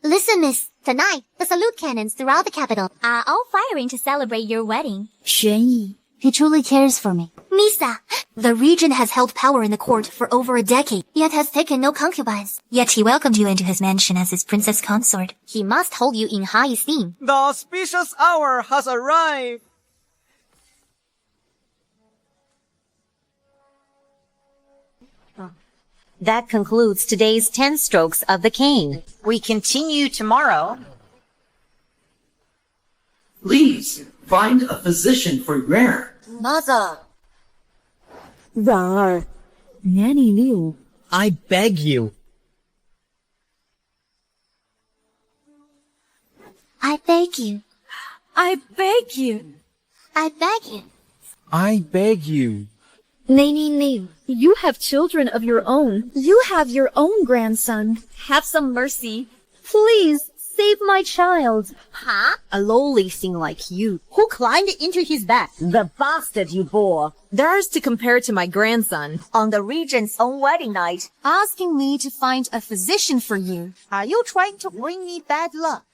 Listen, miss. Tonight, the salute cannons throughout the capital are all firing to celebrate your wedding. Xuan Yi, he truly cares for me. Misa, the regent has held power in the court for over a decade, yet has taken no concubines. Yet he welcomed you into his mansion as his princess consort. He must hold you in high esteem. The auspicious hour has arrived. That concludes today's 10 strokes of the cane. We continue tomorrow. Please, find a physician for Yuan'er. Mother! Yuan'er, Nanny Liu. I beg you. I beg you. I beg you. I beg you. I beg you. Nanny Liu, you have children of your own. You have your own grandson. Have some mercy. Please, save my child. Huh? A lowly thing like you. Who climbed into his back? The bastard you bore. There's to compare to my grandson. On the regent's own wedding night. Asking me to find a physician for you. Are you trying to bring me bad luck?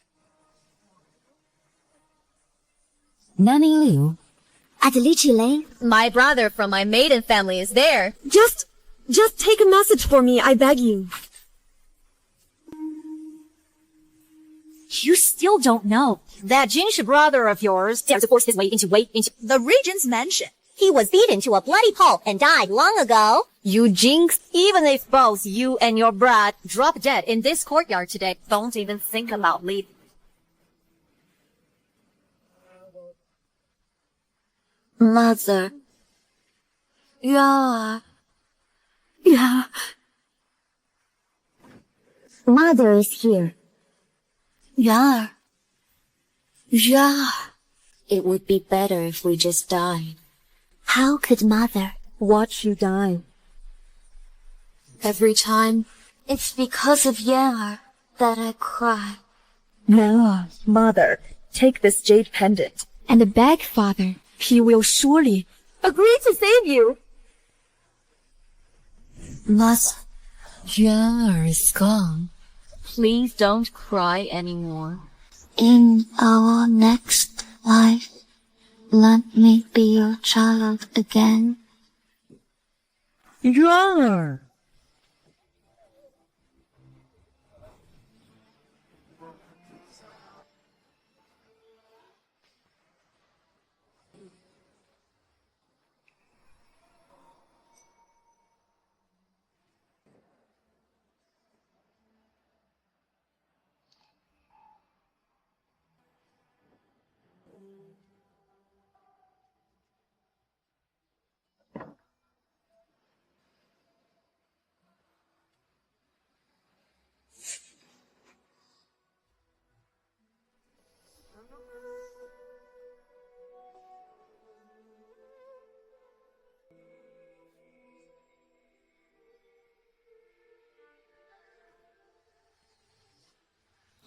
Nanny Liu. At Lichi Lane, My brother from my maiden family is there. Just take a message for me, I beg you. You still don't know. That Qingxu brother of yours dared to force his way into The regent's mansion. He was beaten to a bloody pulp and died long ago. You jinx. Even if both you and your brat drop dead in this courtyard today, don't even think about leaving. Mother. Yeah. mother is here. Yeah. It would be better if we just died. How could mother? Watch you die. Every time, It's because of Yuan'er that I cry. no, mother, take this jade pendant. And beg father. He will surely agree to save you. Mother, Yuan'er is gone. Please don't cry anymore. in our next life, let me be your child again. Yuan'er.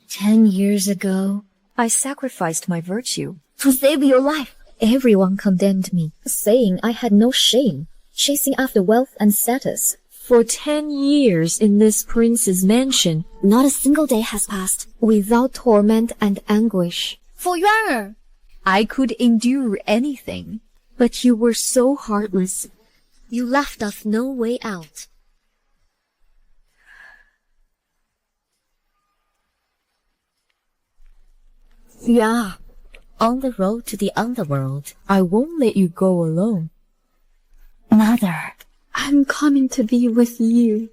"10 years ago, I sacrificed my virtue to save your life. Everyone condemned me, saying I had no shame, chasing after wealth and status. For 10 years in this prince's mansion, not a single day has passed without torment and anguish. For Yuan'er, I could endure anything. But you were so heartless. You left us no way out. Yeah, On the road to the underworld, I won't let you go alone. mother, I'm coming to be with you.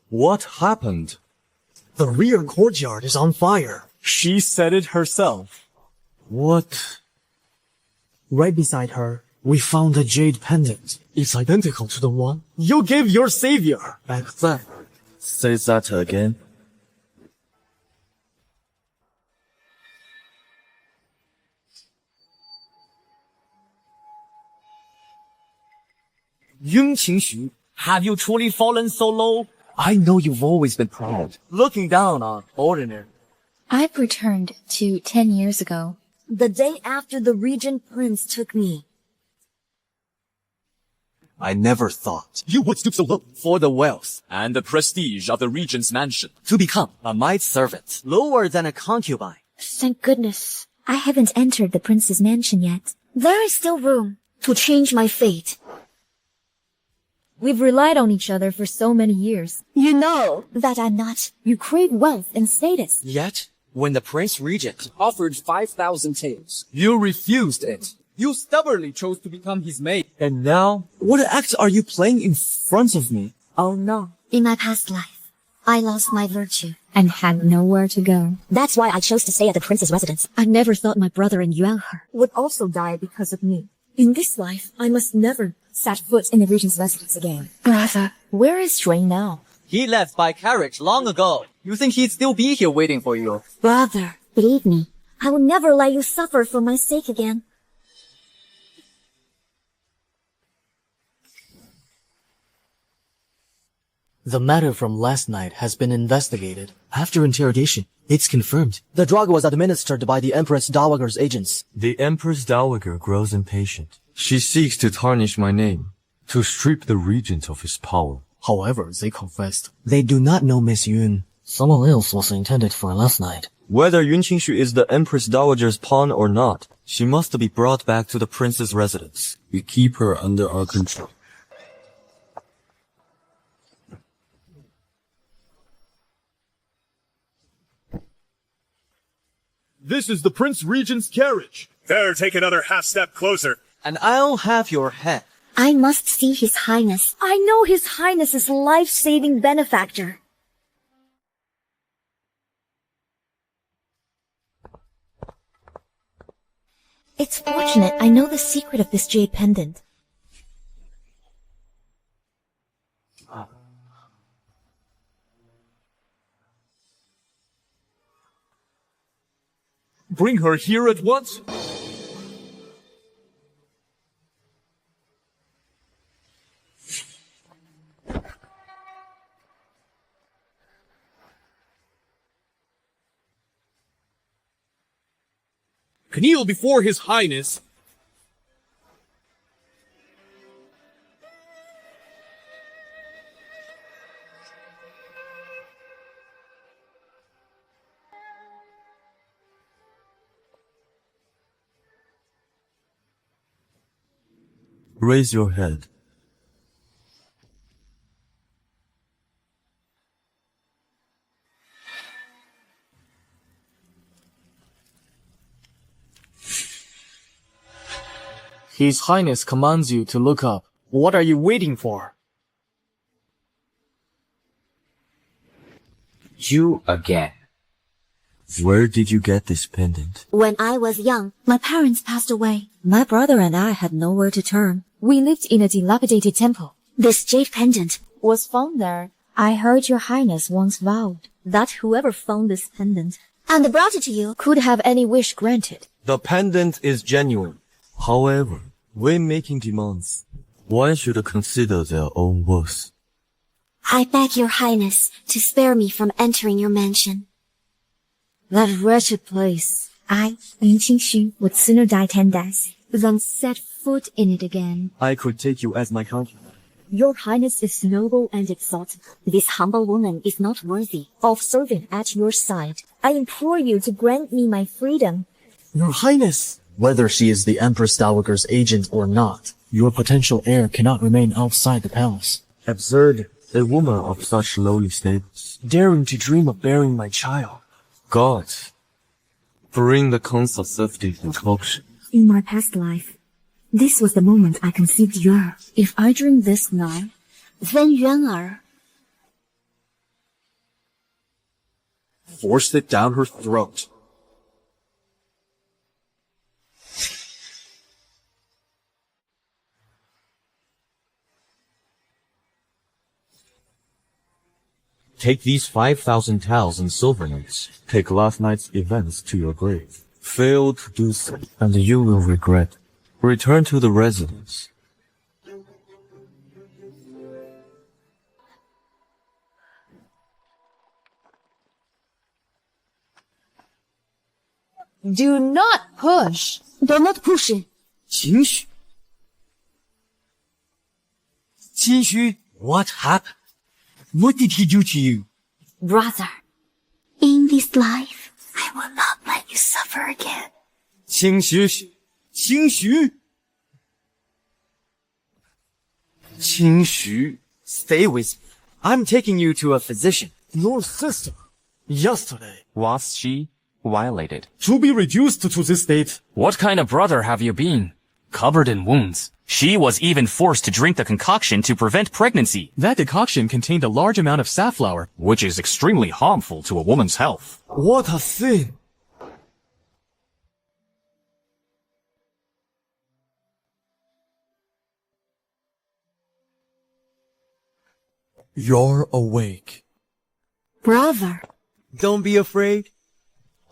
What happened? The rear courtyard is on fire. She said it herself. What? Right beside her, we found a jade pendant. It's identical to the one you gave your savior back then. Say that again. Qingxu, have you truly fallen so low? I know you've always been proud, looking down on ordinary. I've returned to 10 years ago, the day after the regent prince took me. I never thought you would stoop so low for the wealth and the prestige of the regent's mansion to become a maid servant, lower than a concubine. Thank goodness. I haven't entered the prince's mansion yet. There is still room to change my fate. We've relied on each other for so many years. You know that I'm not. You crave wealth and status. Yet, when the prince regent offered 5,000 taels, you refused it. You stubbornly chose to become his maid. And now, what act are you playing in front of me? Oh no. In my past life, I lost my virtue and had nowhere to go. That's why I chose to stay at the prince's residence. I never thought my brother in Yuan'er would also die because of me. In this life, I must never set foot in the regent's residence again. Brother, where is Shui now? He left by carriage long ago. You think he'd still be here waiting for you? Brother, believe me, I will never let you suffer for my sake again. The matter from last night has been investigated. After interrogation, it's confirmed. The drug was administered by the Empress Dowager's agents. The Empress Dowager grows impatient. She seeks to tarnish my name, to strip the regent of his power. However, they confessed they do not know Miss Yun. Someone else was intended for last night. Whether Qingxu is the Empress Dowager's pawn or not, she must be brought back to the prince's residence. We keep her under our control. This is the Prince Regent's carriage. Better take another half step closer. And I'll have your head. I must see His Highness. I know His Highness's life-saving benefactor. It's fortunate I know the secret of this jade pendant. Bring her here at once. Kneel before His Highness. Raise your head. His Highness commands you to look up. What are you waiting for? You again. Where did you get this pendant? When I was young, my parents passed away. My brother and I had nowhere to turn. We lived in a dilapidated temple. This jade pendant was found there. I heard your highness once vowed that whoever found this pendant and brought it to you could have any wish granted. The pendant is genuine. However, when making demands, one should consider their own worth. I beg your highness to spare me from entering your mansion. That wretched place. I, Ling Qingxu, would sooner die 10 deaths than set foot in it again. I could take you as my concubine. Your highness is noble and exalted. This humble woman is not worthy of serving at your side. I implore you to grant me my freedom. Your Highness! Whether she is the Empress Dowager's agent or not, your potential heir cannot remain outside the palace. Absurd. A woman of such lowly status, daring to dream of bearing my child. God, bring the consort safety to function. In my past life, this was the moment I conceived Yuan'er. If I dream this now, then Yuan'er forced it down her throat. Take these 5,000 taels and silver notes. Take last night's events to your grave. Fail to do so, and you will regret. Return to the residence. Do not push. Do not push it. Qingxu. Qingxu, what happened? What did he do to you? Brother, in this life, I will not let you suffer again. Qingxu. Qingxu. Qingxu, stay with me. I'm taking you to a physician. Your sister, yesterday, Was she violated? To be reduced to this state. What kind of brother have you been? Covered in wounds. She was even forced to drink the concoction to prevent pregnancy. That decoction contained a large amount of safflower, which is extremely harmful to a woman's health. What a sin. you're awake. Brother. Don't be afraid.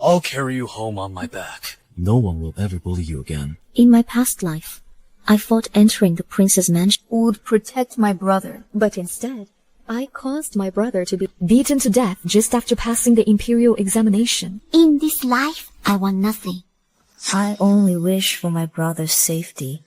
I'll carry you home on my back. No one will ever bully you again. In my past life, I thought entering the prince's mansion would protect my brother, but instead, I caused my brother to be beaten to death just after passing the Imperial examination. In this life, I want nothing. I only wish for my brother's safety.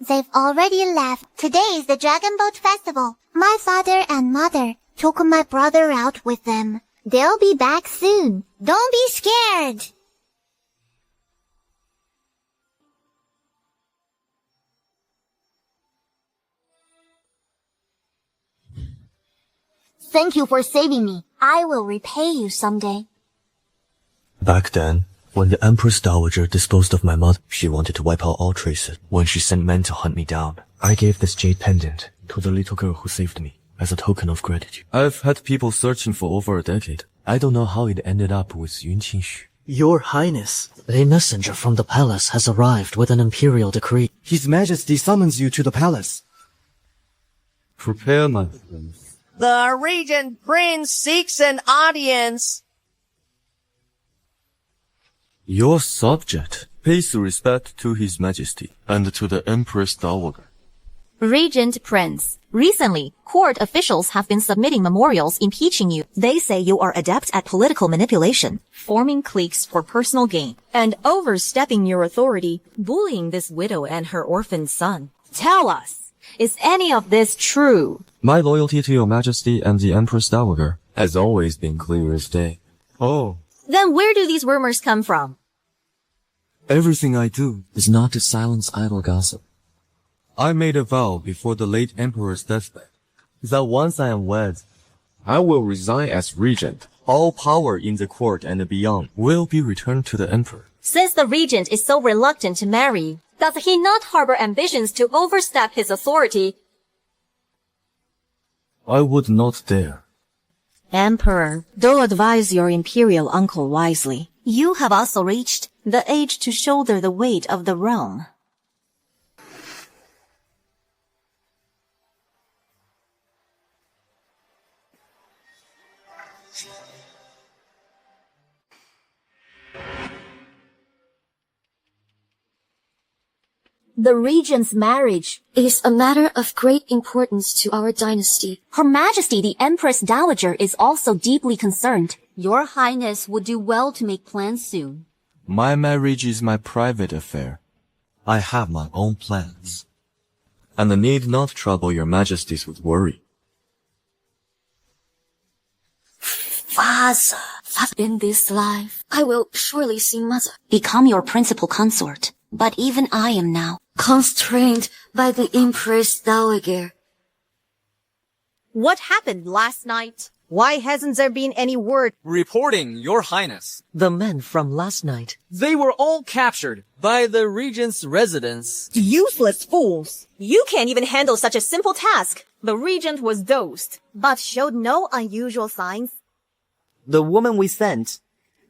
They've already left. Today is the Dragon Boat Festival. My father and mother took my brother out with them. They'll be back soon. Don't be scared. Thank you for saving me. I will repay you someday. Back then, when the Empress Dowager disposed of my mother, she wanted to wipe out all traces. When she sent men to hunt me down, I gave this jade pendant to the little girl who saved me as a token of gratitude. I've had people searching for over a decade. I don't know how it ended up with Qingxu. Your Highness, a messenger from the palace has arrived with an imperial decree. His Majesty summons you to the palace. Prepare, my friends. The Regent Prince seeks an audience. Your subject pays respect to His Majesty and to the Empress Dowager. Regent Prince, recently, court officials have been submitting memorials impeaching you. They say you are adept at political manipulation, forming cliques for personal gain, and overstepping your authority, bullying this widow and her orphan son. Tell us, is any of this true? My loyalty to Your Majesty and the Empress Dowager has always been clear as day. Oh. Then where do these rumors come from? Everything I do is not to silence idle gossip. I made a vow before the late Emperor's deathbed that once I am wed, I will resign as regent. All power in the court and beyond will be returned to the Emperor. Since the regent is so reluctant to marry you, does he not harbor ambitions to overstep his authority? I would not dare. Emperor, do advise your imperial uncle wisely. You have also reached the age to shoulder the weight of the realm. The regent's marriage is a matter of great importance to our dynasty. Her Majesty the Empress Dowager is also deeply concerned. Your Highness would do well to make plans soon. My marriage is my private affair. I have my own plans, and need not trouble Your Majesties with worry. Father, in this life, I will surely see Mother. Become your principal consort. But even I am now constrained by the Empress Dowager. What happened last night? Why hasn't there been any word? Reporting, Your Highness. The men from last night. They were all captured by the regent's residence. Useless fools! You can't even handle such a simple task. The regent was dosed, but showed no unusual signs. The woman we sent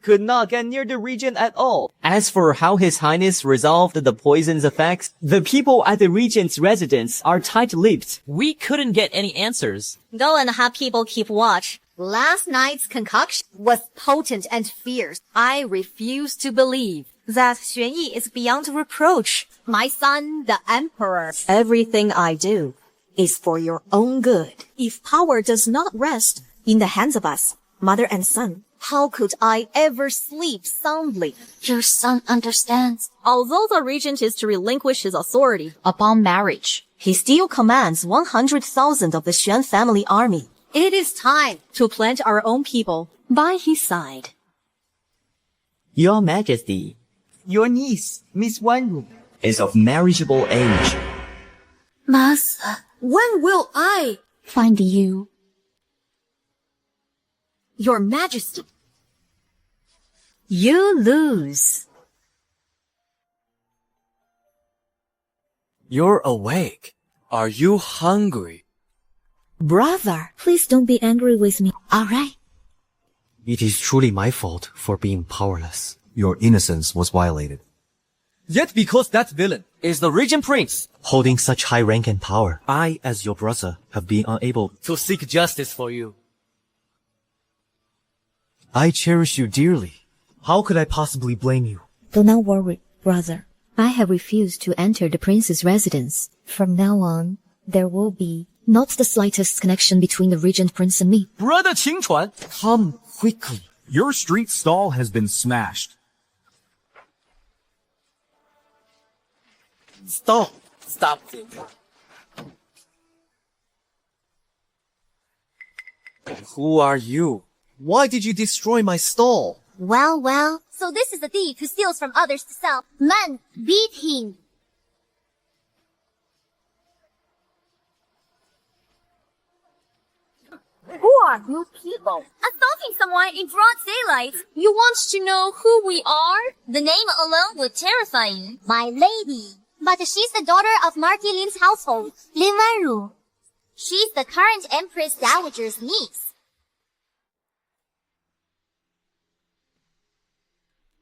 could not get near the regent at all. As for how His Highness resolved the poison's effects, the people at the regent's residence are tight-lipped. We couldn't get any answers. Go and have people keep watch. Last night's concoction was potent and fierce. I refuse to believe that Xuan Yi is beyond reproach. My son, the emperor. Everything I do is for your own good. If power does not rest in the hands of us, mother and son, how could I ever sleep soundly? Your son understands. Although the regent is to relinquish his authority Upon marriage, he still commands 100,000 of the Xuan family army. It is time to plant our own people by his side. Your Majesty, your niece, Miss Wanru, is of marriageable age. Master, When will I find you? Your Majesty, you lose. You're awake. Are you hungry? Brother, please don't be angry with me. All right. It is truly my fault for being powerless. Your innocence was violated. Yet because that villain is the Regent Prince, Holding such high rank and power, I, as your brother, have been unable. to seek justice for you. I cherish you dearly. How could I possibly blame you? Do not worry, brother. I have refused to enter the prince's residence. From now on, there will be not the slightest connection between the regent prince and me. Brother Qingxuan, Come quickly. Your street stall has been smashed. Stop. Stop it. Who are you? Why did you destroy my stall? Well. So this is the thief who steals from others to sell. Man, beat him. Who are you people? Assaulting someone in broad daylight. You want to know who we are? The name alone would terrify you. My lady. But she's the daughter of Marquis Lin's household, Lin Wenru. She's the current Empress Dowager's niece.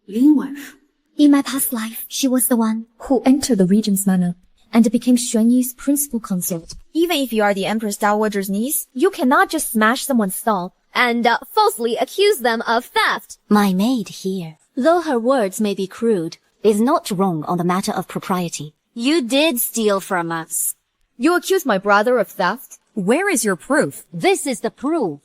Ling Wenru. In my past life, she was the one who entered the regent's manor and became Xuan Yi's principal consort. Even if you are the Empress Dowager's niece, you cannot just smash someone's stall and falsely accuse them of theft. My maid here, though her words may be crude, is not wrong on the matter of propriety. You did steal from us. You accuse my brother of theft? Where is your proof? This is the proof.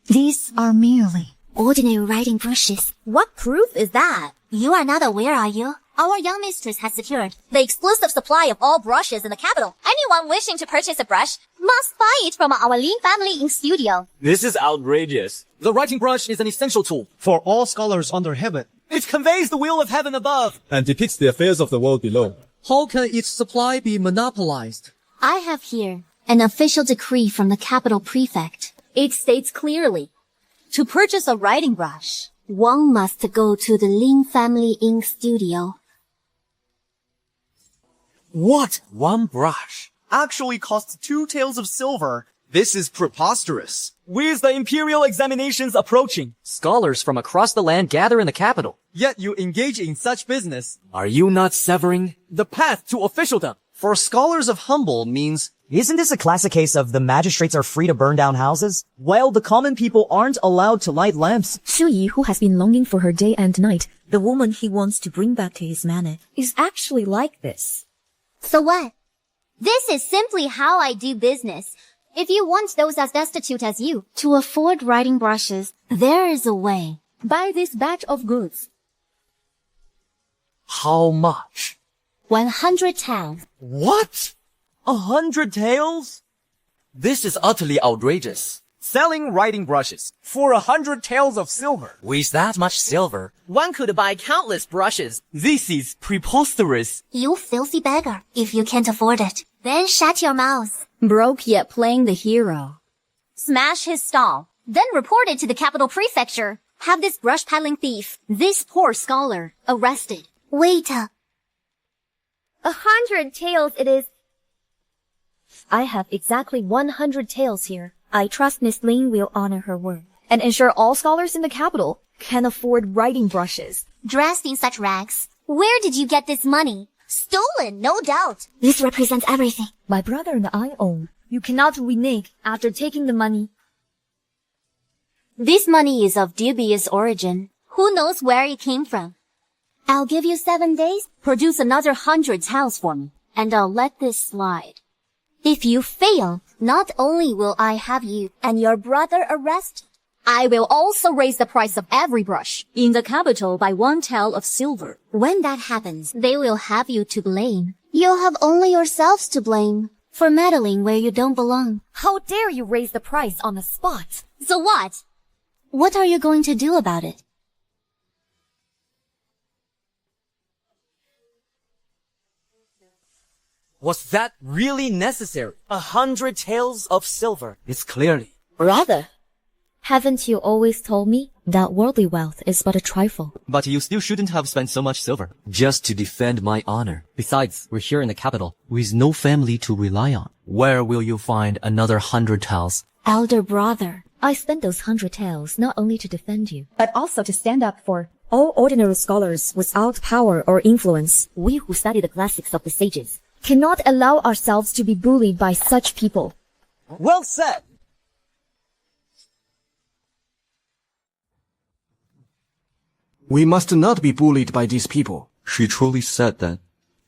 These are merely Ordinary writing brushes. What proof is that? You are not aware, are you? Our young mistress has secured the exclusive supply of all brushes in the capital. Anyone wishing to purchase a brush must buy it from our Ling family in studio. This is outrageous. The writing brush is an essential tool For all scholars under heaven. It conveys the will of heaven above and depicts the affairs of the world below. How can its supply be monopolized? I have here an official decree from the capital prefect. It states clearly, To purchase a writing brush, one must go to the Ling family ink studio. What? One brush Actually costs 2 taels of silver. This is preposterous. With the Imperial examinations approaching, scholars from across the land gather in the capital. Yet you engage in such business. Are you not severing The path to officialdom. For scholars of humble means... Isn't this a classic case of the magistrates are free to burn down houses, while the common people aren't allowed to light lamps? Xu Yi, who has been longing for her day and night, the woman he wants to bring back to his manor, is actually like this. So what? This is simply how I do business. If you want those as destitute as you to afford writing brushes, there is a way. buy this batch of goods. How much? 100 taels. What? 100 taels? This is utterly outrageous. Selling writing brushes for 100 taels of silver. With that much silver, One could buy countless brushes. This is preposterous. You filthy beggar. If you can't afford it, then shut your mouth. Broke yet playing the hero. Smash his stall. Then report it to the capital prefecture. Have this brush peddling thief, this poor scholar, arrested. Wait. 100 taels it is. I have exactly 100 taels here. I trust Miss Ling will honor her word and ensure all scholars in the capital Can't afford writing brushes. Dressed in such rags. Where did you get this money? Stolen, no doubt. This represents everything. My brother and I own. You cannot renege after taking the money. This money is of dubious origin. Who knows where it came from? I'll give you 7 days. Produce another 100 taels for me, and I'll let this slide. If you fail, not only will I have you and your brother arrested, I will also raise the price of every brush in the capital by 1 tael of silver. When that happens, they will have you to blame. You'll have only yourselves to blame for meddling where you don't belong. How dare you raise the price on the spot? So what? What are you going to do about it? Was that really necessary? 100 taels of silver. It's clearly. Brother, haven't you always told me that worldly wealth is but a trifle? But you still shouldn't have spent so much silver. Just to defend my honor. Besides, we're here in the capital. With no family to rely on. Where will you find another 100 taels? Elder brother. I spent those 100 taels not only to defend you, but also to stand up for all ordinary scholars without power or influence. We who study the classics of the sages cannot allow ourselves to be bullied by such people. Well said! We must not be bullied by these people. She truly said that.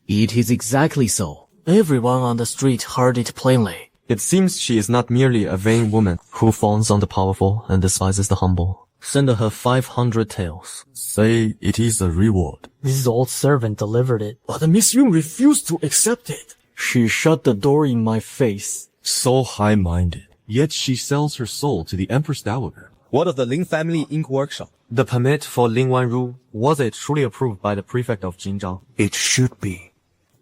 It is exactly so. Everyone on the street heard it plainly. It seems she is not merely a vain woman who fawns on the powerful and despises the humble. Send her 500 taels. Say it is a reward. This old servant delivered it, but Miss Yun refused to accept it. She shut the door in my face. So high-minded. Yet she sells her soul to the Empress Dowager. What of the Ling family ink workshop? The permit for Ling Wanru, was it truly approved by the prefect of Qingzhou? It should be.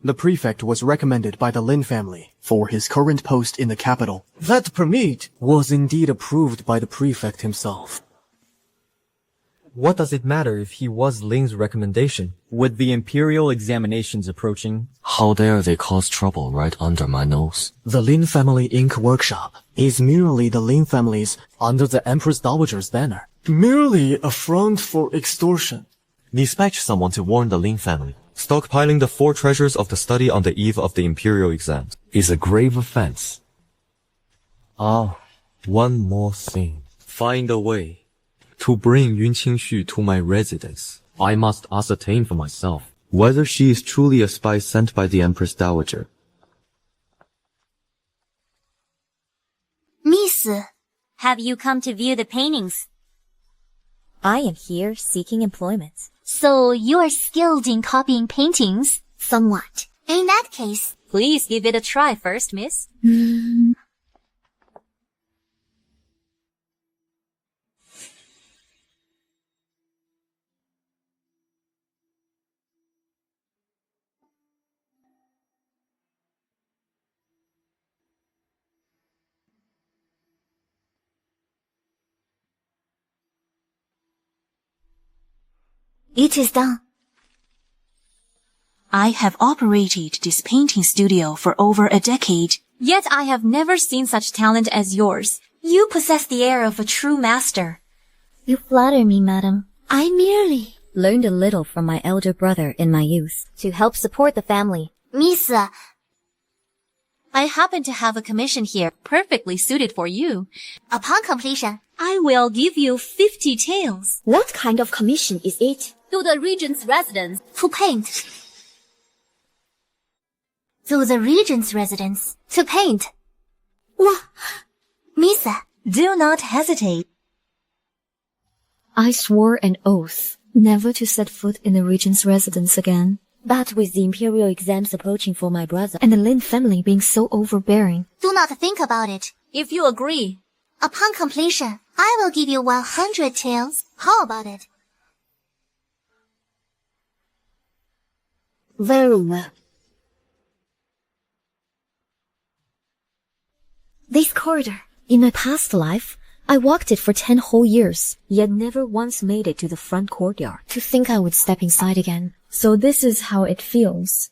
The prefect was recommended by the Lin family for his current post in the capital. That permit was indeed approved by the prefect himself. What does it matter if he was Ling's recommendation? With the Imperial examinations approaching, How dare they cause trouble right under my nose? The Lin family ink workshop is merely the Lin family's under the Empress Dowager's banner. Merely a front for extortion. Dispatch someone to warn the Ling family. Stockpiling the 4 treasures of the study on the eve of the Imperial exams is a grave offense. One more thing. Find a way to bring Qingxu to my residence. I must ascertain for myself whether she is truly a spy sent by the Empress Dowager. Miss, have you come to view the paintings? I am here seeking employment. So you're skilled in copying paintings? Somewhat. In that case, Please give it a try first, miss. it is done. I have operated this painting studio for over a decade, yet I have never seen such talent as yours. You possess the air of a true master. You flatter me, madam. I merely Learned a little from my elder brother in my youth to help support the family. Miss, I happen to have a commission here perfectly suited for you. upon completion, I will give you 50 taels. What kind of commission is it? To the regent's residence. to paint. To the regent's residence. To paint. What? Miss, Do not hesitate. I swore an oath never to set foot in the regent's residence again. But with the imperial exams approaching for my brother and the Lin family being so overbearing, do not think about it. If you agree, Upon completion, I will give you 100 taels. How about it? Very well. this corridor, in my past life, I walked it for 10 whole years, yet never once made it to the front courtyard. To think I would step inside again. So this is how it feels.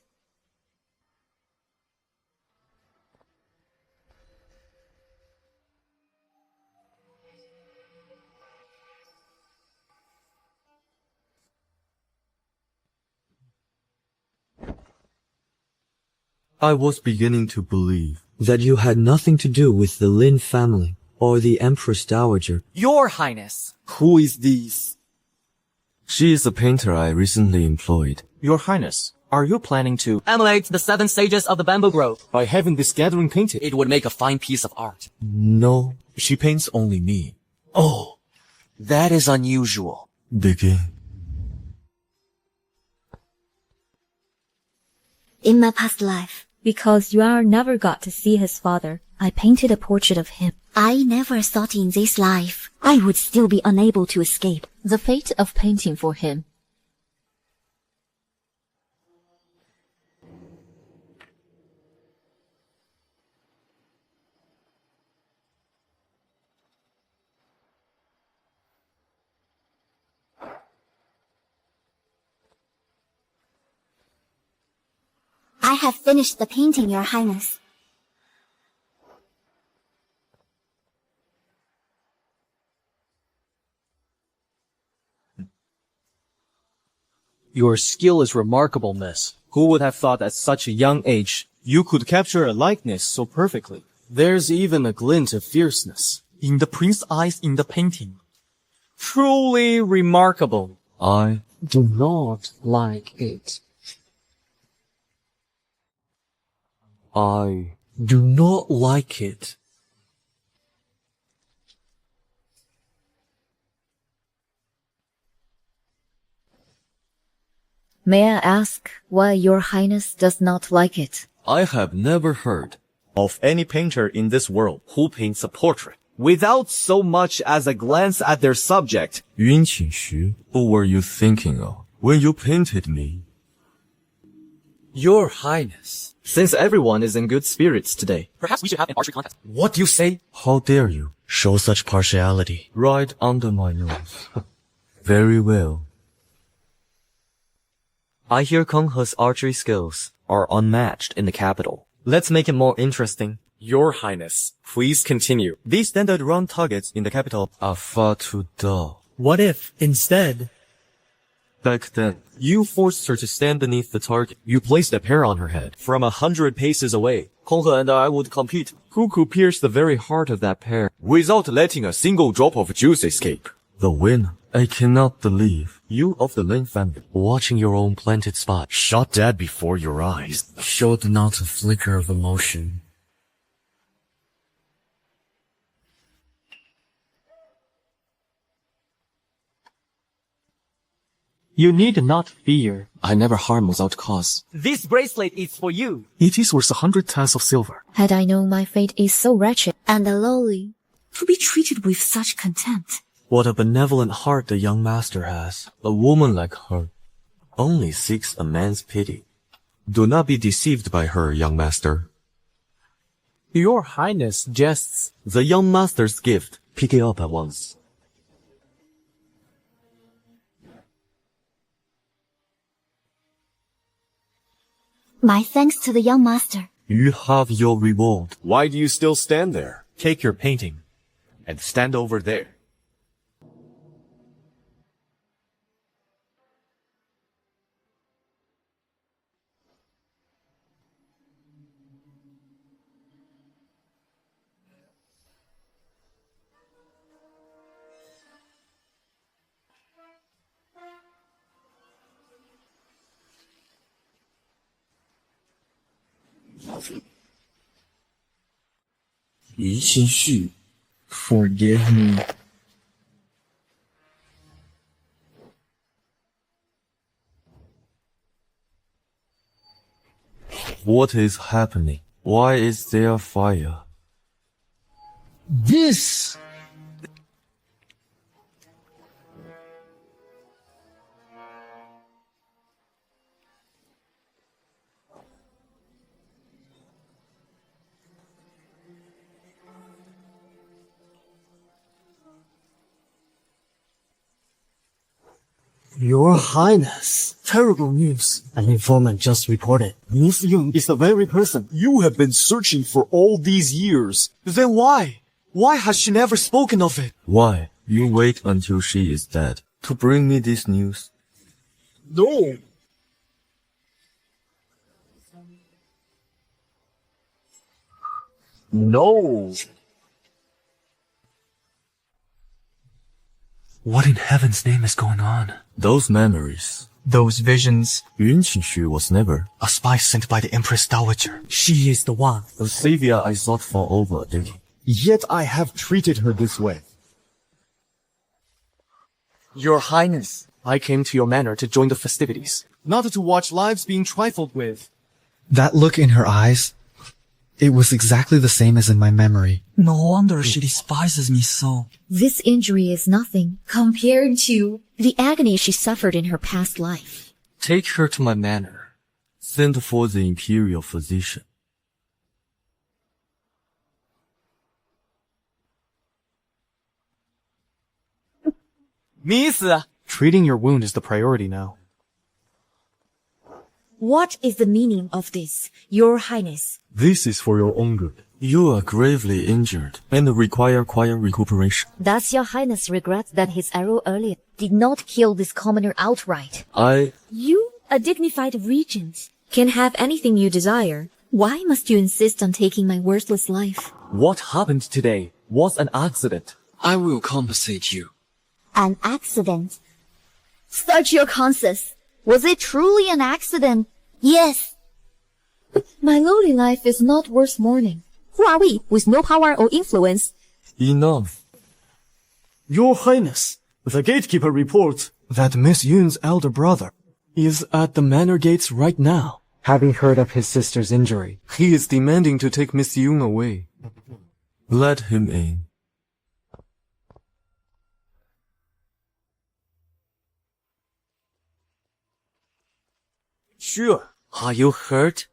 I was beginning to believe that you had nothing to do with the Lin family or the Empress Dowager. Your Highness. Who is this? She is a painter I recently employed. Your Highness, are you planning to Emulate the 7 stages of the bamboo grove. by having this gathering painted? It would make a fine piece of art. No, she paints only me. Oh, that is unusual. Begin. In my past life, because Yuan'er never got to see his father, I painted a portrait of him. I never thought in this life I would still be unable to escape the fate of painting for him. I have finished the painting, Your Highness. Your skill is remarkable, miss. Who would have thought at such a young age you could capture a likeness so perfectly? There's even a glint of fierceness in the prince's eyes in the painting. Truly remarkable. I do not like it. I do not like it. May I ask why Your Highness does not like it? I have never heard Of any painter in this world who paints a portrait without so much as a glance at their subject. Qingxu. Who were you thinking of when you painted me? Your Highness. Since everyone is in good spirits today, Perhaps we should have an archery contest. what do you say? How dare you show such partiality right under my nose? Very well. I hear Kung He's archery skills are unmatched in the capital. Let's make it more interesting. Your Highness, please continue. These standard round targets in the capital are far too dull. What if, instead, Back then, you forced her to stand beneath the target. You placed a pear on her head from 100 paces away. Kung He and I would compete. Who could pierce the very heart of that pear without letting a single drop of juice escape? The winner. I cannot believe you of the Ling family, watching your own planted spot, Shot dead before your eyes. showed not a flicker of emotion. you need not fear. I never harm without cause. This bracelet is for you. It is worth 100 tons of silver. Had I known my fate is so wretched and lowly, to be treated with such contempt. What a benevolent heart the young master has. A woman like her only seeks a man's pity. Do not be deceived by her, young master. Your Highness jests. The young master's gift. Pick it up at once. My thanks to the young master. You have your reward. Why do you still stand there? Take your painting and stand over there. Qingxu, forgive me. What is happening? Why is there fire? This! Your Highness. Terrible news. An informant just reported. Miss Yung is the very person. You have been searching for all these years. Then why? Why has she never spoken of it? Why? You wait until she is dead to bring me this news. No. No. What in heaven's name is going on? Those memories. Those visions. Qingxu was never A spy sent by the Empress Dowager. She is the one. the savior I thought for over, Ling. Yet I have treated her this way. Your Highness. I came to your manor to join the festivities, not to watch lives being trifled with. That look in her eyes, it was exactly the same as in my memory. No wonder she despises me so. This injury is nothing compared to the agony she suffered in her past life. Take her to my manor. Send for the Imperial physician. Treating your wound is the priority now. What is the meaning of this, Your Highness? This is for your own good. You are gravely injured and require quiet recuperation. Does Your Highness regret that his arrow earlier did not kill this commoner outright? You, a dignified regent, can have anything you desire. Why must you insist on taking my worthless life? What happened today was an accident. I will compensate you. An accident. Search your conscience. Was it truly an accident? Yes. My lowly life is not worth mourning. Who are we with no power or influence? Enough. Your Highness, the gatekeeper reports that Miss Yun's elder brother is at the manor gates right now. Having heard of his sister's injury, He is demanding to take Miss Yun away. Let him in. Sure. Are you hurt?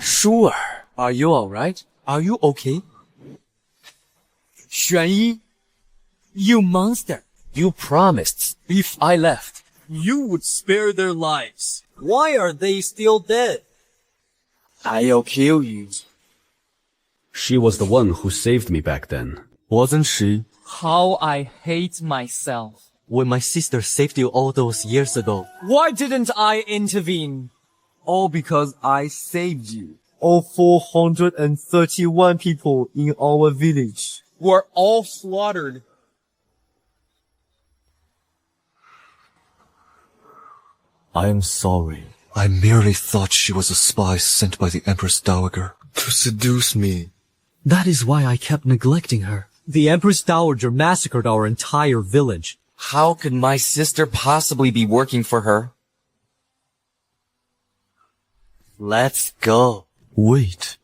Sure. Are you alright? Are you okay? Xuan Yi, you monster. You promised if I left, You would spare their lives. why are they still dead? I'll kill you. She was the one who saved me back then. Wasn't she? How I hate myself. When my sister saved you all those years ago. Why didn't I intervene? All because I saved you. All 431 people in our village were all slaughtered. I am sorry. I merely thought she was a spy sent by the Empress Dowager to seduce me. That is why I kept neglecting her. The Empress Dowager massacred our entire village. How could my sister possibly be working for her? Let's go. Wait.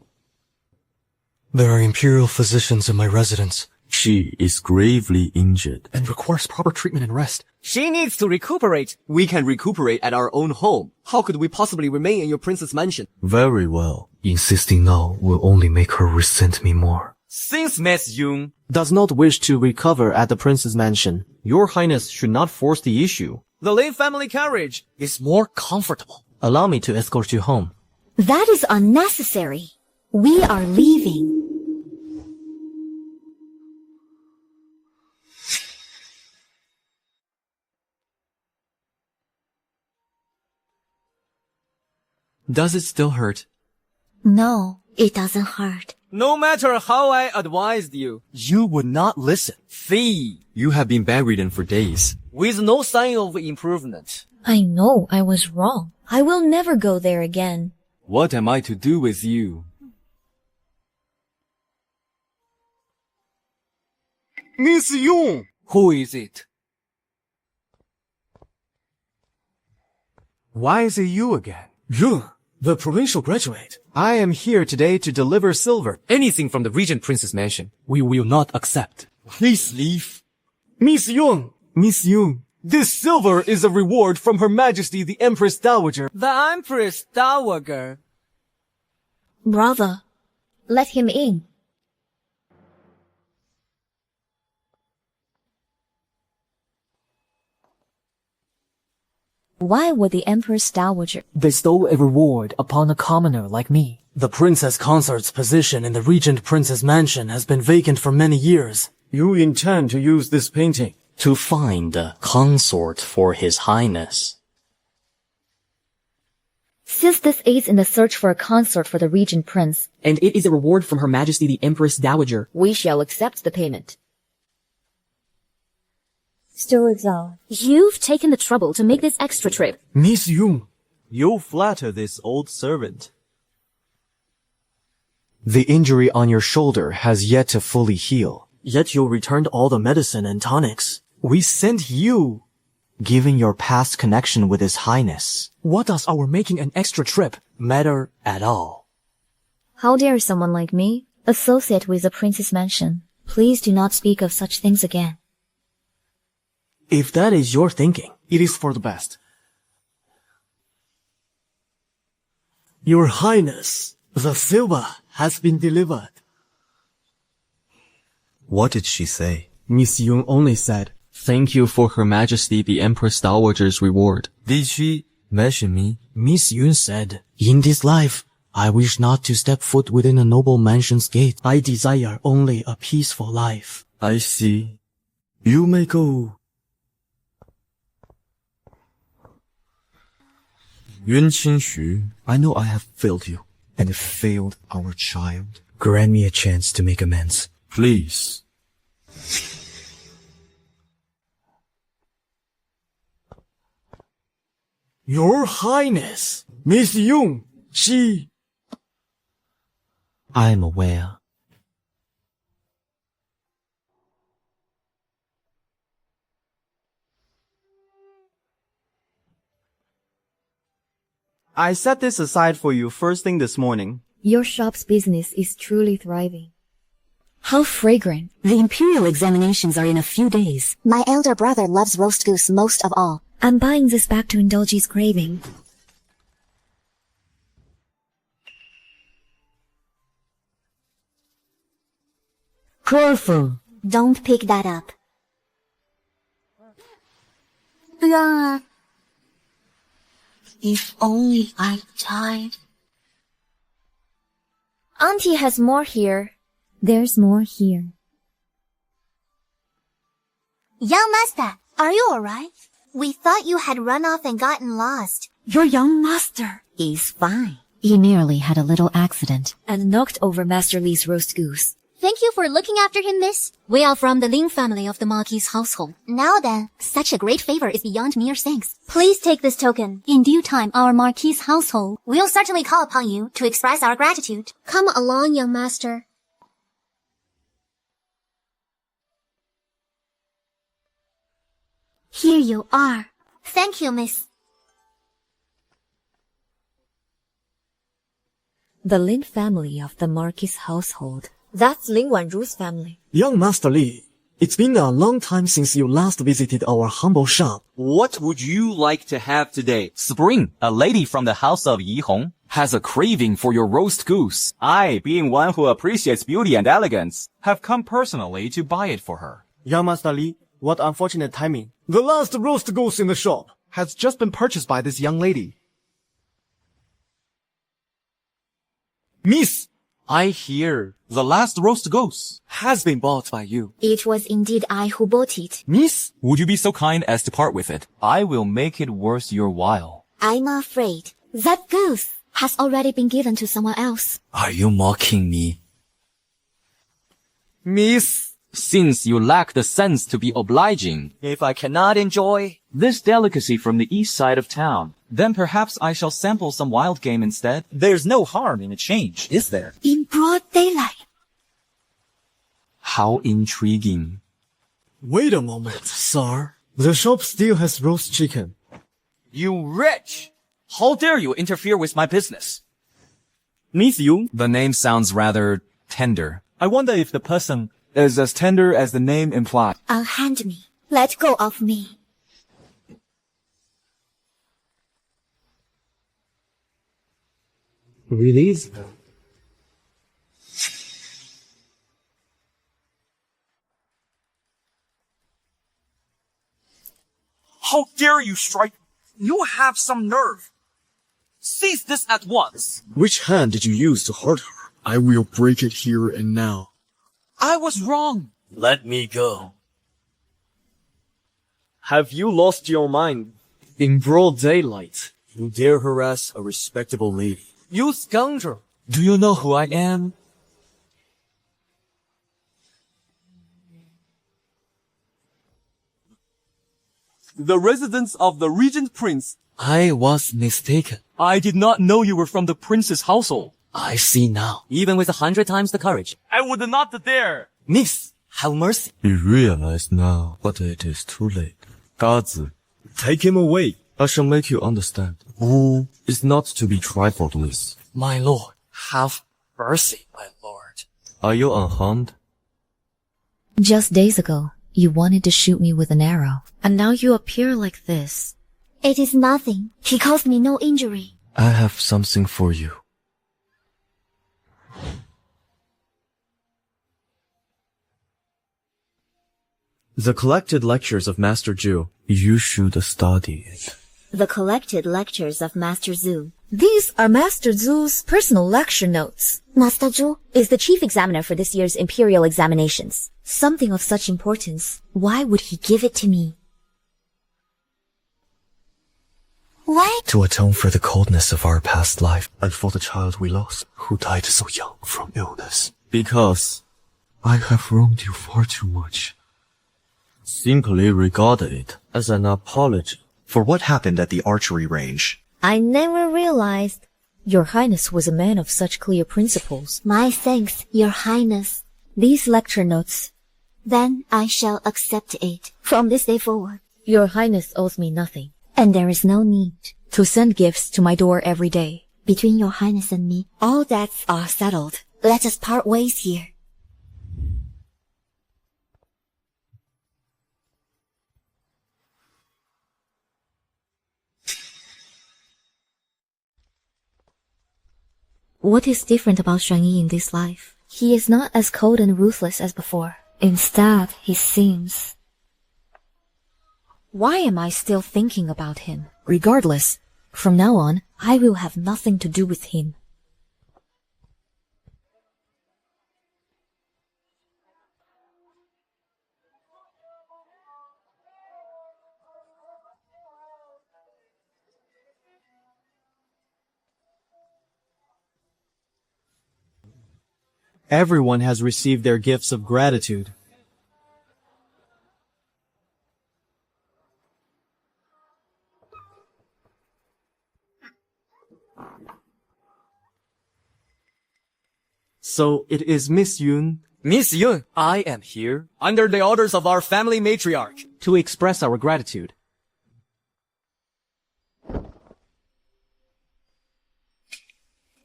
There are Imperial physicians in my residence She is gravely injured. and requires proper treatment and rest. She needs to recuperate. We can recuperate at our own home. How could we possibly remain in your princess mansion? Very well. Insisting now will only make her resent me more. Since Miss Yun does not wish to recover at the prince's mansion, Your Highness should not force the issue. the Ling family carriage is more comfortable. Allow me to escort you home. That is unnecessary. We are leaving. Does it still hurt? No, it doesn't hurt. No matter how I advised you, you would not listen. Fee, You have been bedridden for days. with no sign of improvement. I know I was wrong. I will never go there again. What am I to do with you? Miss Yun! Who is it? Why is it you again? Yun, the provincial graduate. I am here today to deliver silver. Anything from the Regent Princess mansion, we will not accept. Please leave. Miss Yun! Miss Yun, this silver is a reward from Her Majesty the Empress Dowager. The Empress Dowager. Brother, let him in. Why would the Empress Dowager bestow a reward upon a commoner like me? The princess consort's position in the regent prince's mansion has been vacant for many years. You intend to use this painting to find a consort for His Highness. Since this aids in the search for a consort for the regent prince, and it is a reward from Her Majesty the Empress Dowager, we shall accept the payment. Still exiled. You've taken the trouble to make this extra trip. Miss Yung, You flatter this old servant. the injury on your shoulder has yet to fully heal. Yet you returned all the medicine and tonics. We sent you. Given your past connection with His Highness, What does our making an extra trip Matter at all. How dare someone like me associate with the prince's mansion? Please do not speak of such things again. If that is your thinking, it is for the best. Your Highness, the silver has been delivered. What did she say? Miss Yung only said, Thank you for Her Majesty the Empress Dowager's reward. Did she mention me? Miss Yun said, In this life, I wish not to step foot within a noble mansion's gate. I desire only a peaceful life. I see. You may go. Qingxu, I know I have failed you, and failed our child. Grant me a chance to make amends. Please. Your Highness, Miss Yung, she... I am aware. I set this aside for you first thing this morning. Your shop's business is truly thriving. How fragrant. The Imperial examinations are in a few days. My elder brother loves roast goose most of all. I'm buying this back to indulge his craving. Careful. Don't pick that up. Yuan'er. If only I died. Auntie has more here. There's more here. Young master, are you alright? We thought you had run off and gotten lost. Your young master is fine. He merely had a little accident and knocked over Master Li's roast goose. Thank you for looking after him, miss. We are from the Ling family of the Marquis' household. Now then, such a great favor is beyond mere thanks. Please take this token. In due time, our Marquis' household will certainly call upon you to express our gratitude. Come along, young master. Here you are. Thank you, miss. The Lin family of the Marquis' household. That's Ling Wanru's family. Young Master Li, it's been a long time since you last visited our humble shop. What would you like to have today? Spring, a lady from the house of Yi Hong, has a craving for your roast goose. I, being one who appreciates beauty and elegance, have come personally to buy it for her. Young Master Li, what unfortunate timing. The last roast goose in the shop has just been purchased by this young lady. Miss, I hear the last roast goose has been bought by you. It was indeed I who bought it. Miss, would you be so kind as to part with it? I will make it worth your while. I'm afraid that goose has already been given to someone else. Are you mocking me? Miss, since you lack the sense to be obliging, if I cannot enjoy this delicacy from the east side of town, then perhaps I shall sample some wild game instead. There's no harm in a change, is there? In broad daylight. How intriguing. Wait a moment, sir. The shop still has roast chicken. You wretch! How dare you interfere with my business? Miss Yung? The name sounds rather tender. I wonder if the person is as tender as the name implies. Unhand me. Let go of me. Release them. How dare you strike? You have some nerve. Cease this at once. Which hand did you use to hurt her? I will break it here and now. I was wrong. Let me go. Have you lost your mind? In broad daylight, You dare harass a respectable lady. You scoundrel! Do you know who I am? The residence of the Regent Prince. I was mistaken. I did not know you were from the prince's household. I see now. Even with 100 times the courage. I would not dare. Miss, have mercy. You realize now, but it is too late. Gazi, Take him away. I shall make you understand. Wu is not to be trifled with. My lord, have mercy, my lord. Are you unharmed? Just days ago, you wanted to shoot me with an arrow, and now you appear like this. It is nothing. He caused me no injury. I have something for you. The collected lectures of Master Zhu. You should study it. The collected lectures of Master Zhu. These are Master Zhu's personal lecture notes. Master Zhu is the chief examiner for this year's Imperial examinations. Something of such importance. Why would he give it to me? Why? To atone for the coldness of our past life and for the child we lost, who died so young from illness. Because I have wronged you far too much. Simply regard it as an apology for what happened at the archery range. I never realized Your Highness was a man of such clear principles. My thanks, Your Highness. These lecture notes. Then I shall accept it from this day forward. Your Highness owes me nothing. And there is no need to send gifts to my door every day. Between Your Highness and me, all debts are settled. Let us part ways here. What is different about Xuan Yi in this life? He is not as cold and ruthless as before. Instead, he seems... Why am I still thinking about him? Regardless, from now on, I will have nothing to do with him. everyone has received their gifts of gratitude. So it is Miss Yun. Miss Yun, I am here, under the orders of our family matriarch, to express our gratitude.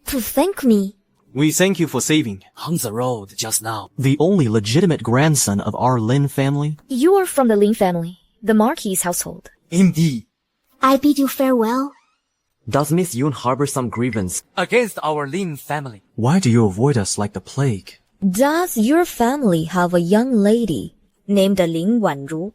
To thank me. We thank you for saving, on the road just now, the only legitimate grandson of our Lin family. You are from the Ling family, the Marquis' household. Indeed. I bid you farewell. Does Miss Yun harbor some grievance against our Ling family? Why do you avoid us like the plague? Does your family have a young lady named Ling Wanru?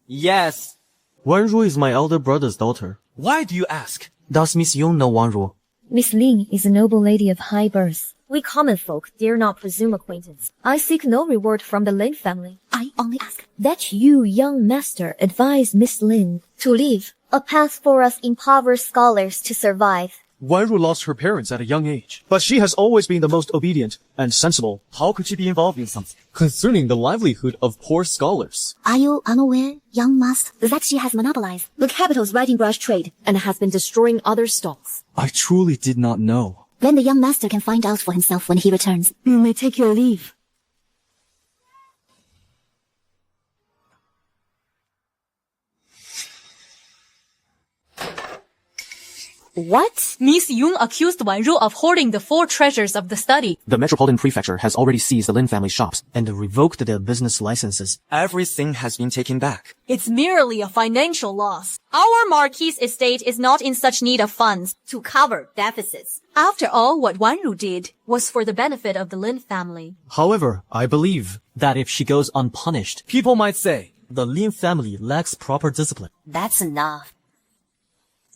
Yes. Wanru is my elder brother's daughter. Why do you ask? Does Miss Yun know Wanru? Miss Ling is a noble lady of high birth. We common folk dare not presume acquaintance. I seek no reward from the Ling family. I only ask that you, young master, advise Miss Ling to leave a path for us impoverished scholars to survive. Wanru lost her parents at a young age, but she has always been the most obedient and sensible. How could she be involved in something concerning the livelihood of poor scholars? Are you unaware, young master, that she has monopolized the capital's writing brush trade and has been destroying other stalls? I truly did not know. Then the young master can find out for himself when he returns. You may take your leave. What? Miss Yun accused Wanru of hoarding the 4 treasures of the study. The Metropolitan Prefecture has already seized the Lin family's shops and revoked their business licenses. Everything has been taken back. It's merely a financial loss. Our Marquis' estate is not in such need of funds to cover deficits. After all, what Wanru did was for the benefit of the Lin family. However, I believe that if she goes unpunished, people might say the Lin family lacks proper discipline. That's enough.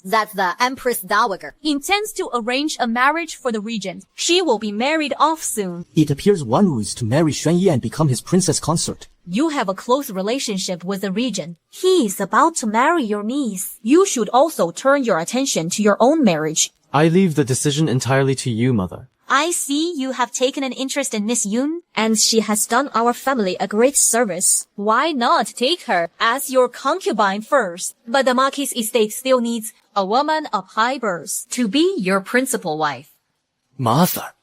That the Empress Dowager intends to arrange a marriage for the regent. She will be married off soon. It appears Wanru is to marry Xuan Yi and become his princess consort. You have a close relationship with the regent. He is about to marry your niece. You should also turn your attention to your own marriage. I leave the decision entirely to you, mother. I see you have taken an interest in Miss Yun, and she has done our family a great service. Why not take her as your concubine first? But the Marquis' estate still needs a woman of high birth to be your principal wife. Mother,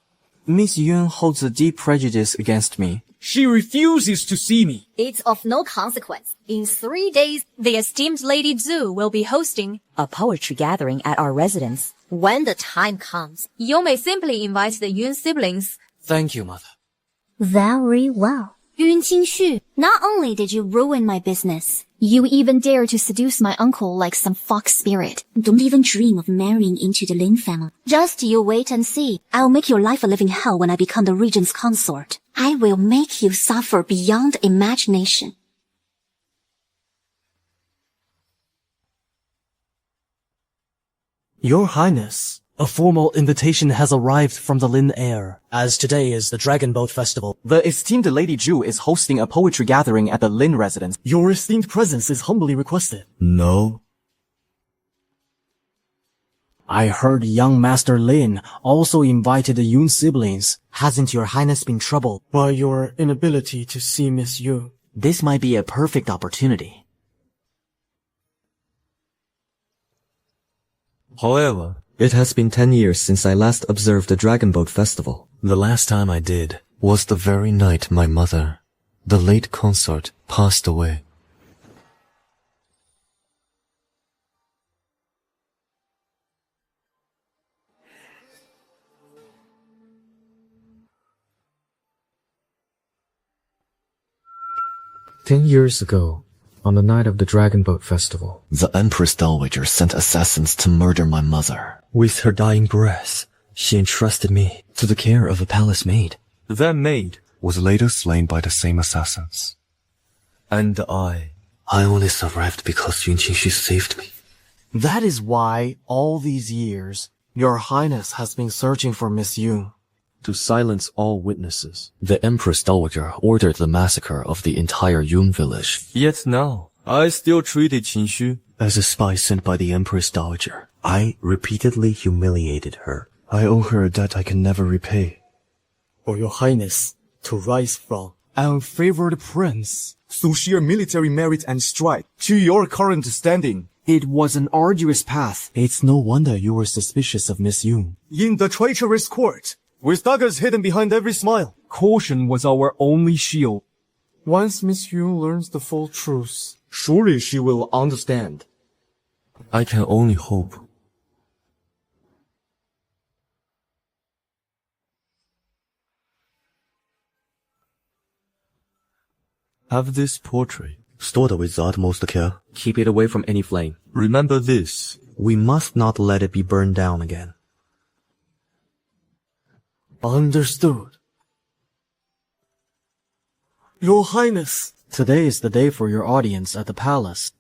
Miss Yun holds a deep prejudice against me. She refuses to see me. It's of no consequence. In 3 days, the esteemed Lady Zhu will be hosting a poetry gathering at our residence. When the time comes, you may simply invite the Yun siblings. Thank you, mother. Very well. Yun Qingxu, not only did you ruin my business, you even dare to seduce my uncle like some fox spirit. Don't even dream of marrying into the Ling family. Just you wait and see. I'll make your life a living hell when I become the regent's consort. I will make you suffer beyond imagination. Your Highness, a formal invitation has arrived from the Lin heir. As today is the Dragon Boat Festival, The esteemed Lady Zhu is hosting a poetry gathering at the Lin residence. your esteemed presence is humbly requested. No. I heard young Master Lin also invited the Yun siblings. Hasn't your Highness been troubled by your inability to see Miss Yu? This might be a perfect opportunity. However, it has been 10 years since I last observed the Dragon Boat Festival. The last time I did was the very night my mother, the late consort, passed away. "10 years ago, on the night of the Dragon Boat Festival, The Empress Dowager sent assassins to murder my mother. with her dying breath, she entrusted me to the care of a palace maid. That maid Was later slain by the same assassins. and I only survived because Yun Qingxu saved me. That is why, all these years, your Highness has been searching for Miss Yu. To silence all witnesses, the Empress Dowager ordered the massacre of the entire Yun village. Yet now, I still treated Qingxu as a spy sent by the Empress Dowager. I repeatedly humiliated her. I owe her a debt I can never repay. For your Highness to rise from unfavored prince through sheer military merit and strife to your current standing. It was an arduous path. It's no wonder you were suspicious of Miss Yun. In the treacherous court, with daggers hidden behind every smile, caution was our only shield. Once Miss Yun learns the full truth, surely she will understand. I can only hope. Have this portrait stored with the utmost care. Keep it away from any flame. Remember this. We must not let it be burned down again. Understood. Your Highness, today is the day for your audience at the palace.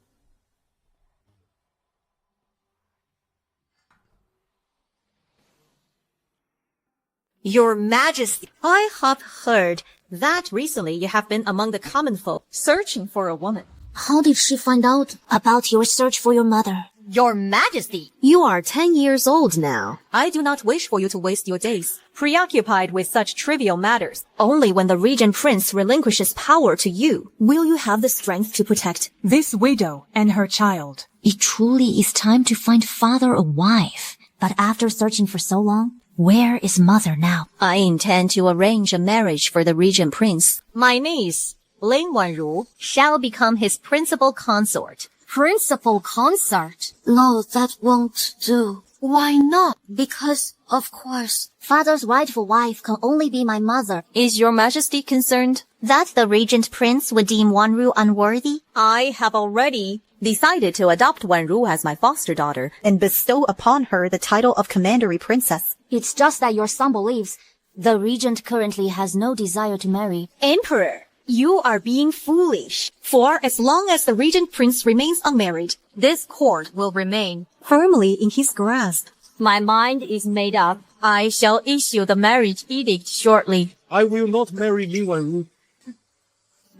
Your Majesty, I have heard that recently you have been among the common folk searching for a woman. How did she find out about your search for your mother? Your Majesty, You are 10 years old now. I do not wish for you to waste your days preoccupied with such trivial matters. Only when the Regent Prince relinquishes power to you will you have the strength to protect this widow and her child. It truly is time to find father or wife. But after searching for so long, where is mother now? I intend to arrange a marriage for the Regent Prince. My niece, Ling Yuan'er, shall become his principal consort. Principal consort? No, that won't do. Why not? Because, of course, father's rightful wife can only be my mother. Is your Majesty concerned That the Regent Prince would deem Yuan'er unworthy? I have already decided to adopt Yuan'er as my foster daughter and bestow upon her the title of Commandery Princess. It's just that your son believes the regent currently has no desire to marry. Emperor, you are being foolish. For as long as the Regent Prince remains unmarried, this court will remain firmly in his grasp. My mind is made up. I shall issue the marriage edict shortly. I will not marry Ling Yuan'er.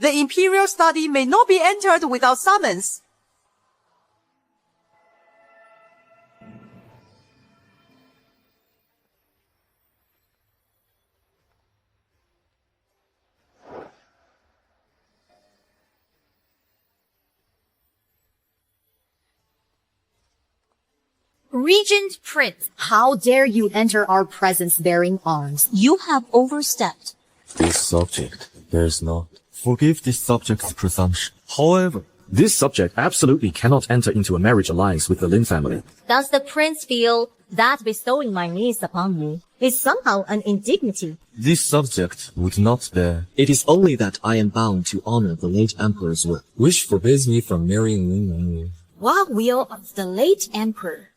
The Imperial study may not be entered without summons. Regent Prince, how dare you enter our presence bearing arms? You have overstepped. This subject dares not. Forgive this subject's presumption. However, this subject absolutely cannot enter into a marriage alliance with the Ling family. Does the prince feel that bestowing my niece upon me is somehow an indignity? This subject would not bear. It is only that I am bound to honor the late emperor's will, which forbids me from marrying Ling. What will of the late emperor?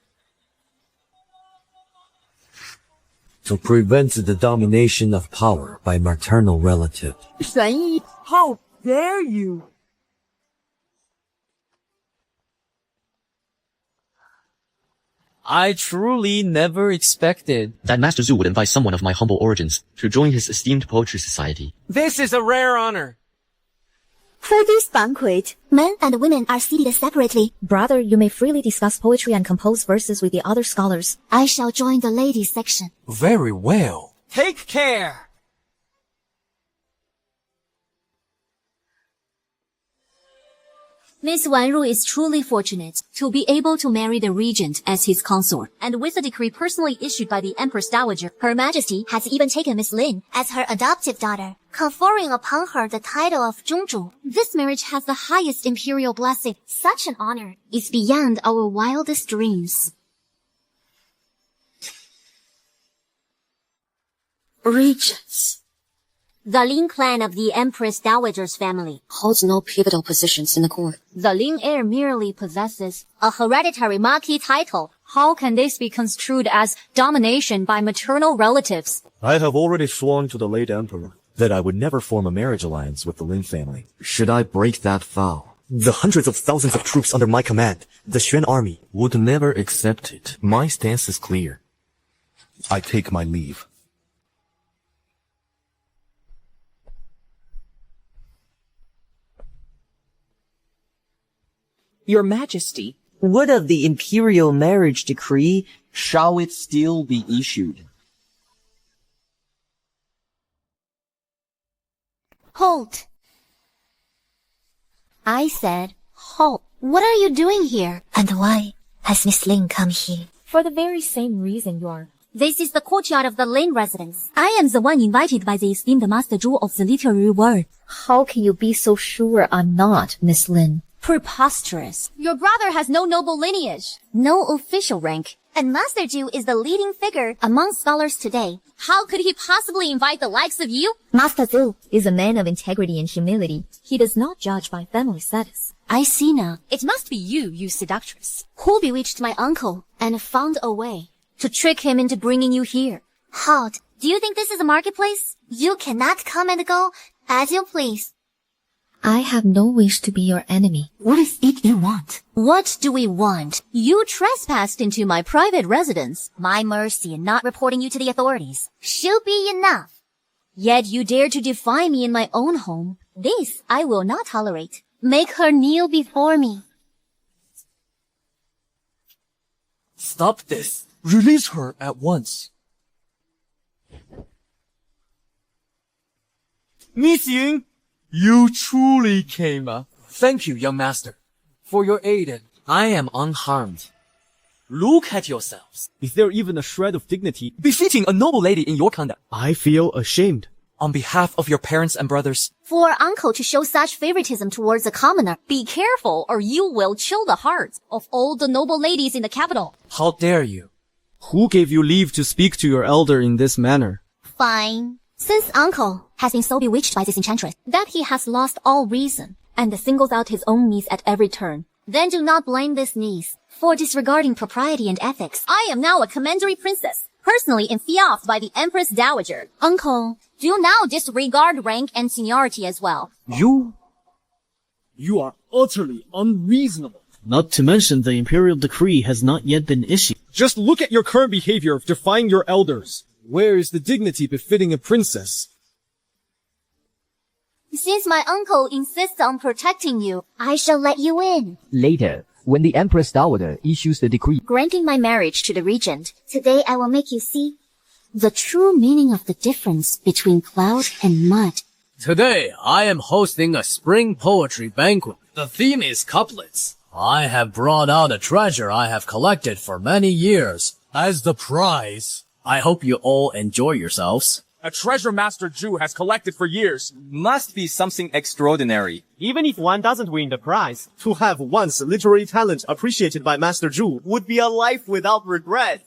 To prevent the domination of power by maternal relative. Xuan Yi, how dare you? I truly never expected that Master Zhu would invite someone of my humble origins to join his esteemed poetry society. This is a rare honor. For this banquet, men and women are seated separately. Brother, you may freely discuss poetry and compose verses with the other scholars. I shall join the ladies section. Very well. Take care. Miss Yuan'er is truly fortunate to be able to marry the regent as his consort. And with a decree personally issued by the Empress Dowager, Her Majesty has even taken Miss Ling as her adoptive daughter, conferring upon her the title of Qingxu. This marriage has the highest imperial blessing. Such an honor is beyond our wildest dreams. Regents. The Ling clan of the Empress Dowager's family holds no pivotal positions in the court. The Ling heir merely possesses a hereditary marquis title. How can this be construed as domination by maternal relatives? I have already sworn to the late emperor that I would never form a marriage alliance with the Ling family. Should I break that vow, the hundreds of thousands of troops under my command, the Xuan army, would never accept it. My stance is clear. I take my leave. Your Majesty, what of the Imperial marriage decree? Shall it still be issued? Halt! I said, halt. What are you doing here? And why has Miss Ling come here? For the very same reason, Yuan'er. This is the courtyard of the Ling residence. I am the one invited by the esteemed Master Zhu of the literary world. How can you be so sure I'm not Miss Lin? Preposterous. Your brother has no noble lineage, no official rank, and Master Zhu is the leading figure among scholars today. How could he possibly invite the likes of you? Master Zhu is a man of integrity and humility. He does not judge by family status. I see now. It must be you seductress. Who bewitched my uncle and found a way to trick him into bringing you here? Halt. Do you think this is a marketplace? You cannot come and go as you please. I have no wish to be your enemy. What is it you want? What do we want? You trespassed into my private residence. My mercy in not reporting you to the authorities should be enough. Yet you dare to defy me in my own home. This I will not tolerate. Make her kneel before me. Stop this. Release her at once. Miss Ying, you truly came. Thank you, young master, for your aid. I am unharmed. Look at yourselves. Is there even a shred of dignity befitting a noble lady in your conduct? I feel ashamed. On behalf of your parents and brothers. For uncle to show such favoritism towards a commoner. Be careful or you will chill the hearts of all the noble ladies in the capital. How dare you? Who gave you leave to speak to your elder in this manner? Fine. Since uncle has been so bewitched by this enchantress that he has lost all reason and singles out his own niece at every turn, then do not blame this niece for disregarding propriety and ethics. I am now a commandery princess, personally enfiaffed by the Empress Dowager. Uncle, do now disregard rank and seniority as well. You are utterly unreasonable. Not to mention the imperial decree has not yet been issued. Just look at your current behavior of defying your elders. Where is the dignity befitting a princess? Since my uncle insists on protecting you, I shall let you in. Later, when the Empress Dowager issues the decree Granting my marriage to the regent, today I will make you see the true meaning of the difference between cloud and mud. Today, I am hosting a spring poetry banquet. The theme is couplets. I have brought out a treasure I have collected for many years as the prize. I hope you all enjoy yourselves. A treasure Master Zhu has collected for years. Must be something extraordinary. Even if one doesn't win the prize, to have one's literary talent appreciated by Master Zhu would be a life without regret.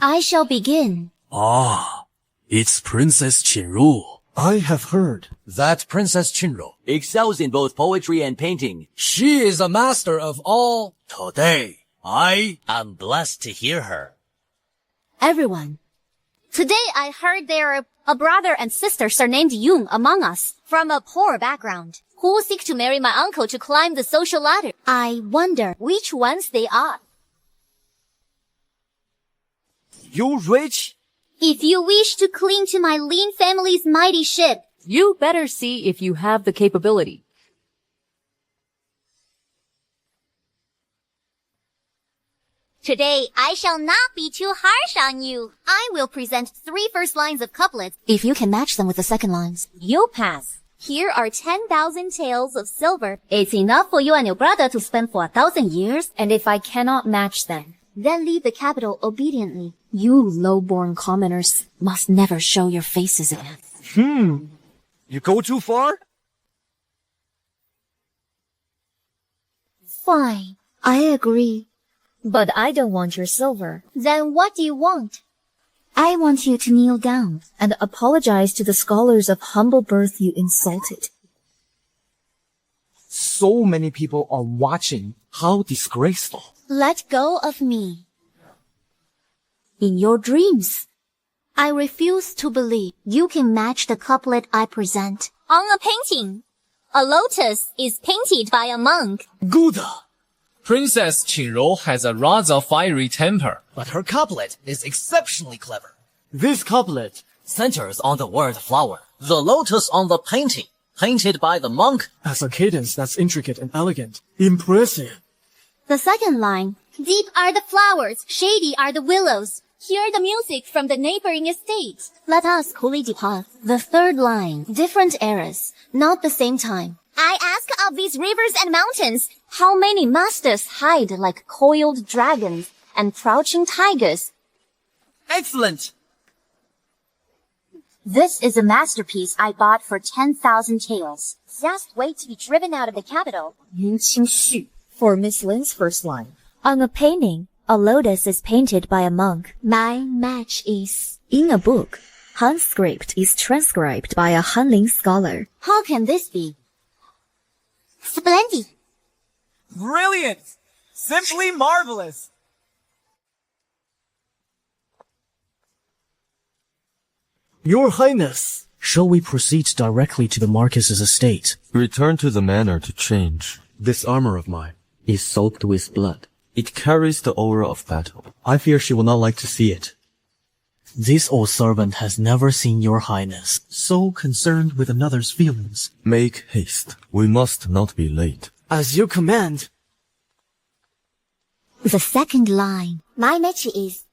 I shall begin. Ah, it's Princess Qingxu. I have heard That Princess Qingxu excels in both poetry and painting. She is a master of all. Today, I am blessed to hear her. Everyone. Today I heard there are a brother and sister surnamed Yung among us, from a poor background, who will seek to marry my uncle to climb the social ladder. I wonder which ones they are. You rich? If you wish to cling to my Ling family's mighty ship, you better see if you have the capability. Today, I shall not be too harsh on you. I will present 3 first lines of couplets. If you can match them with the second lines, you'll pass. Here are 10,000 taels of silver. It's enough for you and your brother to spend for 1,000 years. And if I cannot match them, then leave the capital obediently. You low-born commoners must never show your faces again. You go too far? Fine. I agree. But I don't want your silver. Then what do you want? I want you to kneel down and apologize to the scholars of humble birth you insulted. so many people are watching. How disgraceful. Let go of me. In your dreams, I refuse to believe you can match the couplet I present. On a painting, a lotus is painted by a monk. Good. Princess Qingxu has a rather fiery temper, but her couplet is exceptionally clever. This couplet centers on the word flower. The lotus on the painting, painted by the monk, has a cadence that's intricate and elegant. Impressive. The second line, deep are the flowers, shady are the willows. Hear the music from the neighboring estate. Let us coolly depart. The third line, different eras, not the same time. I ask of these rivers and mountains, how many masters hide like coiled dragons and crouching tigers? Excellent! This is a masterpiece I bought for 10,000 taels. Just wait to be driven out of the capital. Qingxu. For Miss Lin's first line. On a painting, a lotus is painted by a monk. My match is... In a book, Han script is transcribed by a Hanling scholar. How can this be? Splendid! Brilliant! Simply marvelous! Your Highness, shall we proceed directly to the Marquis's estate? Return to the manor to change. This armor of mine is soaked with blood. It carries the aura of battle. I fear she will not like to see it. This old servant has never seen your highness so concerned with another's feelings. Make haste. We must not be late. As you command. The second line. My match is...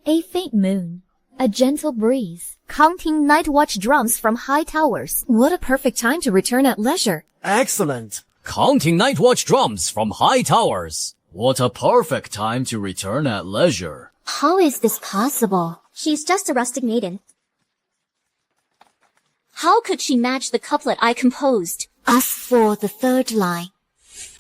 A faint moon. A gentle breeze. Counting night watch drums from high towers. What a perfect time to return at leisure. Excellent. Counting night watch drums from high towers. What a perfect time to return at leisure. How is this possible? She's just a rustic maiden. How could she match the couplet I composed? As for the third line,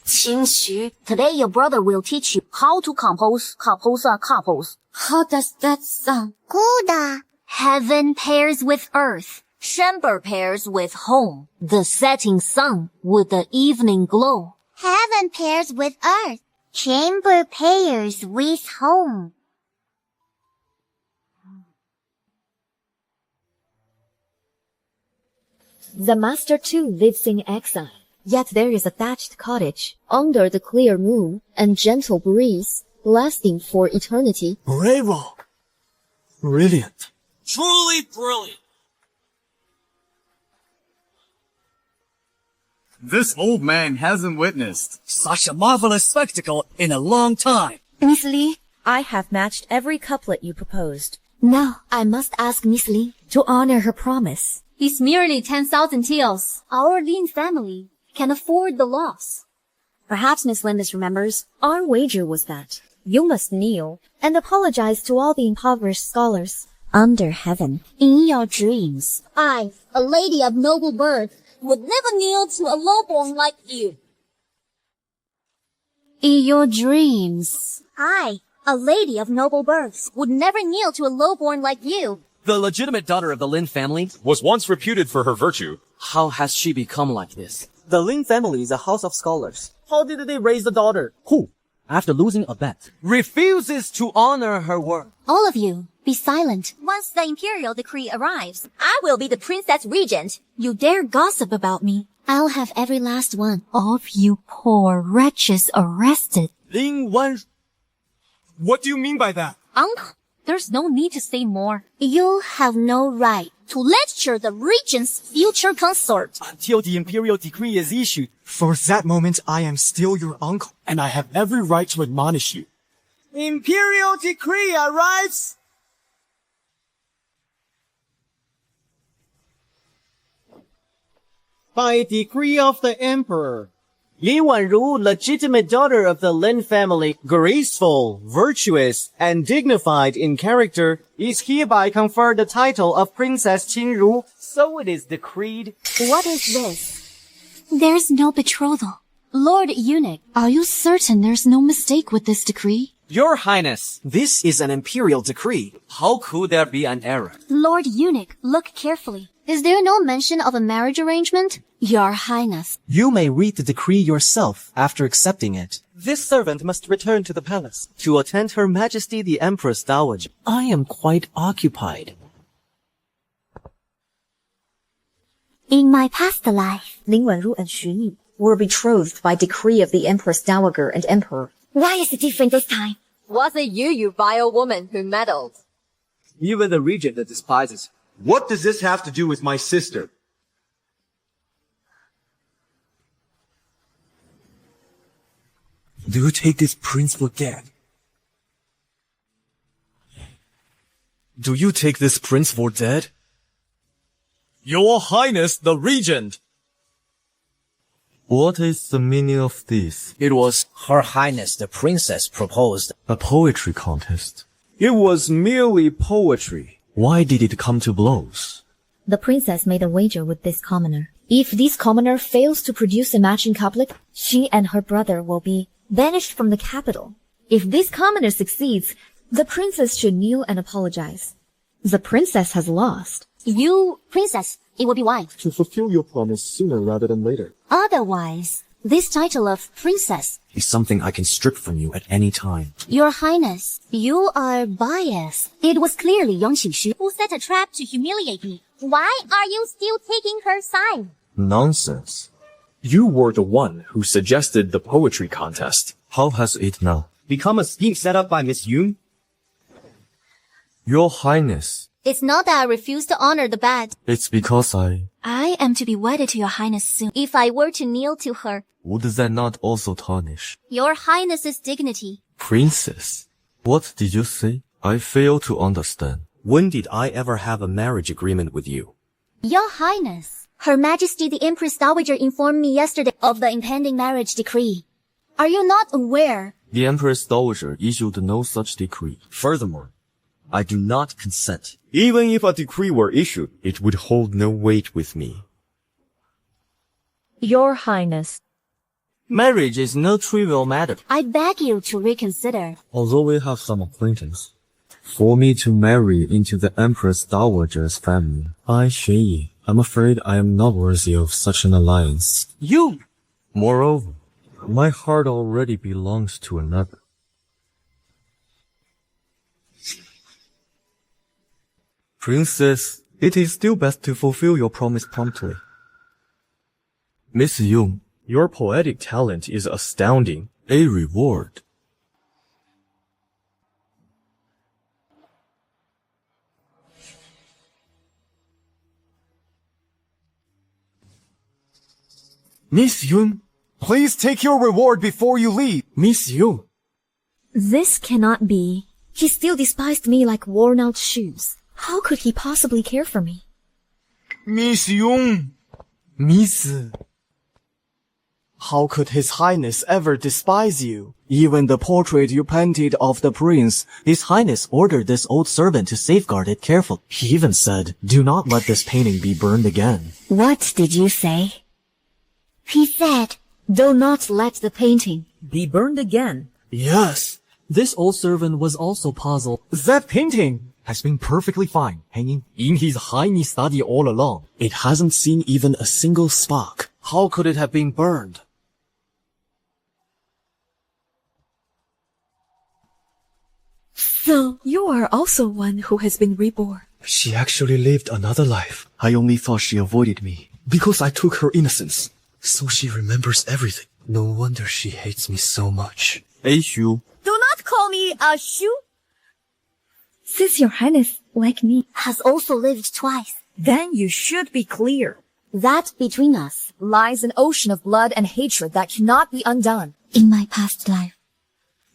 Qingxu, today your brother will teach you how to compose couples. How does that sound? Good. Heaven pairs with earth. Chamber pairs with home. The setting sun with the evening glow. Heaven pairs with earth. Chamber pairs with home. The master too lives in exile. Yet there is a thatched cottage, under the clear moon and gentle breeze, lasting for eternity. Bravo! Brilliant. Truly brilliant. This old man hasn't witnessed such a marvelous spectacle in a long time. Miss Li, I have matched every couplet you proposed. Now, I must ask Miss Li to honor her promise. It's merely 10,000 taels. Our Ling family can afford the loss. Perhaps Miss Lin misremembers. Our wager was that you must kneel and apologize to all the impoverished scholars under heaven. In your dreams, I, a lady of noble birth, would never kneel to a lowborn like you. In your dreams, I, a lady of noble birth, would never kneel to a lowborn like you. The legitimate daughter of the Lin family was once reputed for her virtue. How has she become like this? The Ling family is a house of scholars. How did they raise the daughter? Who, after losing a bet, refuses to honor her word? All of you, be silent. Once the Imperial decree arrives, I will be the Princess Regent. You dare gossip about me? I'll have every last one of you poor wretches arrested. Ling Wan... What do you mean by that? Uncle, there's no need to say more. You have no right to lecture the regent's future consort. Until the Imperial decree is issued. For that moment, I am still your uncle, and I have every right to admonish you. Imperial decree arrives! By decree of the Emperor, Li Yuan'er, legitimate daughter of the Lin family, graceful, virtuous, and dignified in character, is hereby conferred the title of Princess Qingxu. So it is decreed. What is this? There's no betrothal. Lord Eunuch, are you certain there's no mistake with this decree? Your Highness, this is an imperial decree. How could there be an error? Lord Eunuch, look carefully. Is there no mention of a marriage arrangement? Your Highness. You may read the decree yourself after accepting it. This servant must return to the palace to attend Her Majesty the Empress Dowager. I am quite occupied. In my past life, Ling Yuan'er and Xu Yi were betrothed by decree of the Empress Dowager and Emperor. Why is it different this time? Was it you vile woman, who meddled? Even the regent that despises. What does this have to do with my sister? Do you take this prince for dead? Do you take this prince for dead? Your Highness the Regent! What is the meaning of this? It was Her Highness the Princess proposed. A poetry contest. It was merely poetry. Why did it come to blows? The princess made a wager with this commoner. If this commoner fails to produce a matching couplet, she and her brother will be banished from the capital. If this commoner succeeds, the princess should kneel and apologize. The princess has lost. You, princess, it would be wise to fulfill your promise sooner rather than later. Otherwise, this title of princess is something I can strip from you at any time. Your Highness, you are biased. It was clearly Qingxu who set a trap to humiliate me. Why are you still taking her side? Nonsense. You were the one who suggested the poetry contest. How has it now become a scheme set up by Miss Yun? Your Highness. It's not that I refuse to honor the bad. It's because I am to be wedded to your Highness soon. If I were to kneel to her, would that not also tarnish your Highness's dignity? Princess, what did you say? I fail to understand. When did I ever have a marriage agreement with you? Your Highness, Her Majesty the Empress Dowager informed me yesterday of the impending marriage decree. Are you not aware? The Empress Dowager issued no such decree. Furthermore, I do not consent. Even if a decree were issued, it would hold no weight with me. Your Highness. Marriage is no trivial matter. I beg you to reconsider. Although we have some acquaintance, for me to marry into the Empress Dowager's family, I, Xu Yi, I'm afraid I am not worthy of such an alliance. You! Moreover, my heart already belongs to another. Princess, it is still best to fulfill your promise promptly. Miss Yun, your poetic talent is astounding. A reward. Miss Yun, please take your reward before you leave. Miss Yun. This cannot be. He still despised me like worn-out shoes. How could he possibly care for me? Miss Yun. Miss. How could His Highness ever despise you? Even the portrait you painted of the prince, His Highness ordered this old servant to safeguard it carefully. He even said, do not let this painting be burned again. What did you say? He said, do not let the painting Be burned again. yes, This old servant was also puzzled. that painting. Has been perfectly fine, hanging in His Highness' study all along. It hasn't seen even a single spark. How could it have been burned? So, you are also one who has been reborn. She actually lived another life. I only thought she avoided me because I took her innocence. So she remembers everything. No wonder she hates me so much. Shu. Do not call me a Shu. Since your highness, like me, has also lived twice. Then you should be clear. That between us, Lies an ocean of blood and hatred that cannot be undone. in my past life.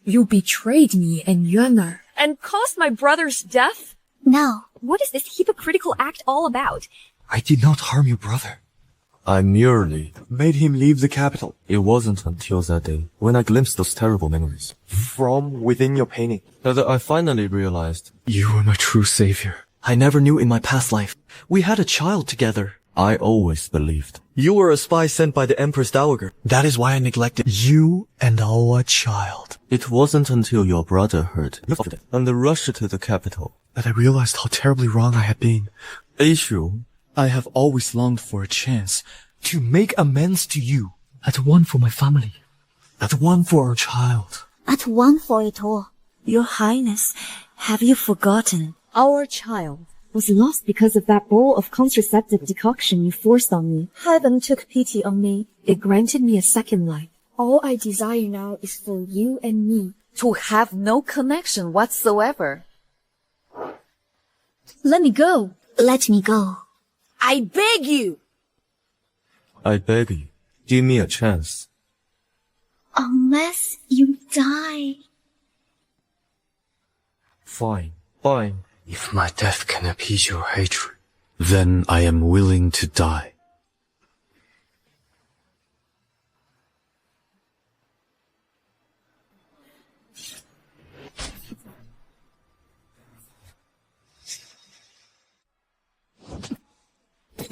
You betrayed me and Yuan'er. And caused my brother's death? No. What is this hypocritical act all about? I did not harm your brother. I merely... Made him leave the capital. It wasn't until that day, when I glimpsed those terrible memories, From within your painting. that I finally realized You were my true savior. I never knew in my past life. We had a child together. I always believed. You were a spy sent by the Empress Dowager. That is why I neglected You and our child. It wasn't until your brother heard and the rush to the capital. That I realized how terribly wrong I had been. Shu. I have always longed for a chance to make amends to you. At one for my family. At one for our child. At one for it all. Your highness, have you forgotten? Our child was lost because of that bowl of contraceptive decoction you forced on me. Heaven took pity on me. It granted me a second life. All I desire now is for you and me To have no connection whatsoever. Let me go. Let me go. I beg you! I beg you, give me a chance. Unless you die. Fine, fine. If my death can appease your hatred, then I am willing to die.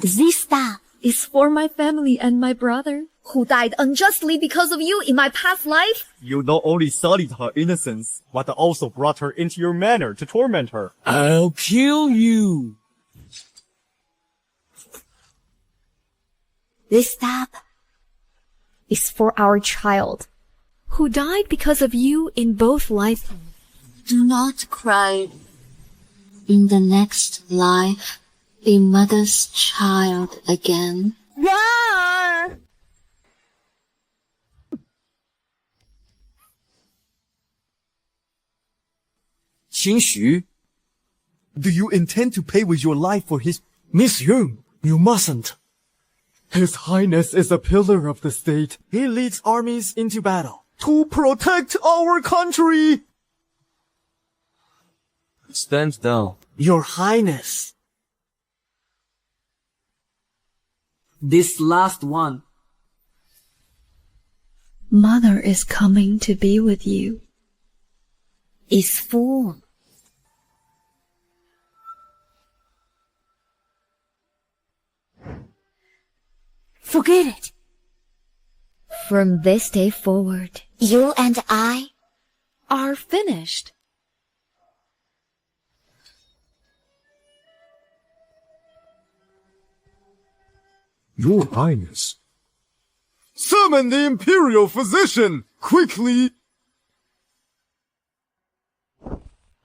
This staff Is for my family and my brother, who died unjustly because of you in my past life. You not only sullied her innocence, but also brought her into your manor to torment her. I'll kill you. This staff Is for our child, who died because of you in both life. do not cry. In the next life, be mother's child again. Roar! Qingxu, Do you intend to pay with your life for his... Miss Yun, you mustn't. His Highness is a pillar of the state. He leads armies into battle to protect our country. Stand down. Your Highness. this last one. Mother is coming to be with you. Is full. Forget it. From this day forward, You and I Are finished. Your Highness. Summon the Imperial physician! Quickly!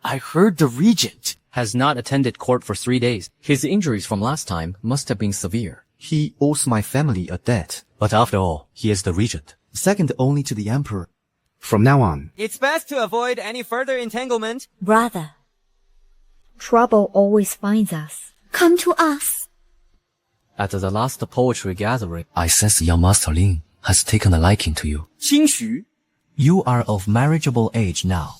I heard the regent has not attended court for 3 days. His injuries from last time must have been severe. He owes my family a debt. But after all, he is the regent. Second only to the emperor. From now on, It's best to avoid any further entanglement. brother, trouble always finds us. come to us. At the last poetry gathering, I sense young Master Ling has taken a liking to you. Qingxu, You are of marriageable age now.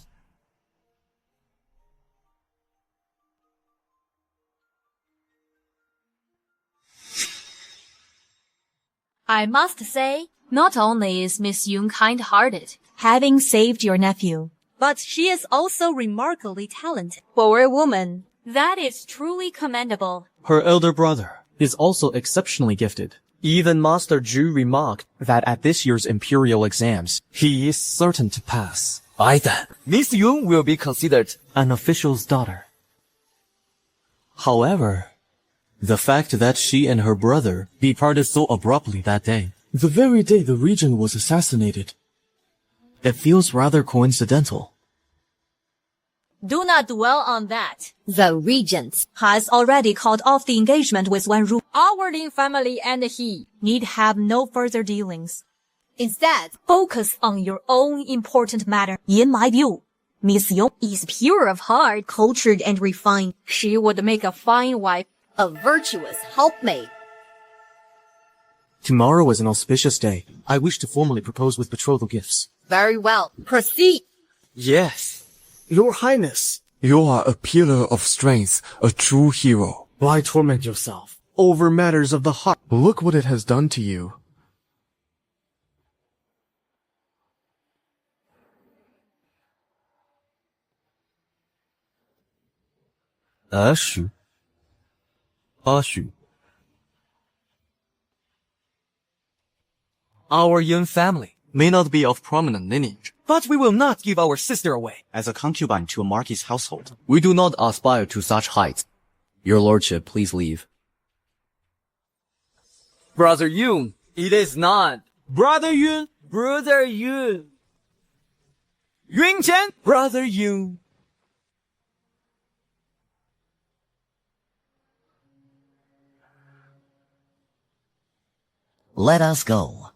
I must say, not only is Miss Yun kind-hearted, having saved your nephew, but she is also remarkably talented. For a woman, that is truly commendable. Her elder brother is also exceptionally gifted. Even Master Zhu remarked that at this year's Imperial exams, he is certain to pass. By then, Miss Yun will be considered An official's daughter. However, the fact that she and her brother departed so abruptly that day, the very day the regent was assassinated, it feels rather coincidental. Do not dwell on that. The regent Has already called off the engagement with Yuan'er. our Ling family and he. Need have no further dealings. Instead, Focus on your own important matter. In my view, Miss Yun is pure of heart, cultured and refined. she would make a fine wife, a virtuous helpmate. Tomorrow is an auspicious day. I wish to formally propose with betrothal gifts. Very well. Proceed. Yes. Your Highness, you are a pillar of strength, a true hero. Why torment yourself over matters of the heart? Look what it has done to you. Our Yun family may not be of prominent lineage, but we will not give our sister away as a concubine to a marquis household. we do not aspire to such heights. Your lordship, please leave. Brother Yun, it is not. Brother Yun, Brother Yun. Yun Chen, Brother Yun. Let us go.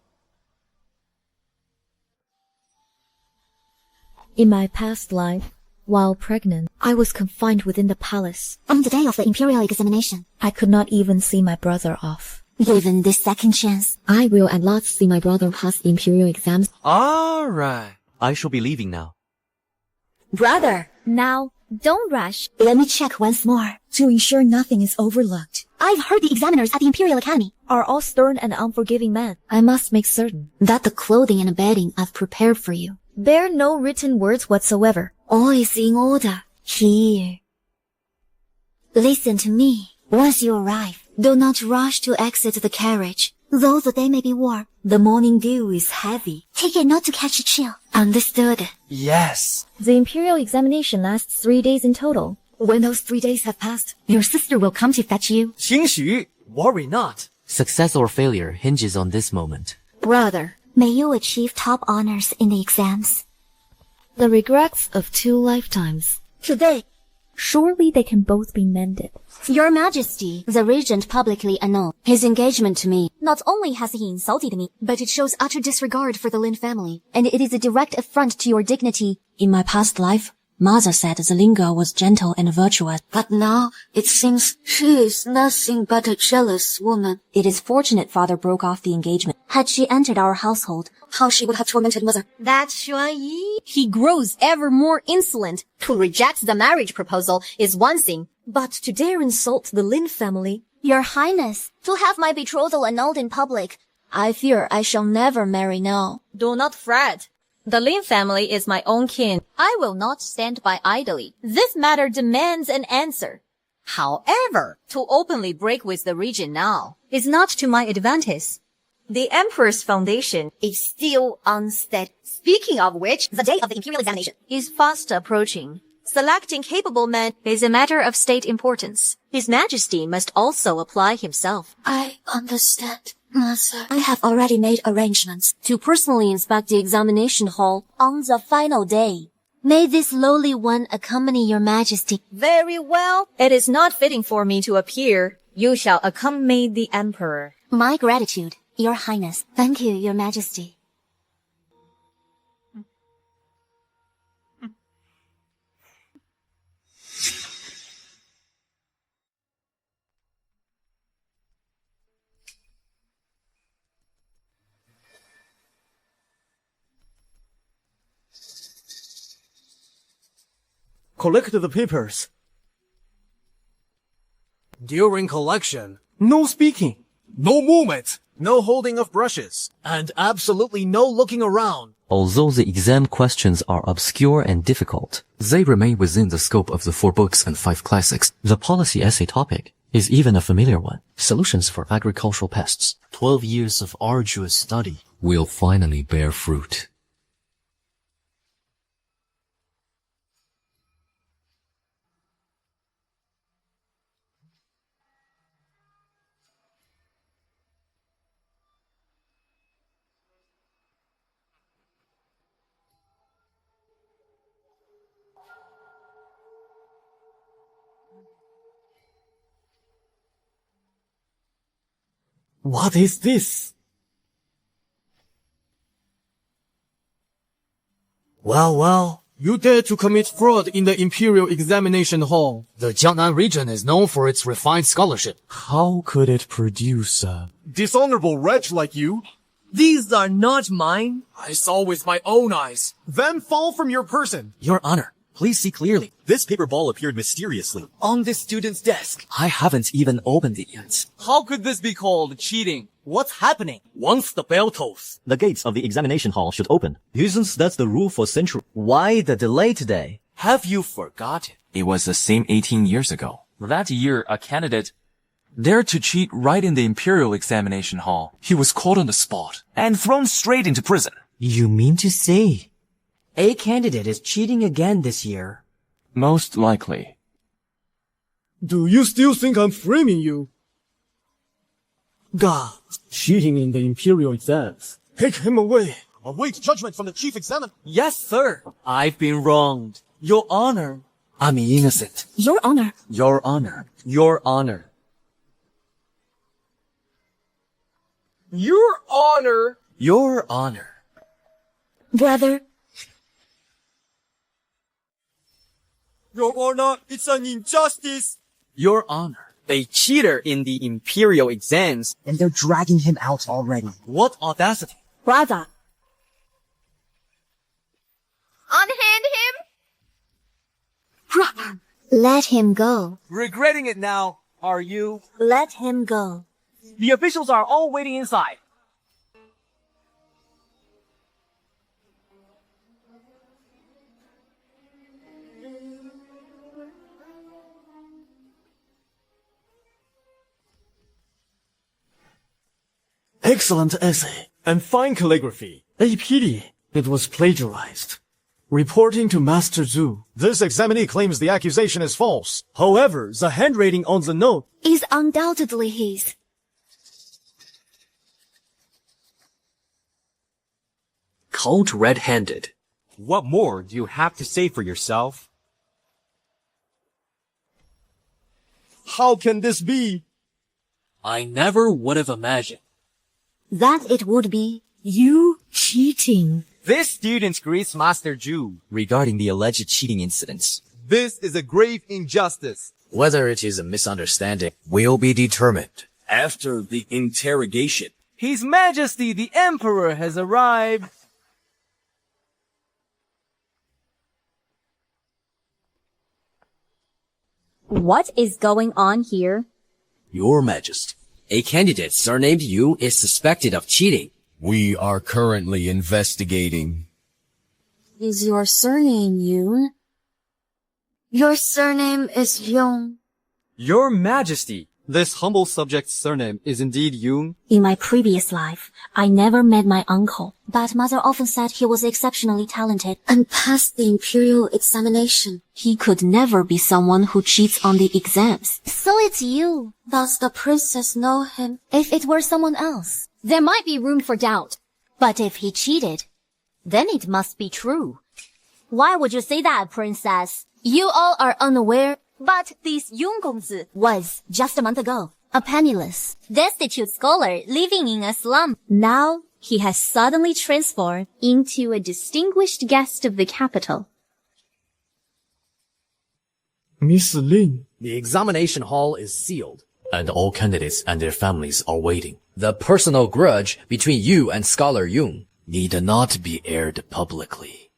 In my past life, while pregnant, I was confined within the palace. On the day of the Imperial examination, I could not even see my brother off. given this second chance, I will at last see my brother pass the Imperial exams. Alright. I shall be leaving now. brother, Now, don't rush. let me check once more To ensure nothing is overlooked, I've heard the examiners at the Imperial Academy are all stern and unforgiving men. I must make certain that the clothing and bedding I've prepared for you, bear no written words whatsoever. all is in order here. Listen to me. Once you arrive, do not rush to exit the carriage. Though the day may be warm, the morning dew is heavy. Take it not to catch a chill. Understood? Yes. The Imperial examination lasts 3 days in total. When those 3 days have passed, your sister will come to fetch you. Qingxu, worry not. Success or failure hinges on this moment. Brother, may you achieve top honors in the exams. The regrets of 2 lifetimes. Today, Surely they can both be mended. Your Majesty, the Regent publicly annulled his engagement to me. Not only has he insulted me, but it shows utter disregard for the Lin family, and it is a direct affront to your dignity. In my past life, Mother said the Ling girl was gentle and virtuous, but now it seems she is nothing but a jealous woman. It is fortunate Father broke off the engagement. Had she entered our household, how she would have tormented Mother. That Xuan Yi, he grows ever more insolent. To reject the marriage proposal is one thing, but to dare insult the Lin family. Your Highness, to have my betrothal annulled in public, I fear I shall never marry now. Do not fret. The Lin family is my own kin. I will not stand by idly. This matter demands an answer. However, to openly break with the regent now is not to my advantage. The Empress Foundation is still unsteady. Speaking of which, the day of the Imperial examination is fast approaching. Selecting capable men is a matter of state importance. His Majesty must also apply himself. I understand, Mother. I have already made arrangements to personally inspect the examination hall on the final day. May this lowly one accompany your Majesty. Very well. It is not fitting for me to appear. You shall accompany the Emperor. My gratitude, Your Highness. Thank you, Your Majesty. collect the papers. During collection, No speaking. no movement, No holding of brushes. and absolutely no looking around. Although the exam questions are obscure and difficult, they remain within the scope of the 4 books and 5 classics. The policy essay topic is even a familiar one. Solutions for agricultural pests 12 years of arduous study. will finally bear fruit. What is this? Well, you dare to commit fraud in the Imperial examination hall. The Jiangnan region is known for its refined scholarship. How could it produce a Dishonorable wretch like you. These are not mine. I saw with my own eyes. Then fall from your person. Your Honor, please see clearly. This paper ball appeared mysteriously On this student's desk. I haven't even opened it yet. How could this be called cheating? What's happening? Once the bell tolls. The gates of the examination hall should open. Isn't that the rule for centuries? Why the delay today? Have you forgotten? It was the same 18 years ago. That year, a candidate dared to cheat right in the Imperial examination hall. He was caught on the spot and thrown straight into prison. You mean to say a candidate is cheating again this year? Most likely. Do you still think I'm framing you? God, cheating in the Imperial exams. Take him away. Await judgment from the chief examiner. Yes, sir. I've been wronged. Your Honor. I'm innocent. Your Honor. Your Honor. Your Honor. Your Honor. Your Honor. Brother, Your Honor, it's an injustice. Your Honor. A cheater in the Imperial exams. And they're dragging him out already. What audacity. brother. Unhand him? Let him go. Regretting it now, are you? Let him go. The officials are all waiting inside. Excellent essay and fine calligraphy. A pity it was plagiarized. Reporting to Master Zhu. This examinee claims the accusation is false. However, the handwriting on the note Is undoubtedly his. Caught red-handed. What more do you have to say for yourself? How can this be? I never would have imagined. That it would be. You cheating. This student greets Master Zhu regarding the alleged cheating incidents. This is a grave injustice. Whether it is a misunderstanding will be determined after the interrogation. His Majesty the Emperor has arrived. What is going on here? Your Majesty, a candidate surnamed Yu is suspected of cheating. We are currently investigating. Is your surname Yun? Your surname is Yong. Your Majesty, this humble subject's surname is indeed Yung. In my previous life, I never met my uncle, but mother often said he was exceptionally talented and passed the imperial examination. He could never be someone who cheats on the exams. So it's you. Does the princess know him? If it were someone else, there might be room for doubt. But if he cheated, then it must be true. Why would you say that, princess? You all are unaware. But this Yun Gongzi was, just a month ago, a penniless, destitute scholar living in a slum. Now, he has suddenly transformed into a distinguished guest of the capital. Miss Ling. The examination hall is sealed, and all candidates and their families are waiting. The personal grudge between you and Scholar Yung need not be aired publicly.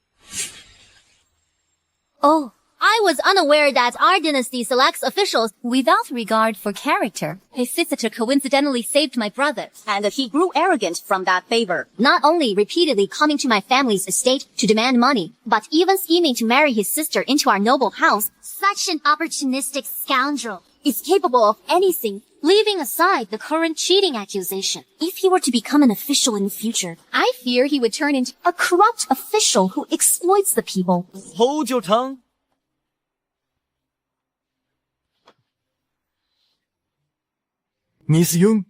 Oh, I was unaware that our dynasty selects officials without regard for character. His sister coincidentally saved my brother, and he grew arrogant from that favor. Not only repeatedly coming to my family's estate to demand money, but even scheming to marry his sister into our noble house. Such an opportunistic scoundrel is capable of anything, leaving aside the current cheating accusation. If he were to become an official in the future, I fear he would turn into a corrupt official who exploits the people. Hold your tongue. Miss Young?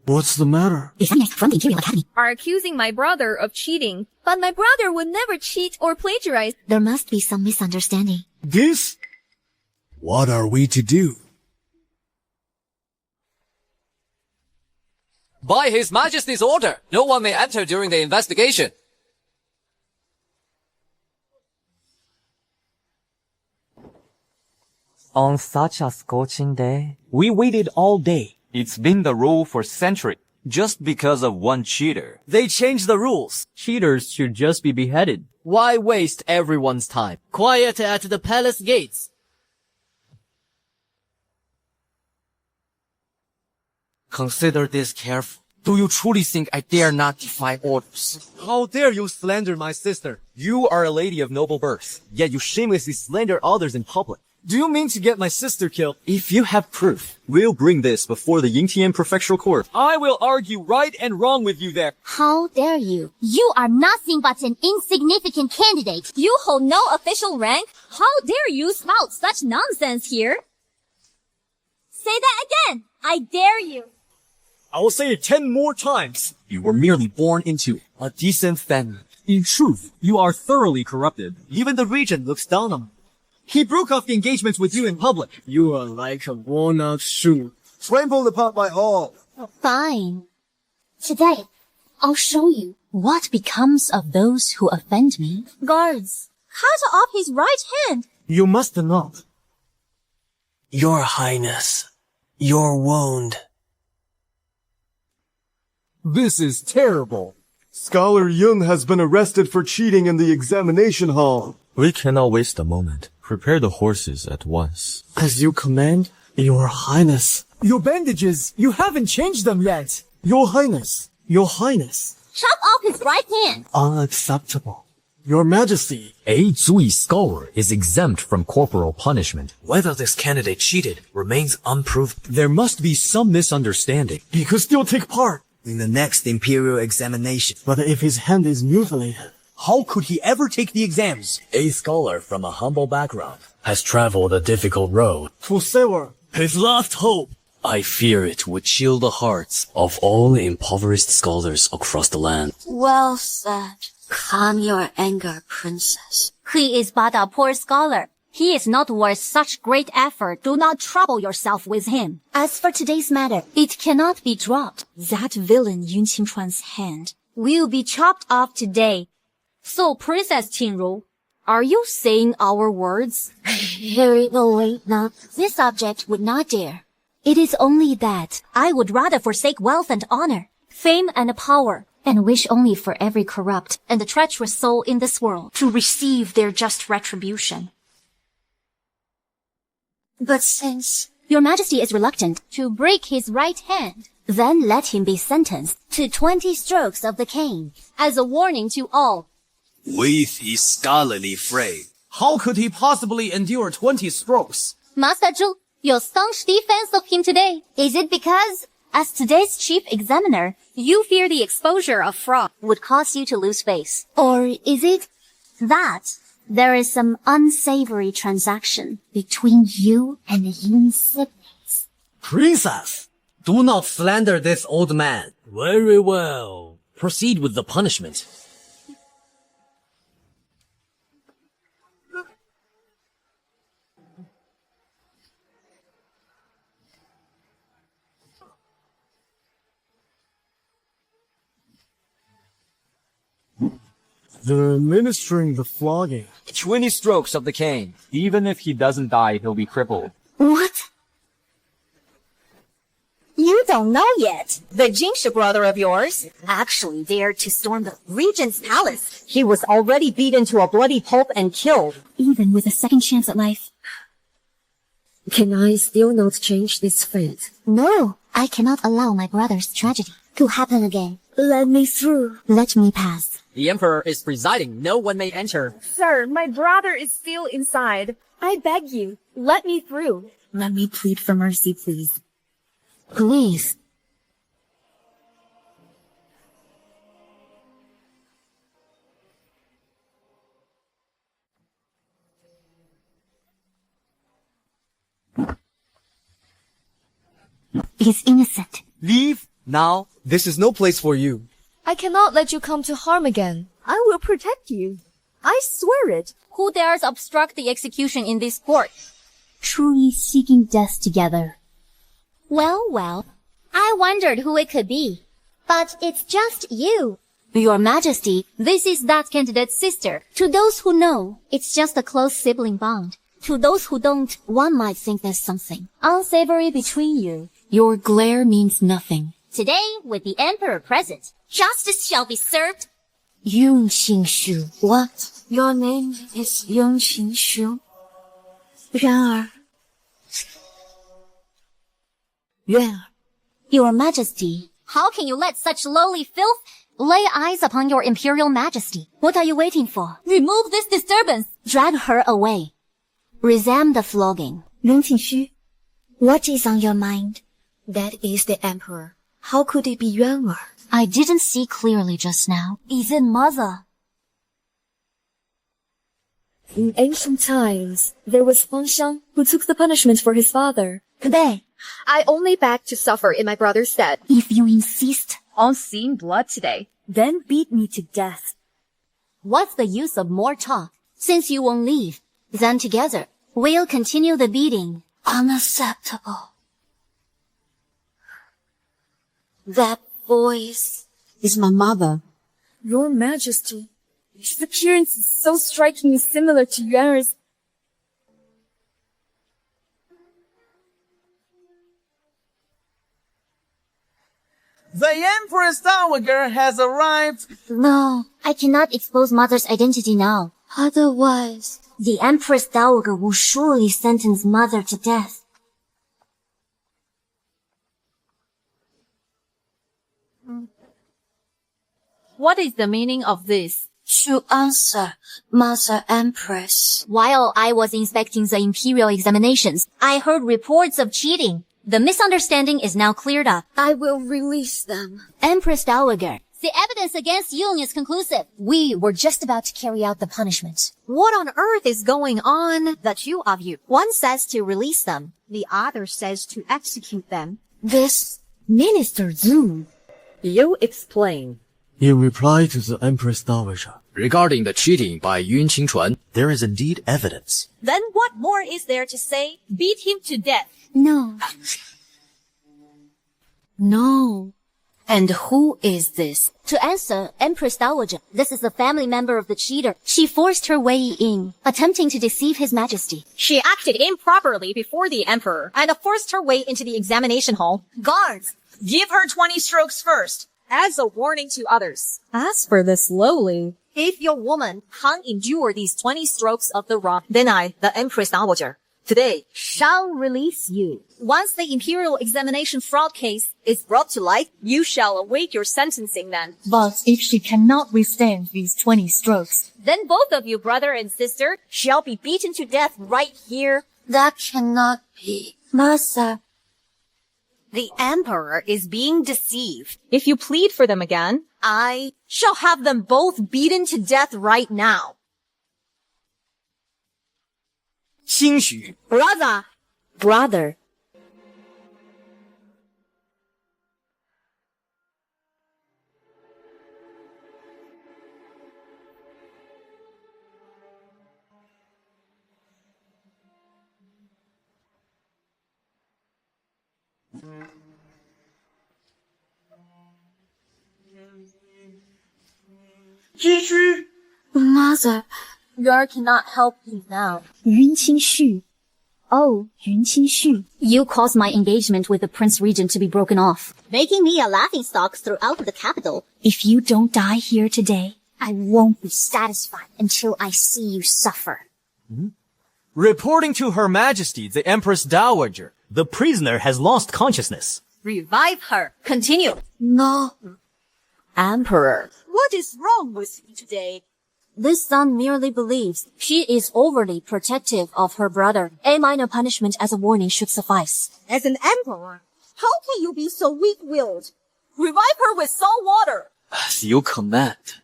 What's the matter? Examiners from the Imperial Academy are accusing my brother of cheating, but my brother would never cheat or plagiarize. There must be some misunderstanding. This? What are we to do? By His Majesty's order, no one may enter during the investigation. On such a scorching day, we waited all day. It's been the rule for centuries. Just because of one cheater. They changed the rules. Cheaters should just be beheaded. Why waste everyone's time? Quiet at the palace gates. Consider this careful. Do you truly think I dare not defy orders? How dare you slander my sister? You are a lady of noble birth, yet you shamelessly slander others in public. Do you mean to get my sister killed? If you have proof, we'll bring this before the Yingtian Prefectural Court. I will argue right and wrong with you there. How dare you? You are nothing but an insignificant candidate. You hold no official rank? How dare you spout such nonsense here? Say that again! I dare you! I will say it 10 more times. You were merely born into a decent family. In truth, you are thoroughly corrupted. Even the regent looks down on me. He broke off the engagements with you in public. You are like a walnut shoe. Trampled upon by all. Fine. Today, I'll show you what becomes of those who offend me. Guards, cut off his right hand! You must not. Your Highness, your wound. This is terrible. Scholar Yun has been arrested for cheating in the examination hall. We cannot waste a moment. Prepare the horses at once. As you command, Your Highness. Your bandages, you haven't changed them yet. Your Highness. Your Highness. Chop off his right hand! Unacceptable. Your Majesty. A Zui scholar is exempt from corporal punishment. Whether this candidate cheated remains unproven. There must be some misunderstanding. He could still take part in the next Imperial examination. But if his hand is mutilated, how could he ever take the exams? A scholar from a humble background has traveled a difficult road to Sewer, his last hope. I fear it would chill the hearts of all impoverished scholars across the land. Well said. Calm your anger, princess. He is but a poor scholar. He is not worth such great effort. Do not trouble yourself with him. As for today's matter, it cannot be dropped. That villain Yun Qingchuan's hand will be chopped off today. So, Princess Qingru, are you saying our words? Very wait now. This object would not dare. It is only that I would rather forsake wealth and honor, fame and power, and wish only for every corrupt and treacherous soul in this world to receive their just retribution. But since your Majesty is reluctant to break his right hand, then let him be sentenced to 20 strokes of the cane as a warning to all. With his scholarly frame. How could he possibly endure 20 strokes? Master Zhu, your staunch defense of him today. Is it because, as today's chief examiner, you fear the exposure of fraud would cause you to lose face? Or is it that there is some unsavory transaction between you and Yin's siblings? Princess, do not slander this old man. Very well. Proceed with the punishment. They're administering the flogging. 20 strokes of the cane. Even if he doesn't die, he'll be crippled. What? You don't know yet. The Qingxu brother of yours actually dared to storm the regent's palace. He was already beaten to a bloody pulp and killed. Even with a second chance at life. Can I still not change this fate? No, I cannot allow my brother's tragedy to happen again. Let me through. Let me pass. The Emperor is presiding. No one may enter. Sir, my brother is still inside. I beg you, let me through. Let me plead for mercy, please. Please. He's innocent. Leave now. This is no place for you. I cannot let you come to harm again. I will protect you. I swear it. Who dares obstruct the execution in this court? Truly seeking death together. Well, well, I wondered who it could be. But it's just you. Your Majesty, this is that candidate's sister. To those who know, it's just a close sibling bond. To those who don't, one might think there's something unsavory between you. Your glare means nothing. Today, with the Emperor present, justice shall be served. Qingxu. What? Your name is Qingxu? Yuan'er. Yuan'er. Your Majesty. How can you let such lowly filth Lay eyes upon your Imperial Majesty. What are you waiting for? Remove this disturbance. Drag her away. Resume the flogging. Qingxu, what is on your mind? That is the Emperor. How could it be Yuan'er? I didn't see clearly just now. Is it mother? In ancient times, there was Fengxiang who took the punishment for his father. Today, I only beg to suffer in my brother's stead. If you insist on seeing blood today, then beat me to death. What's the use of more talk? Since you won't leave, then together, we'll continue the beating. Unacceptable. That voice is my mother. Your Majesty, his appearance is so strikingly similar to Yuan'er's. The Empress Dowager has arrived. No, I cannot expose mother's identity now. Otherwise, the Empress Dowager will surely sentence mother to death. What is the meaning of this? To answer, Mother Empress. While I was inspecting the Imperial examinations, I heard reports of cheating. The misunderstanding is now cleared up. I will release them. Empress Dowager. The evidence against Ling is conclusive. We were just about to carry out the punishment. What on earth is going on? The two of you. One says to release them. The other says to execute them. This Minister Zhu. You explain. In reply to the Empress Dowager. Regarding the cheating by Yuan Qingxuan, there is indeed evidence. Then what more is there to say? Beat him to death. No. No. And who is this? To answer, Empress Dowager. This is a family member of the cheater. She forced her way in, attempting to deceive His Majesty. She acted improperly before the Emperor and forced her way into the examination hall. Guards! Give her 20 strokes first, as a warning to others. As for this lowly, if your woman can't endure these 20 strokes of the rod, then I, the Empress Dowager, today shall release you. Once the Imperial examination fraud case is brought to light, you shall await your sentencing then. But if she cannot withstand these 20 strokes, then both of you, brother and sister, shall be beaten to death right here. That cannot be. Mother. The Emperor is being deceived. If you plead for them again, I shall have them both beaten to death right now. Qingxu. Brother. Brother. Mother, Yuan'er cannot help you now. Qingxu. Oh, Qingxu, you caused my engagement with the Prince Regent to be broken off, making me a laughingstock throughout the capital. If you don't die here today, I won't be satisfied until I see you suffer. Reporting to Her Majesty, the Empress Dowager, the prisoner has lost consciousness. Revive her. Continue. No. Emperor, what is wrong with you today? This son merely believes she is overly protective of her brother. A minor punishment as a warning should suffice. As an emperor, how can you be so weak-willed? Revive her with salt water. As you command.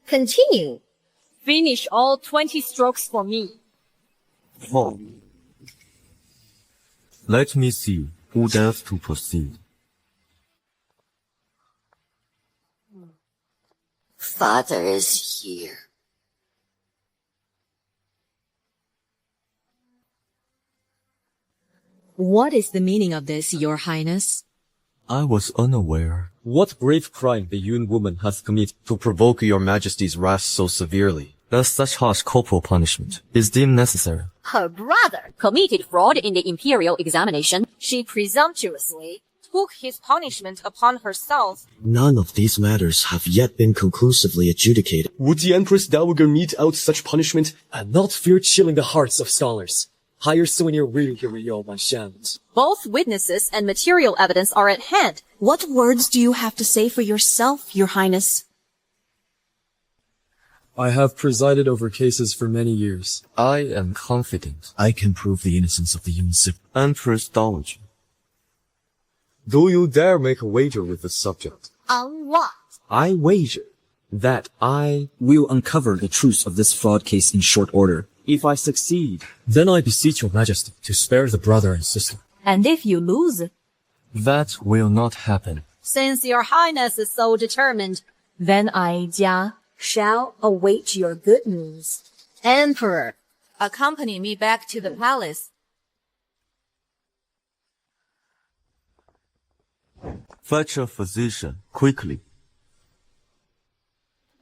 Continue. Finish all 20 strokes for me. Oh. Let me see who dares to proceed. Father is here. What is the meaning of this, Your Highness? I was unaware. What grave crime the Yuan woman has committed to provoke your majesty's wrath so severely that such harsh corporal punishment is deemed necessary. Her brother committed fraud in the Imperial examination. She presumptuously took his punishment upon herself. None of these matters have yet been conclusively adjudicated. Would the Empress Dowager mete out such punishment and not fear chilling the hearts of scholars? Both witnesses and material evidence are at hand. What words do you have to say for yourself, Your Highness? I have presided over cases for many years. I am confident I can prove the innocence of the young Empress Dowager. Do you dare make a wager with the subject? On what? I wager that I will uncover the truth of this fraud case in short order. If I succeed, then I beseech your majesty to spare the brother and sister. And if you lose? That will not happen. Since your highness is so determined, then I, Jia, shall await your good news. Emperor, accompany me back to the palace. Fetch a physician, quickly.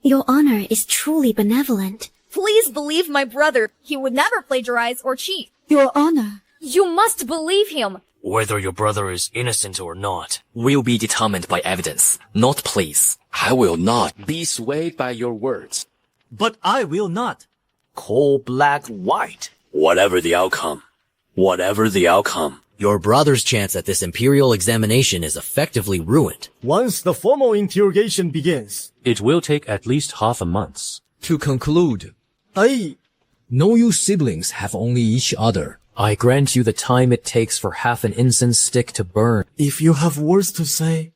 Your honor is truly benevolent. Please believe my brother. He would never plagiarize or cheat. Your honor. You must believe him. Whether your brother is innocent or not will be determined by evidence, not pleas. I will not be swayed by your words. But I will not. Coal black white. Whatever the outcome, your brother's chance at this Imperial examination is effectively ruined. Once the formal interrogation begins, it will take at least half a month. To conclude, know you siblings have only each other. I grant you the time it takes for half an incense stick to burn. If you have words to say,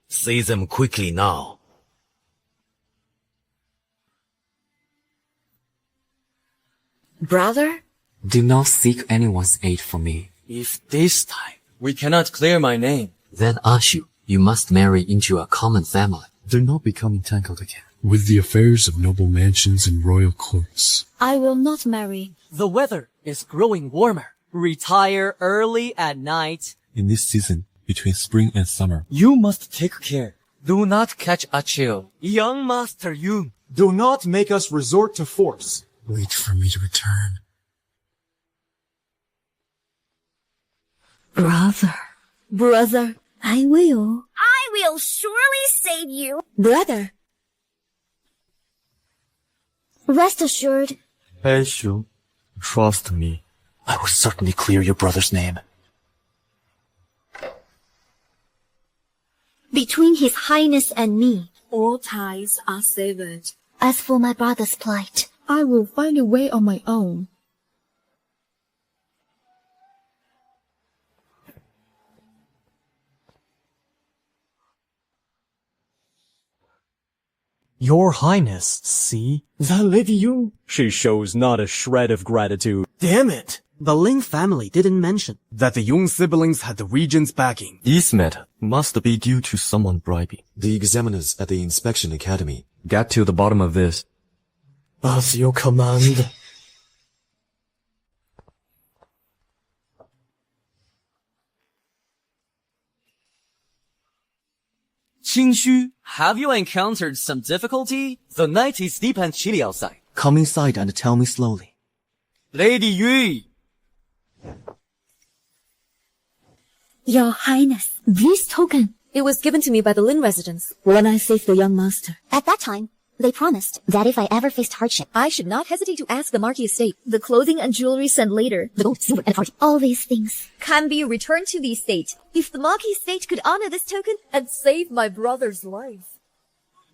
say them quickly now. Brother? Do not seek anyone's aid from me. If this time we cannot clear my name, then Ashu, you must marry into a common family. Do not become entangled again with the affairs of noble mansions and royal courts. I will not marry. The weather is growing warmer. Retire early at night. In this season, between spring and summer, you must take care. Do not catch a chill. Young Master Yun, do not make us resort to force. Wait for me to return. Brother, I will. I will surely save you. Brother. Rest assured. Ashu, trust me. I will certainly clear your brother's name. Between His Highness and me, all ties are severed. As for my brother's plight, I will find a way on my own. Your Highness, see? That Lady Yun? She shows not a shred of gratitude. Damn it! The Ling family didn't mention that the Yun siblings had the regent's backing. This matter must be due to someone bribing the examiners at the inspection academy. Get to the bottom of this. As you command. Qingxu, have you encountered some difficulty? The night is deep and chilly outside. Come inside and tell me slowly. Lady Yu! Your Highness, this token. It was given to me by the Ling residents when I saved the young master. At that time, they promised that if I ever faced hardship, I should not hesitate to ask the Marquis estate. The clothing and jewelry sent later, the gold, silver, and heart, all these things can be returned to the estate. If the Marquis estate could honor this token and save my brother's life.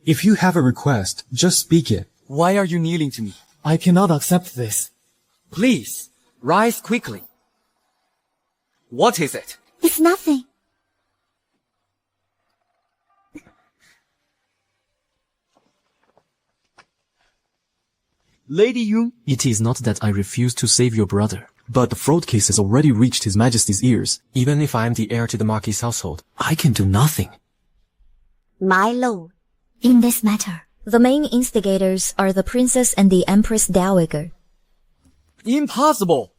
If you have a request, just speak it. Why are you kneeling to me? I cannot accept this. Please, rise quickly. What is it? It's nothing. Lady Yun, It is not that I refuse to save your brother, but the fraud case has already reached His Majesty's ears. Even if I am the heir to the Marquis' household, I can do nothing. My lord, in this matter, the main instigators are the princess and the Empress Dowager. Impossible!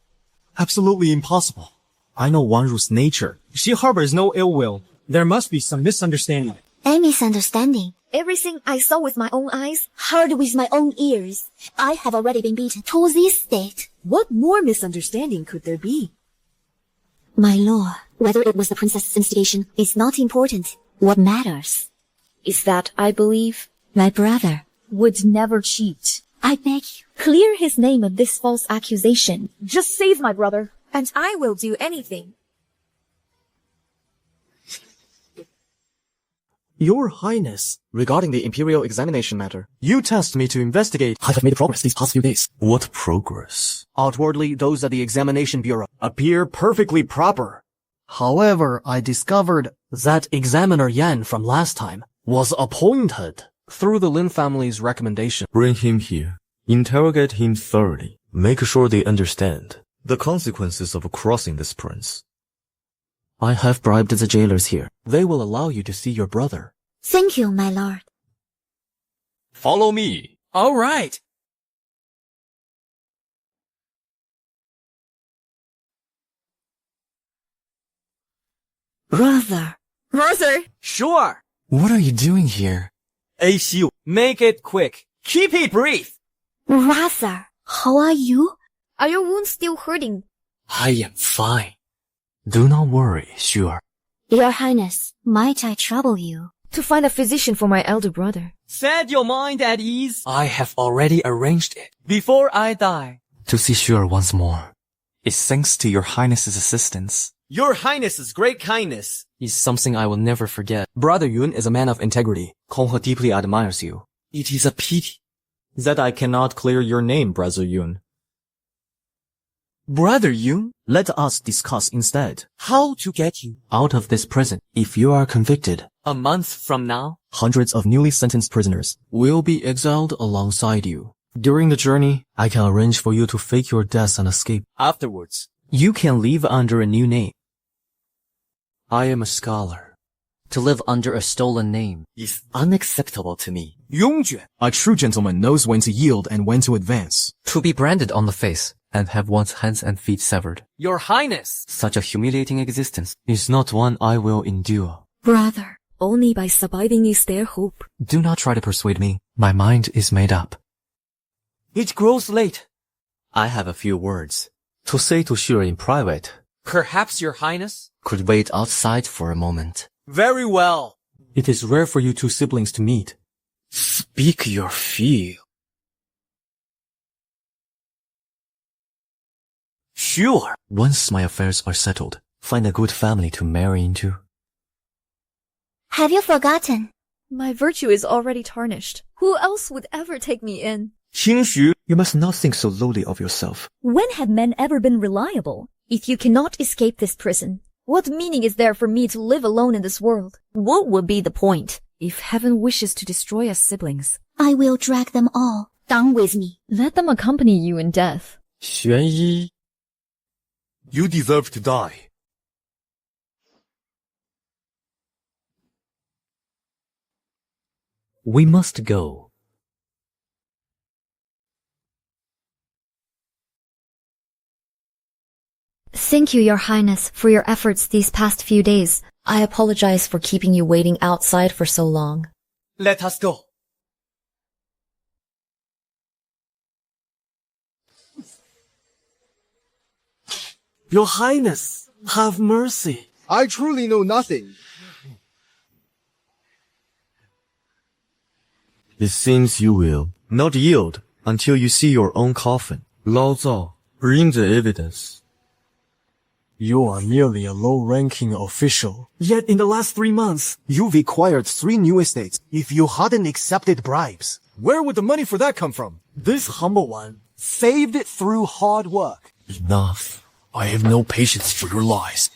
Absolutely impossible. I know Wanru's nature. She harbors no ill will. There must be some misunderstanding. A misunderstanding. Everything I saw with my own eyes, Heard with my own ears. I have already been beaten to this state. what more misunderstanding could there be? My lord, whether it was the princess's instigation is not important. What matters Is that I believe my brother Would never cheat. I beg you. Clear his name of this false accusation. Just save my brother, and I will do anything. Your Highness, regarding the Imperial examination matter, you tasked me to investigate. I have made progress these past few days. What progress? Outwardly, those at the examination bureau appear perfectly proper. However, I discovered that Examiner Yan from last time was appointed through the Lin family's recommendation. Bring him here. Interrogate him thoroughly. Make sure they understand the consequences of crossing this prince. I have bribed the jailers here. They will allow you to see your brother. Thank you, my lord. Follow me. All right. Brother. Brother! Sure. What are you doing here? Xiu, make it quick. Keep it brief. Brother, how are you? Are your wounds still hurting? I am fine. Do not worry, sure. Your Highness, might I trouble you? to find a physician for my elder brother. Set your mind at ease. I have already arranged it. Before I die. To see Sure once more. It's thanks to your highness's assistance. Your highness's great kindness is something I will never forget. Brother Yun is a man of integrity. Kong He deeply admires you. It is a pity that I cannot clear your name, Brother Yun. Brother Yun, let us discuss instead how to get you out of this prison. If you are convicted, a month from now, hundreds of newly sentenced prisoners will be exiled alongside you. During the journey, I can arrange for you to fake your death and escape. Afterwards, you can leave under a new name. I am a scholar. To live under a stolen name is unacceptable to me. Yongjuan, a true gentleman knows when to yield and when to advance. To be branded on the face and have one's hands and feet severed. Your Highness, such a humiliating existence is not one I will endure. Brother, only by surviving is there hope. Do not try to persuade me. My mind is made up. It grows late. I have a few words to say to Sure in private. Perhaps your Highness could wait outside for a moment. Very well. It is rare for you two siblings to meet. Speak your feel. Sure. Once my affairs are settled, find a good family to marry into. Have you forgotten? My virtue is already tarnished. Who else would ever take me in? Qingxu, you must not think so lowly of yourself. When have men ever been reliable? If you cannot escape this prison, what meaning is there for me to live alone in this world? What would be the point? If heaven wishes to destroy us siblings, I will drag them all down with me. Let them accompany you in death. Xuan Yi, you deserve to die. We must go. Thank you, Your Highness, for your efforts these past few days. I apologize for keeping you waiting outside for so long. Let us go. Your Highness, have mercy. I truly know nothing. It seems you will not yield until you see your own coffin. Lao Zao, bring the evidence. You are merely a low-ranking official. Yet in the last 3 months, you've acquired 3 new estates. If you hadn't accepted bribes, where would the money for that come from? This humble one saved it through hard work. Enough. I have no patience for your lies.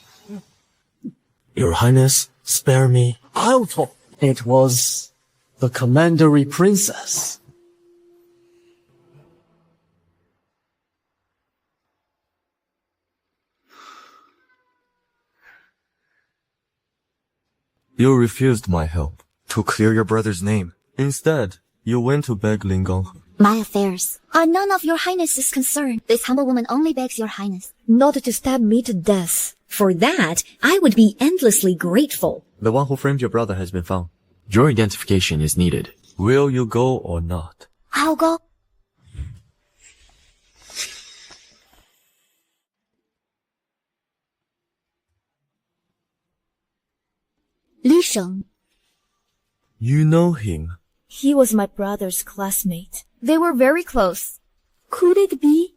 Your Highness, spare me. I'll talk. It was the commandery princess. You refused my help to clear your brother's name. Instead, you went to beg Ling. My affairs are none of your highness's concern. This humble woman only begs your highness not to stab me to death. For that, I would be endlessly grateful. The one who framed your brother has been found. Your identification is needed. Will you go or not? I'll go. Li Sheng. You know him. He was my brother's classmate. They were very close. Could it be?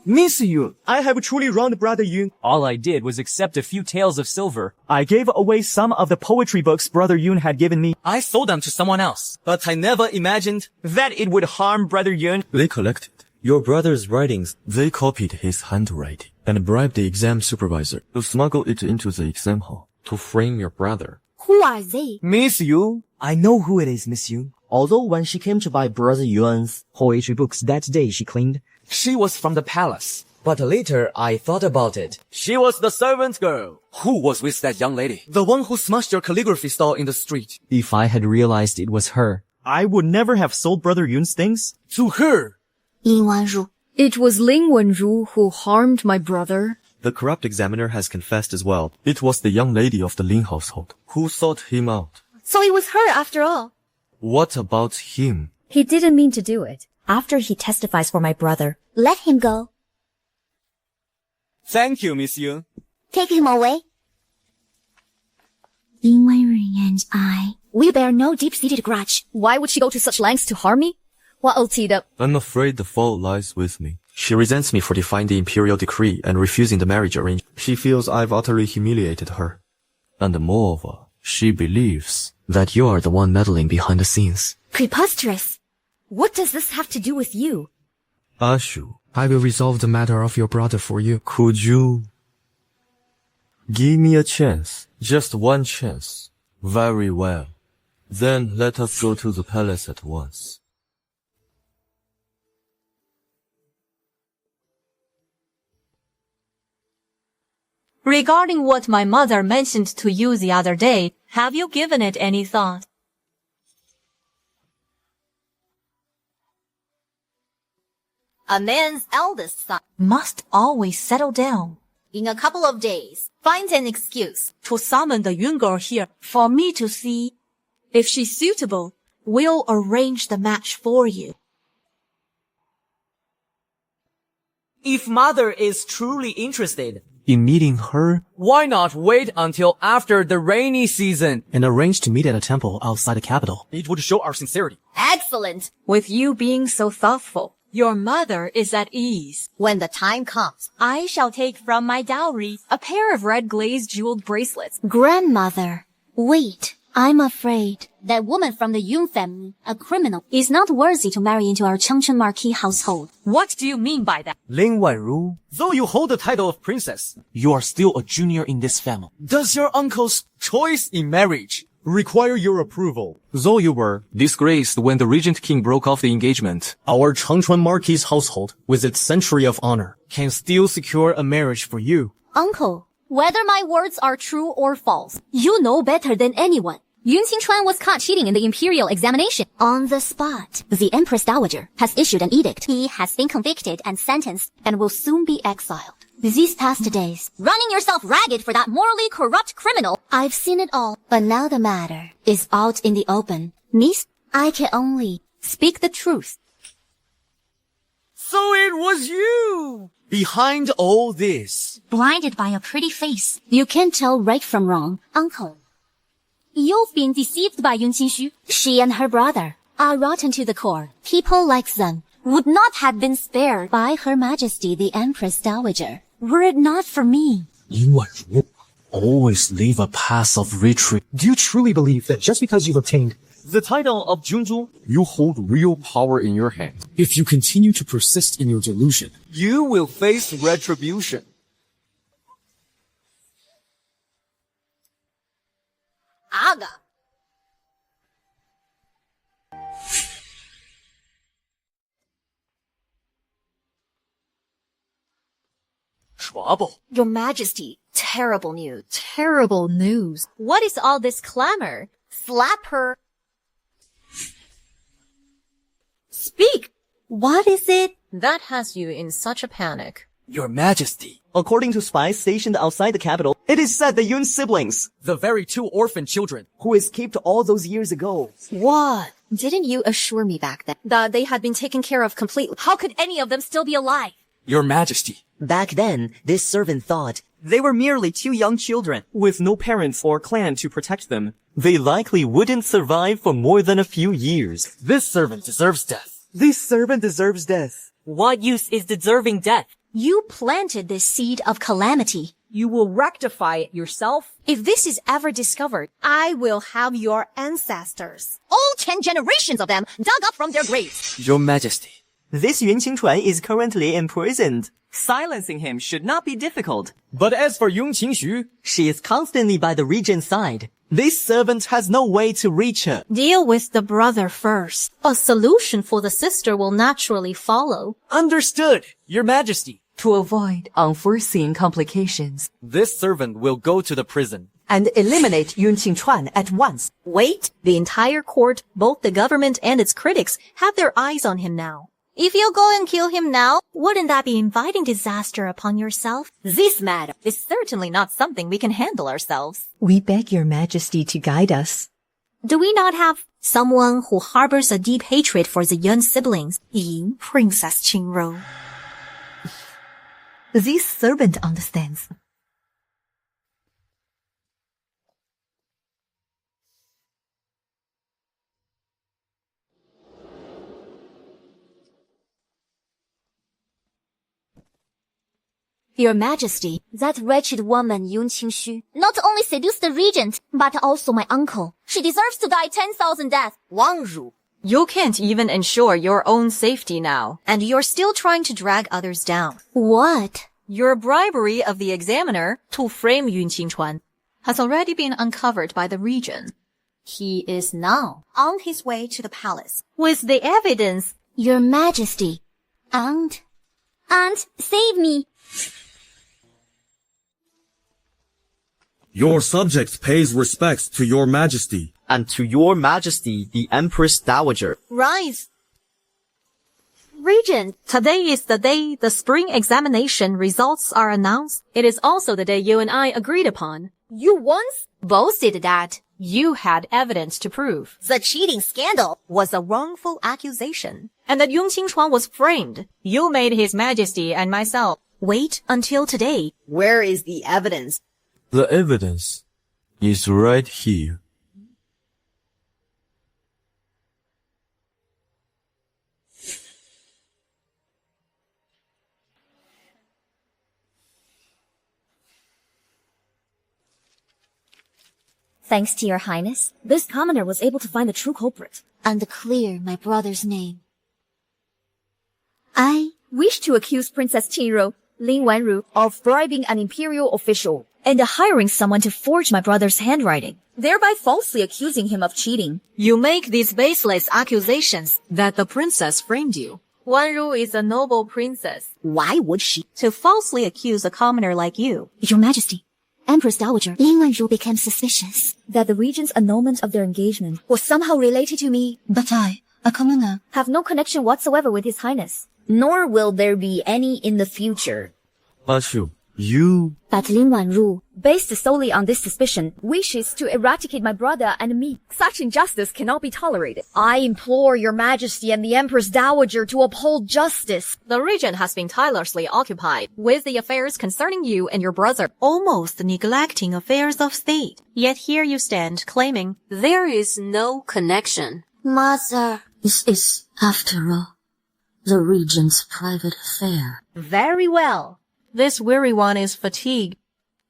Miss Yun, I have truly wronged Brother Yun. All I did was accept a few taels of silver. I gave away some of the poetry books Brother Yun had given me. I sold them to someone else. But I never imagined that it would harm Brother Yun. They collected your brother's writings. They copied his handwriting and bribed the exam supervisor to smuggle it into the exam hall to frame your brother. Who are they? Miss Yu, I know who it is, Miss Yu. Although when she came to buy Brother Yuan's poetry books that day she cleaned, she was from the palace. But later I thought about it. She was the servant girl. Who was with that young lady? The one who smashed your calligraphy stall in the street. If I had realized it was her, I would never have sold Brother Yun's things to her. Ling Wanru. It was Ling Wanru who harmed my brother. The corrupt examiner has confessed as well. It was the young lady of the Ling household who sought him out. So it was her after all. What about him? He didn't mean to do it. After he testifies for my brother, let him go. Thank you, Miss Yun. Take him away. Ling Wanru and I, we bear no deep-seated grudge. Why would she go to such lengths to harm me? I'm afraid the fault lies with me. She resents me for defying the Imperial decree and refusing the marriage arrangement. She feels I've utterly humiliated her. And moreover, she believes that you are the one meddling behind the scenes. Preposterous. What does this have to do with you? Ashu, I will resolve the matter of your brother for you. Could you give me a chance? Just one chance. Very well. Then let us go to the palace at once. Regarding what my mother mentioned to you the other day, have you given it any thought? A man's eldest son Must always settle down. in a couple of days finds an excuse. To summon the Yun girl here for me to see. If she's suitable, we'll arrange the match for you. If mother is truly interested in meeting her, why not wait until after the rainy season and arrange to meet at a temple outside the capital? It would show our sincerity. Excellent. With you being so thoughtful, your mother is at ease. When the time comes, I shall take from my dowry a pair of red glazed jeweled bracelets. Grandmother, wait. I'm afraid that woman from the Yun family, a criminal, is not worthy to marry into our Chengchen Marquis household. What do you mean by that? Ling Wanru, though you hold the title of princess, you are still a junior in this family. Does your uncle's choice in marriage require your approval? Though you were disgraced when the Regent King broke off the engagement, Our Changchuan Marquis household, with its century of honor, can still secure a marriage for you. Uncle, whether my words are true or false, you know better than anyone. Yun Qingxuan was caught cheating in the Imperial examination. On the spot, the Empress Dowager has issued an edict. He has been convicted and sentenced and will soon be exiled. These past days, running yourself ragged for that morally corrupt criminal, I've seen it all. But now the matter is out in the open. Niece, I can only speak the truth. So it was you! Behind all this. Blinded by a pretty face, you can't tell right from wrong, uncle. You've been deceived by Qingxu. She and her brother are rotten to the core. People like them would not have been spared by Her Majesty the Empress Dowager, were it not for me. Yuan'er, always leave a path of retreat. Do you truly believe that just because you've obtained the title of Junzhu, You hold real power in your hand. if you continue to persist in your delusion, You will face retribution. Aga. Trouble. Your Majesty, terrible news. Terrible news. What is all this clamor? Slap her. Speak! What is it that has you in such a panic? Your Majesty. According to spies stationed outside the capital, it is said the Yun siblings, the very two orphan children who escaped all those years ago. What? Didn't you assure me back then that they had been taken care of completely? How could any of them still be alive? Your Majesty. Back then, this servant thought they were merely two young children with no parents or clan to protect them. They likely wouldn't survive for more than a few years. This servant deserves death. This servant deserves death. What use is deserving death? You planted this seed of calamity. You will rectify it yourself. If this is ever discovered, I will have your ancestors, all 10 generations of them, dug up from their graves. Your Majesty. This Yuan'er Xuan is currently imprisoned. Silencing him should not be difficult. But as for Qingxu, she is constantly by the regent's side. This servant has no way to reach her. Deal with the brother first. A solution for the sister will naturally follow. Understood, Your Majesty. To avoid unforeseen complications This servant will go to the prison. and eliminate Yuan'er Xuan at once. Wait, the entire court, both the government and its critics, have their eyes on him now. If you go and kill him now, wouldn't that be inviting disaster upon yourself? This matter is certainly not something we can handle ourselves. We beg your majesty to guide us. Do we not have someone who harbors a deep hatred for the Yuan siblings, Ling, Princess Qingxu? This servant understands. Your Majesty, that wretched woman Qingxu not only seduced the regent, but also my uncle. She deserves to die 10,000 deaths. Wangru. You can't even ensure your own safety now, and you're still trying to drag others down. What? Your bribery of the examiner to frame Yuan'er Xuan has already been uncovered by the regent. He is now on his way to the palace with the evidence. Your Majesty. Aunt, save me. Your subjects pays respects to your majesty. And to Your Majesty, the Empress Dowager. Rise. Regent, today is the day the spring examination results are announced. It is also the day you and I agreed upon. You once boasted that you had evidence to prove the cheating scandal was a wrongful accusation, and that Yuan'er Xuan was framed. You made His Majesty and myself wait until today. Where is the evidence? The evidence is right here. Thanks to your highness, this commoner was able to find the true culprit. And clear my brother's name. I wish to accuse Princess Qingxu, Ling Yuan'er, of bribing an imperial official and hiring someone to forge my brother's handwriting, thereby falsely accusing him of cheating. You make these baseless accusations that the princess framed you. Yuan'er is a noble princess. Why would she? To falsely accuse a commoner like you. Your Majesty, Empress Dowager, Ling Yuan'er became suspicious that the regent's annulment of their engagement was somehow related to me. But I, a commoner, have no connection whatsoever with His Highness, nor will there be any in the future. But you... But Ling Wanru, based solely on this suspicion, wishes to eradicate my brother and me. Such injustice cannot be tolerated. I implore your majesty and the Empress Dowager to uphold justice. The regent has been tirelessly occupied with the affairs concerning you and your brother, almost neglecting affairs of state. Yet here you stand, claiming there is no connection. Mother, this is, after all, the regent's private affair. Very well. This weary one is fatigued.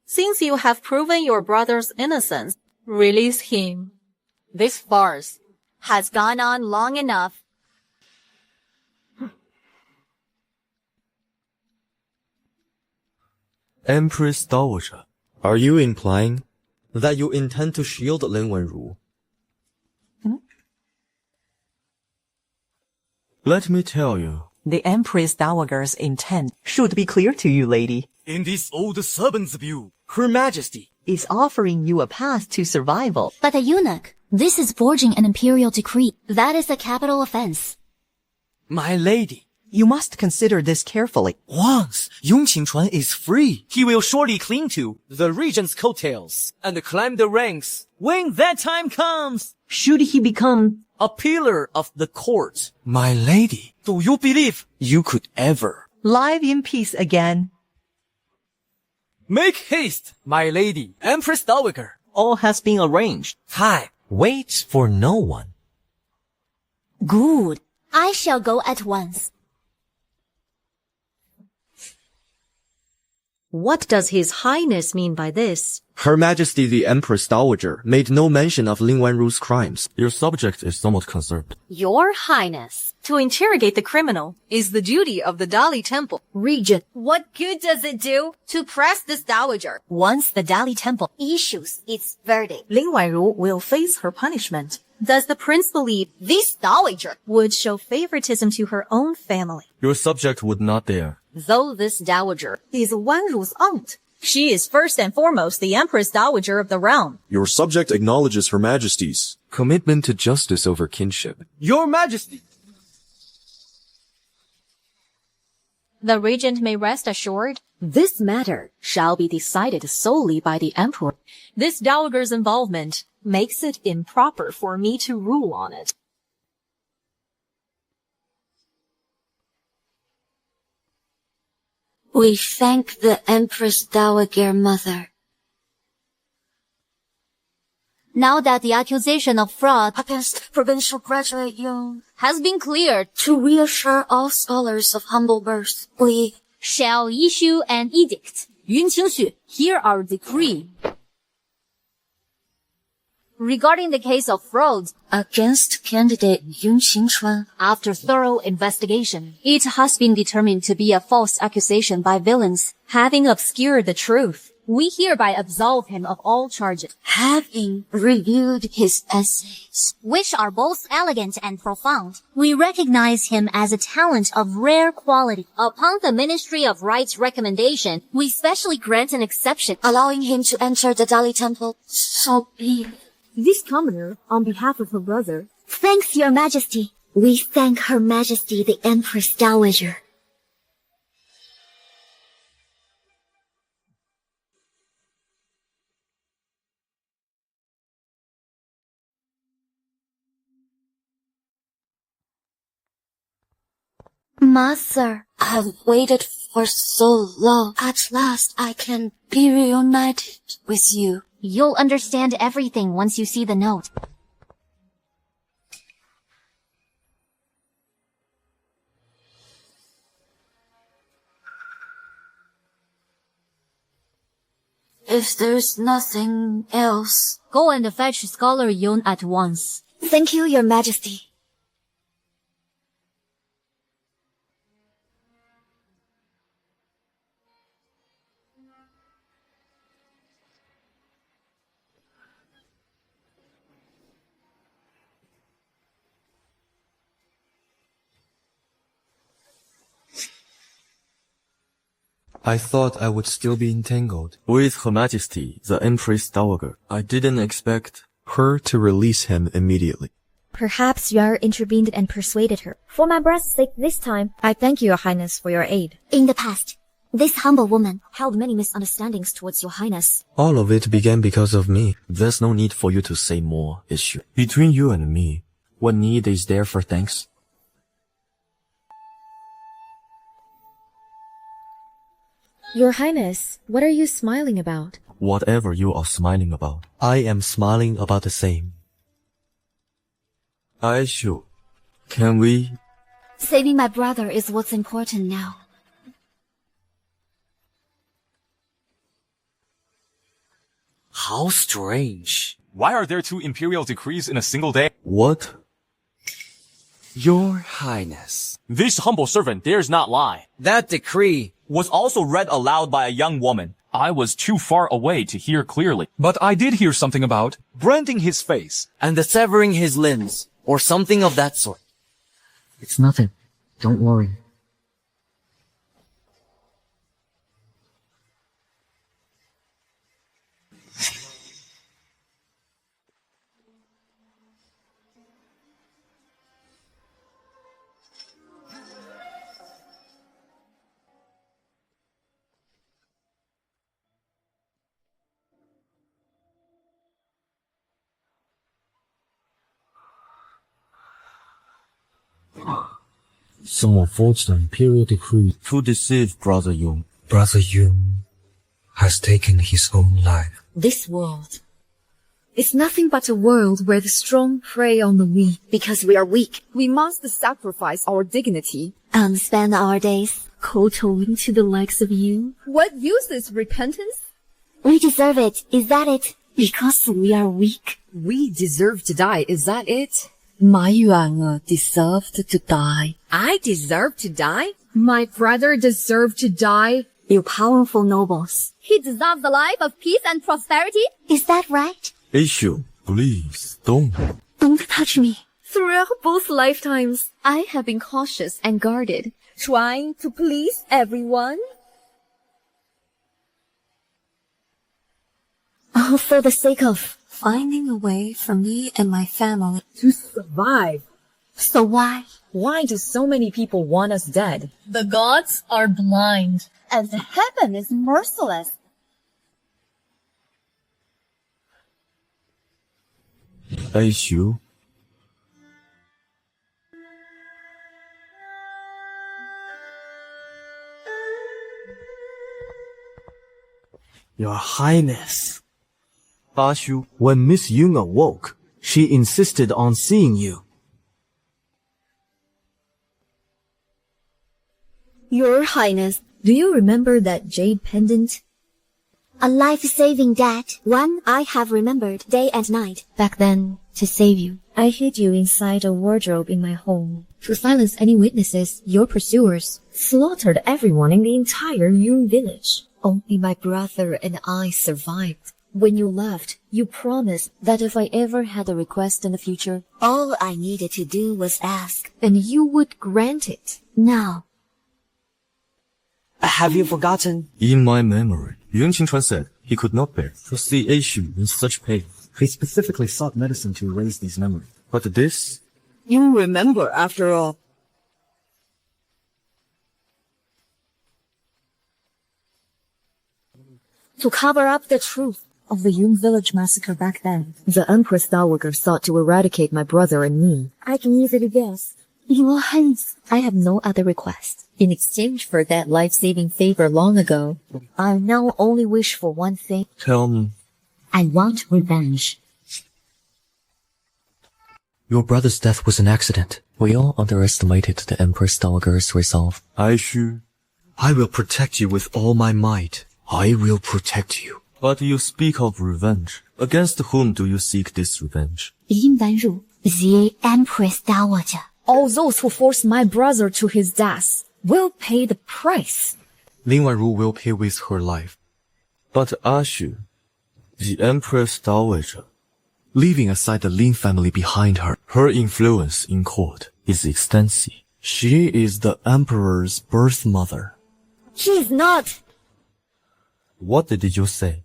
Since you have proven your brother's innocence, release him. This farce has gone on long enough. Empress Dowager, are you implying that you intend to shield Ling Wanru? Let me tell you. The Empress Dowager's intent should be clear to you, lady. In this old servant's view, Her Majesty is offering you a path to survival. But a eunuch, this is forging an imperial decree. That is a capital offense. My lady, you must consider this carefully. Once Yun Qingchuan is free, he will surely cling to the regent's coattails and climb the ranks when that time comes. Should he become a pillar of the court, my lady, do you believe you could ever live in peace again? Make haste, my lady, Empress Dowager. All has been arranged. Time waits for no one. Good. I shall go at once. What does His Highness mean by this? Her Majesty the Empress Dowager made no mention of Ling Wanru's crimes. Your subject is somewhat concerned. Your Highness, to interrogate the criminal is the duty of the Dali Temple. Regent, what good does it do to press this dowager? Once the Dali Temple issues its verdict, Ling Wanru will face her punishment. Does the prince believe this dowager would show favoritism to her own family? Your subject would not dare. Though this dowager is Wanru's aunt, she is first and foremost the Empress Dowager of the realm. Your subject acknowledges Her Majesty's commitment to justice over kinship. Your Majesty! The regent may rest assured, this matter shall be decided solely by the emperor. This dowager's involvement makes it improper for me to rule on it. We thank the Empress Dowager Mother. Now that the accusation of fraud against provincial graduate Yung has been cleared, to reassure all scholars of humble birth, we shall issue an edict. Yun Qingxu, hear our decree. Regarding the case of fraud against candidate Yun Qingchuan, after thorough investigation, it has been determined to be a false accusation by villains having obscured the truth. We hereby absolve him of all charges. Having reviewed his essays, which are both elegant and profound, we recognize him as a talent of rare quality. Upon the Ministry of Right's recommendation, we specially grant an exception, allowing him to enter the Dali Temple. So be it. This commoner, on behalf of her brother, thanks, Your Majesty. We thank Her Majesty the Empress Dowager. Mother, I've waited for so long. At last I can be reunited with you. You'll understand everything once you see the note. If there's nothing else, go and fetch Scholar Yun at once. Thank you, Your Majesty. I thought I would still be entangled with Her Majesty, the Empress Dowager. I didn't expect her to release him immediately. Perhaps Yuan'er intervened and persuaded her. For my brother's sake this time, I thank you, Your Highness, for your aid. In the past, This humble woman held many misunderstandings towards your highness. All of it began because of me. There's no need for you to say more, issue. Between you and me, what need is there for thanks? Your highness, what are you smiling about? Whatever you are smiling about, I am smiling about the same. Aishu, can we? Saving my brother is what's important now. How strange. Why are there 2 imperial decrees in a single day? What? Your Highness. This humble servant dares not lie. That decree was also read aloud by a young woman. I was too far away to hear clearly. But I did hear something about branding his face. and the severing his limbs, or something of that sort. It's nothing. Don't worry. Someone forged an imperial decree to deceive Brother Yun. Brother Yun has taken his own life. This world is nothing but a world where the strong prey on the weak. Because we are weak, we must sacrifice our dignity and spend our days kowtowing to the likes of you. What use is repentance? We deserve it. Is that it? Because we are weak. We deserve to die. Is that it? My Yuan'er deserved to die. I deserve to die? My brother deserved to die? You powerful nobles. He deserves a life of peace and prosperity? Is that right? Issue, please, don't. Don't touch me. Throughout both lifetimes, I have been cautious and guarded, trying to please everyone. All for the sake of finding a way for me and my family to survive. So why? Why do so many people want us dead? The gods are blind, and heaven is merciless. Issue. Your Highness. Ashu. When Miss Yun awoke, she insisted on seeing you. Your Highness, do you remember that jade pendant? A life-saving debt, one I have remembered day and night back then to save you. I hid you inside a wardrobe in my home. To silence any witnesses, your pursuers slaughtered everyone in the entire Yun village. Only my brother and I survived. When you left, you promised that if I ever had a request in the future, all I needed to do was ask, and you would grant it. Now. Have you forgotten? In my memory, Yuan Qingxuan said he could not bear to see Issue in such pain. He specifically sought medicine to erase these memories. But this? You remember, after all. To cover up the truth of the Yun village massacre back then, the Empress Dowager sought to eradicate my brother and me. I can easily guess. Your Highness, I have no other request. In exchange for that life-saving favor long ago, I now only wish for one thing. Tell me. I want revenge. Your brother's death was an accident. We all underestimated the Empress Dowager's resolve. Aishu, I will protect you with all my might. I will protect you. But you speak of revenge. Against whom do you seek this revenge? Yuan'er, the Empress Dowager. All those who forced my brother to his death will pay the price. Ling will pay with her life. But Ashu, the Empress Dowager, leaving aside the Ling family behind her, her influence in court is extensive. She is the Emperor's birth mother. She's not. What did you say?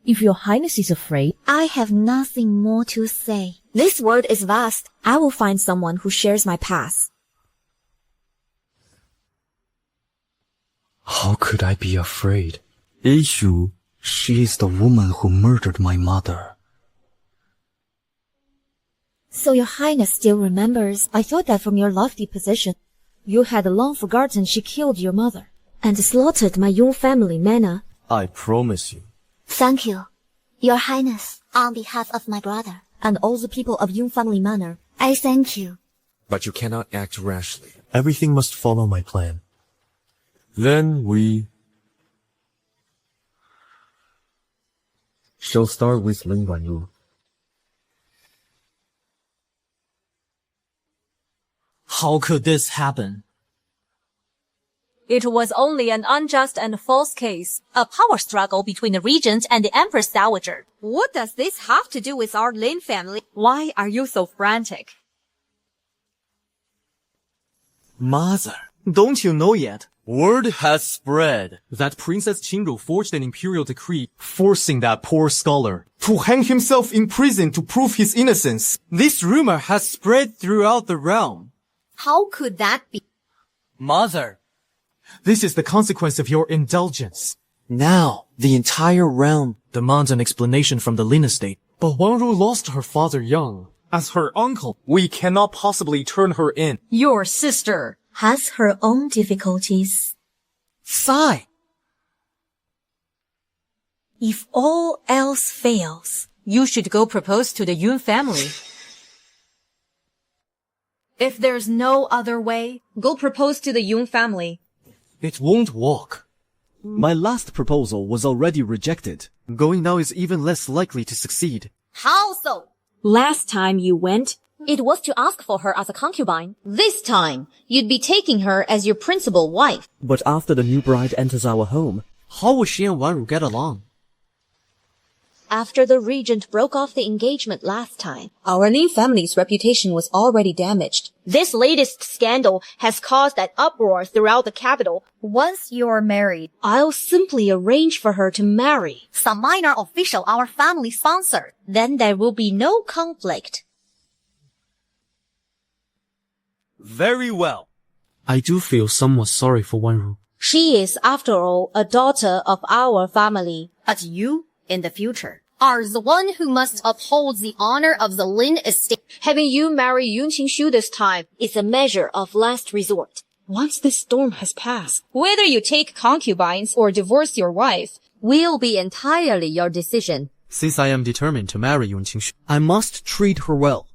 If your Highness is afraid, I have nothing more to say. This world is vast. I will find someone who shares my path. How could I be afraid? Qingxu, she is the woman who murdered my mother. So your highness still remembers. I thought that from your lofty position, you had long forgotten she killed your mother and slaughtered my Yuan family manor. I promise you. Thank you, your highness, on behalf of my brother. And all the people of Yuan family manor. I thank you. But you cannot act rashly. Everything must follow my plan. Then we shall start with Ling Yuan'er. How could this happen? It was only an unjust and false case, a power struggle between the regent and the Empress Dowager. What does this have to do with our Ling family? Why are you so frantic? Mother, don't you know yet? Word has spread that Princess Qingxu forged an imperial decree forcing that poor scholar to hang himself in prison to prove his innocence. This rumor has spread throughout the realm. How could that be? Mother, this is the consequence of your indulgence. Now, the entire realm demands an explanation from the Lin estate. But Wanru lost her father young. As her uncle, we cannot possibly turn her in. Your sister has her own difficulties. Sigh. If all else fails, you should go propose to the Yuan family. If there's no other way, go propose to the Yuan family. It won't work. My last proposal was already rejected. Going now is even less likely to succeed. How so? Last time you went, it was to ask for her as a concubine. This time, you'd be taking her as your principal wife. But after the new bride enters our home, how will she and Wanru get along? After the regent broke off the engagement last time, our Ling family's reputation was already damaged. This latest scandal has caused an uproar throughout the capital. Once you're married, I'll simply arrange for her to marry some minor official our family sponsored. Then there will be no conflict. Very well. I do feel somewhat sorry for Wanru. She is, after all, a daughter of our family. But you, in the future, are the one who must uphold the honor of the Lin estate. Having you marry Qingxu this time is a measure of last resort. Once this storm has passed, whether you take concubines or divorce your wife will be entirely your decision. Since I am determined to marry Qingxu, I must treat her well.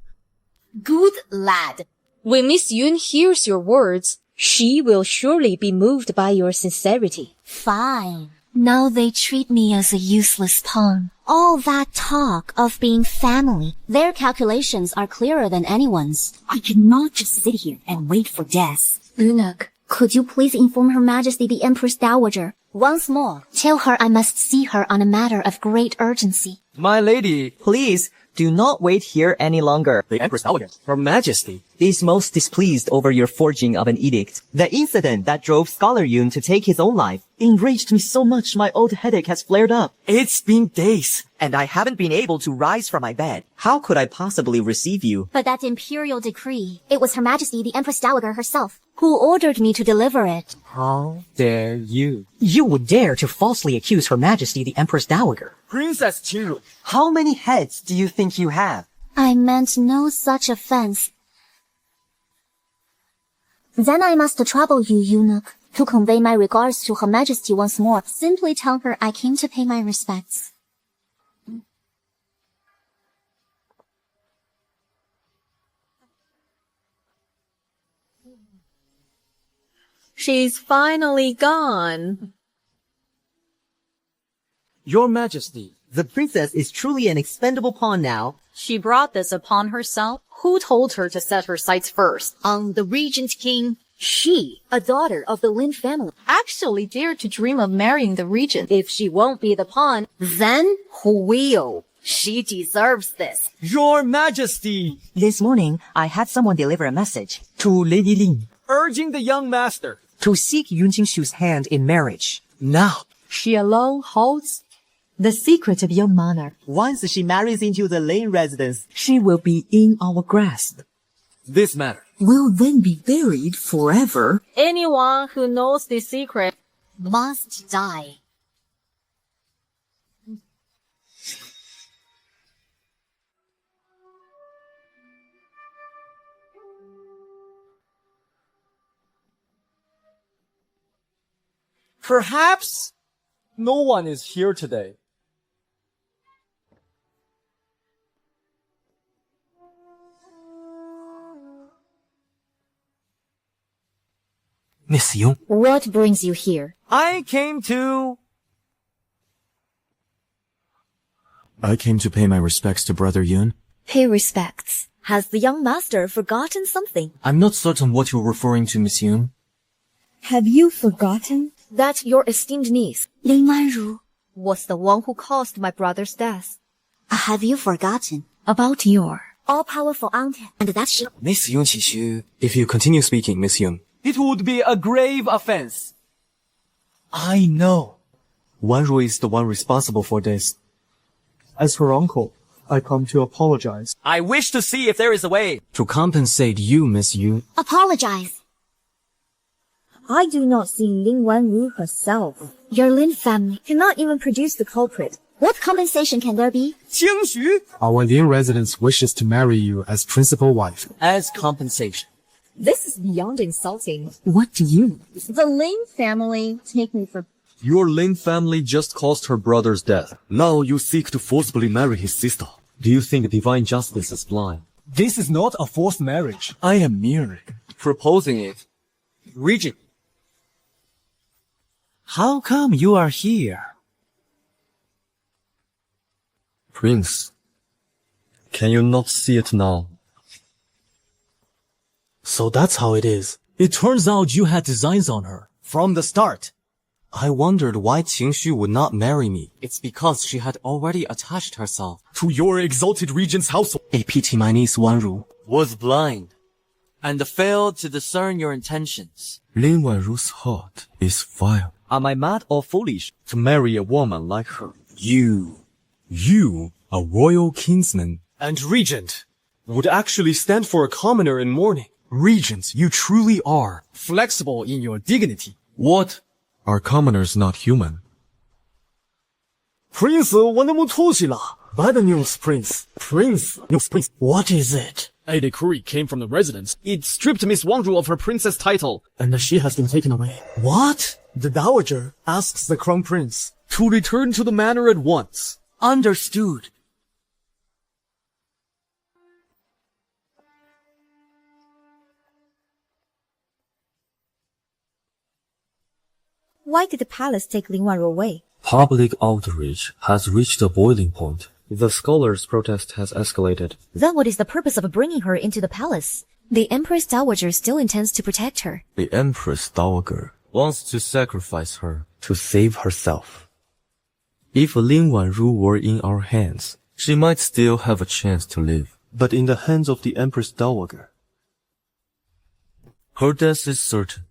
Good lad. When Miss Yun hears your words, she will surely be moved by your sincerity. Fine. Now they treat me as a useless pawn. All that talk of being family, their calculations are clearer than anyone's. I cannot just sit here and wait for death. Eunuch, could you please inform Her Majesty the Empress Dowager? Once more, tell her I must see her on a matter of great urgency. My lady, please, do not wait here any longer. The Empress Dowager, Her Majesty, is most displeased over your forging of an edict. The incident that drove Scholar Yun to take his own life enraged me so much my old headache has flared up. It's been days, and I haven't been able to rise from my bed. How could I possibly receive you? But that imperial decree, it was Her Majesty the Empress Dowager herself who ordered me to deliver it. How dare you? You would dare to falsely accuse Her Majesty the Empress Dowager. Princess Qingxu, how many heads do you think you have? I meant no such offense. Then I must trouble you, eunuch, to convey my regards to Her Majesty once more. Simply tell her I came to pay my respects. She's finally gone. Your Majesty, the princess is truly an expendable pawn now. She brought this upon herself. Who told her to set her sights first on the Regent King? She, a daughter of the Lin family, actually dared to dream of marrying the regent. If she won't be the pawn, then who will? She deserves this. Your Majesty! This morning, I had someone deliver a message to Lady Ling, urging the young master to seek Qingxu's hand in marriage. Now, she alone holds the secret of your manor. Once she marries into the Ling residence, she will be in our grasp. This matter will then be buried forever. Anyone who knows the secret must die. Perhaps no one is here today. Miss Yun. What brings you here? I came to pay my respects to Brother Yun. Pay respects. Has the young master forgotten something? I'm not certain what you're referring to, Miss Yun. Have you forgotten? That your esteemed niece, Ling Wanru, was the one who caused my brother's death. have you forgotten About your all-powerful aunt and that she... Miss Yun Qingxu. If you continue speaking, Miss Yun. it would be a grave offense. I know. Wanru is the one responsible for this. As her uncle, I come to apologize. I wish to see if there is a way To compensate you, Miss Yun. Apologize. I do not see Ling Wanru herself. Your Lin family. Cannot even produce the culprit. What compensation can there be? Qingxu Our Ling residence wishes to marry you as principal wife. as compensation. This is beyond insulting. What do you? The Ling family take me for... Your Ling family just caused her brother's death. Now you seek to forcibly marry his sister. Do you think divine justice is blind? This is not a forced marriage. I am merely proposing it. Regent, how come you are here? Prince, can you not see it now? So that's how it is. It turns out you had designs on her from the start. I wondered why Qingxu would not marry me. It's because she had already attached herself To your exalted regent's household. I pity my niece Wanru. Was blind and failed to discern your intentions. Lin Wanru's heart is vile. Am I mad or foolish to marry a woman like her? You, a royal kinsman and regent, would actually stand for a commoner in mourning. Regent, you truly are flexible in your dignity. What? Are commoners not human? Prince, 我那么出息了。Bad news, Prince. Prince. What is it? A decree came from the residence. It stripped Miss Wanru of her princess title, and she has been taken away. What? The Dowager asks the Crown Prince to return to the manor at once. Understood. Why did the palace take Ling Wanru away? Public outrage has reached a boiling point. The scholars' protest has escalated. Then what is the purpose of bringing her into the palace? The Empress Dowager still intends to protect her. The Empress Dowager wants to sacrifice her to save herself. If Ling Wanru were in our hands, she might still have a chance to live. But in the hands of the Empress Dowager, her death is certain.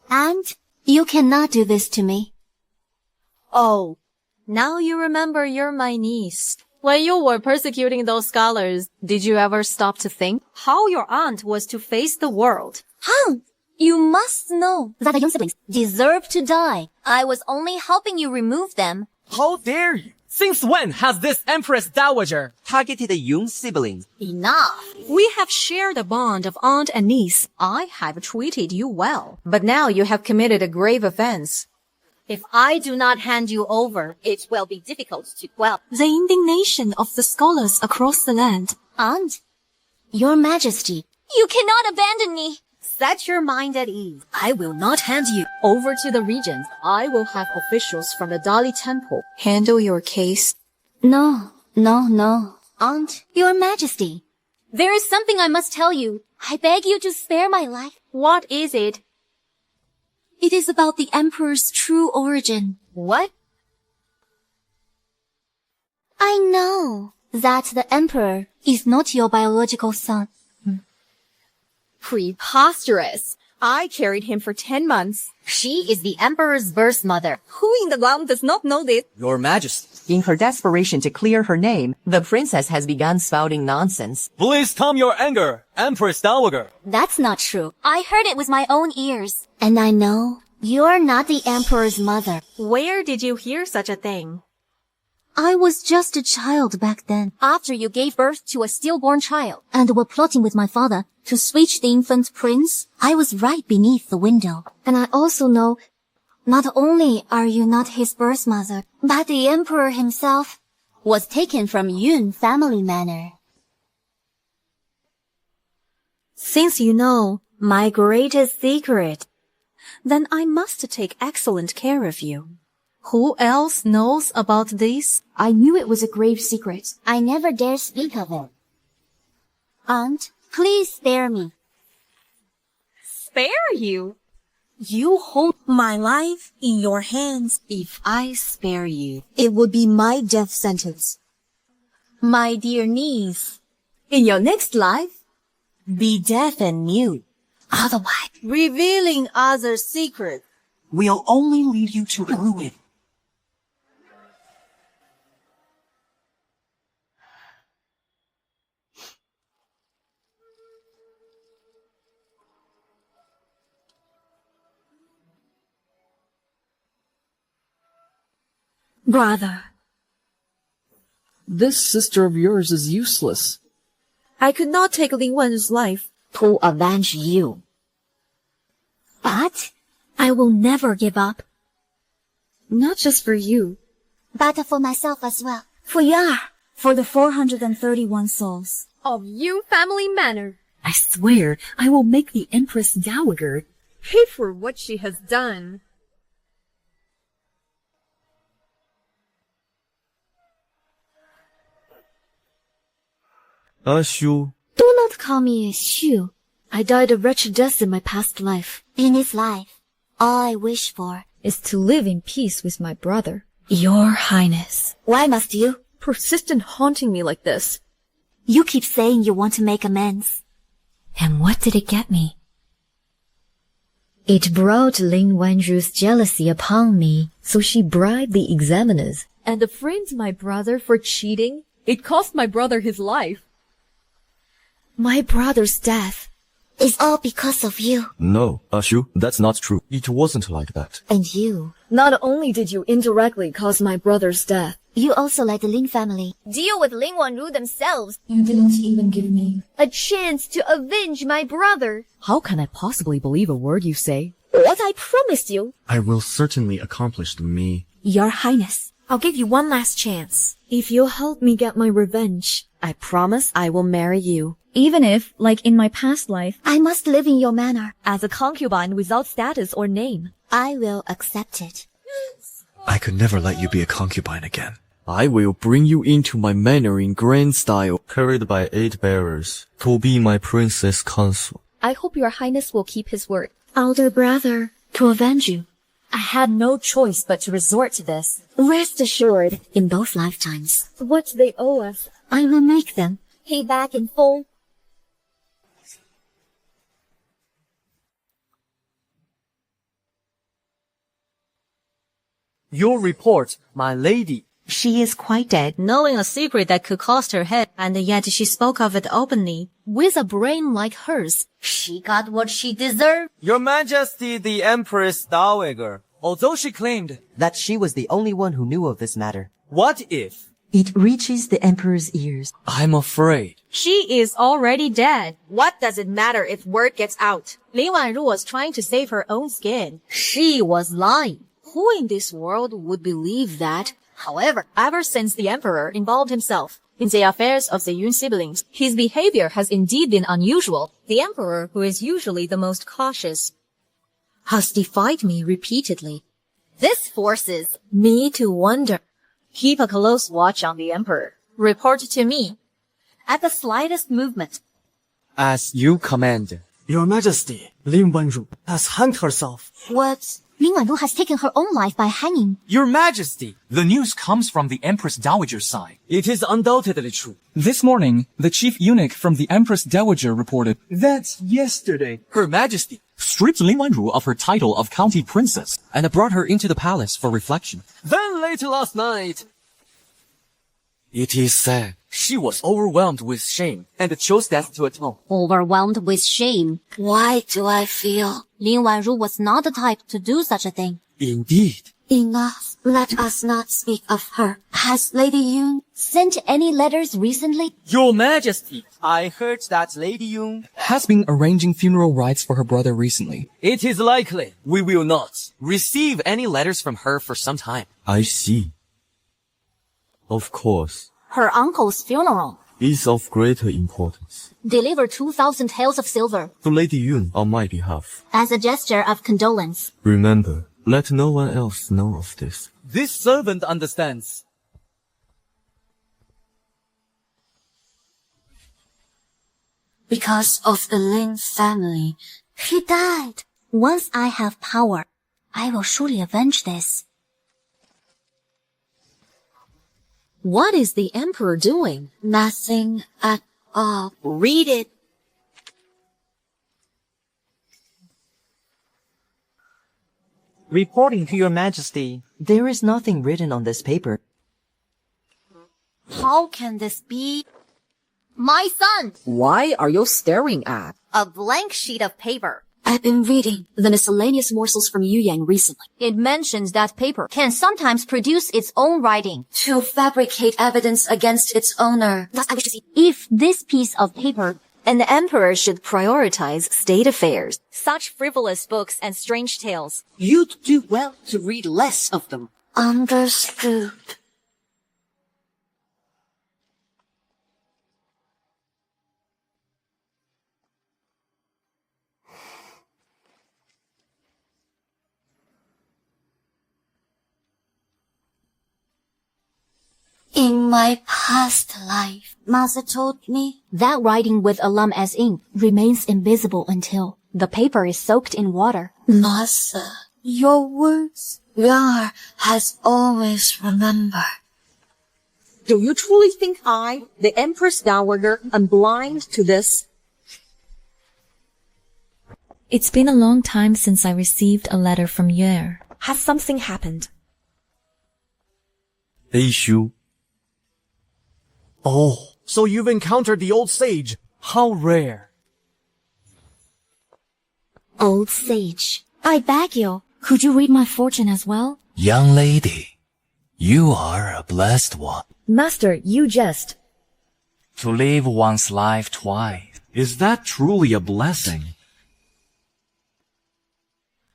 And you cannot do this to me. Oh, now you remember you're my niece. When you were persecuting those scholars, did you ever stop to think how your aunt was to face the world? How? You must know that the young siblings deserve to die. I was only helping you remove them. How dare you? Since when has this Empress Dowager targeted the Yun siblings? Enough. We have shared a bond of aunt and niece. I have treated you well, but now you have committed a grave offense. If I do not hand you over, it will be difficult to quell the indignation of the scholars across the land. Aunt, Your Majesty, you cannot abandon me. Set your mind at ease. I will not hand you over to the regent. I will have officials from the Dali Temple handle your case. No. Aunt, Your Majesty, there is something I must tell you. I beg you to spare my life. What is it? It is about the Emperor's true origin. What? I know that the Emperor is not your biological son. Preposterous. I carried him for 10 months. She is the Emperor's birth mother. Who in the realm does not know this? Your Majesty. In her desperation to clear her name, the princess has begun spouting nonsense. Please calm your anger, Empress Dowager. That's not true. I heard it with my own ears. And I know you're not the Emperor's mother. Where did you hear such a thing? I was just a child back then. After you gave birth to a stillborn child and were plotting with my father to switch the infant prince, I was right beneath the window. And I also know not only are you not his birth mother, but the Emperor himself was taken from Yun family manor. Since you know my greatest secret, then I must take excellent care of you. Who else knows about this? I knew it was a grave secret. I never dare speak of it. Aunt, please spare me. Spare you? You hold my life in your hands. If I spare you, it would be my death sentence. my dear niece, In your next life, be deaf and mute. otherwise, Revealing others' secrets will only lead you to ruin. Brother, This sister of yours is useless. I could not take Ling Wen's life to avenge you. But I will never give up. Not just for you, but for myself as well. for Yuan'er, for the 431 souls of Yun family manor. I swear I will make the Empress Dowager pay for what she has done. Xu. Do not call me Xu. I died a wretched death in my past life. In this life, all I wish for Is to live in peace with my brother. Your Highness. Why must you? Persistent haunting me like this. You keep saying you want to make amends. And what did it get me? It brought Ling Wanzhu's jealousy upon me, so she bribed the examiners. And framed my brother for cheating. It cost my brother his life. My brother's death It's all because of you. No, Xu, that's not true. It wasn't like that. And you. Not only did you indirectly cause my brother's death, You also let the Ling family deal with Ling Wanru themselves. you didn't even give me a chance to avenge my brother. How can I possibly believe a word you say? What I promised you. I will certainly accomplish me. Your Highness, I'll give you one last chance. If you'll help me get my revenge, I promise I will marry you. even if, like in my past life, I must live in your manor. as a concubine without status or name. I will accept it. I could never let you be a concubine again. I will bring you into my manor in grand style. Carried by 8 bearers, to be my princess consort. I hope your Highness will keep his word. Elder brother, to avenge you. I had no choice but to resort to this. Rest assured, In both lifetimes. what they owe us, I will make them. pay back in full. Your report, my lady. She is quite dead, knowing a secret that could cost her head, and yet she spoke of it openly. With a brain like hers, she got what she deserved. Your Majesty, the Empress Dowager. Although she claimed, That she was the only one who knew of this matter. What if? It reaches the Emperor's ears. I'm afraid. She is already dead. What does it matter if word gets out? Ling Wanru was trying to save her own skin. She was lying. Who in this world would believe that? However, ever since the emperor involved himself in the affairs of the Yun siblings, his behavior has indeed been unusual. The emperor, who is usually the most cautious, has defied me repeatedly. This forces Me to wonder. Keep a close watch on the emperor. Report to me. at the slightest movement. As you command. Your Majesty, Ling Wanru has hanged herself. What? Ling Wanru has taken her own life by hanging. Your Majesty, the news comes from the Empress Dowager's side. It is undoubtedly true. This morning, the chief eunuch from the Empress Dowager reported that yesterday, Her Majesty, stripped Ling Wanru of her title of county princess, and brought her into the palace for reflection. Then late last night, It is said she was overwhelmed with shame and chose death to atone. Overwhelmed with shame. Why do I feel Lin Wanru was not the type to do such a thing? Indeed. Enough. Let us not speak of her. Has Lady Yun sent any letters recently? Your Majesty I heard that Lady Yun has been arranging funeral rites for her brother recently. It is likely We will not receive any letters from her for some time. I see. Of course. Her uncle's funeral. Is of greater importance. Deliver 2,000 taels of silver To Lady Yun on my behalf. as a gesture of condolence. Remember, let no one else know of this. This servant understands. Because of the Ling family, he died. Once I have power, I will surely avenge this. What is the emperor doing? Nothing at all. Read it. Reporting to your majesty, there is nothing written on this paper. How can this be? My son! Why are you staring at? A blank sheet of paper. I've been reading the miscellaneous morsels from Yuan'er recently. It mentions that paper can sometimes produce its own writing. To fabricate evidence against its owner. Thus, I wish to see if this piece of paper. An emperor should prioritize state affairs. Such frivolous books and strange tales. You'd do well to read less of them. Understood. In my past life, Master told me That writing with alum as ink remains invisible until the paper is soaked in water. Master, your words, Yuan'er has always remembered. Do you truly think I, the Empress Dowager, am blind to this? It's been a long time since I received a letter from Yuan'er. Has something happened? Issue. Oh, so you've encountered the old sage. How rare. Old sage, I beg you, could you read my fortune as well? Young lady, you are a blessed one. Master, you jest. To live one's life twice. Is that truly a blessing?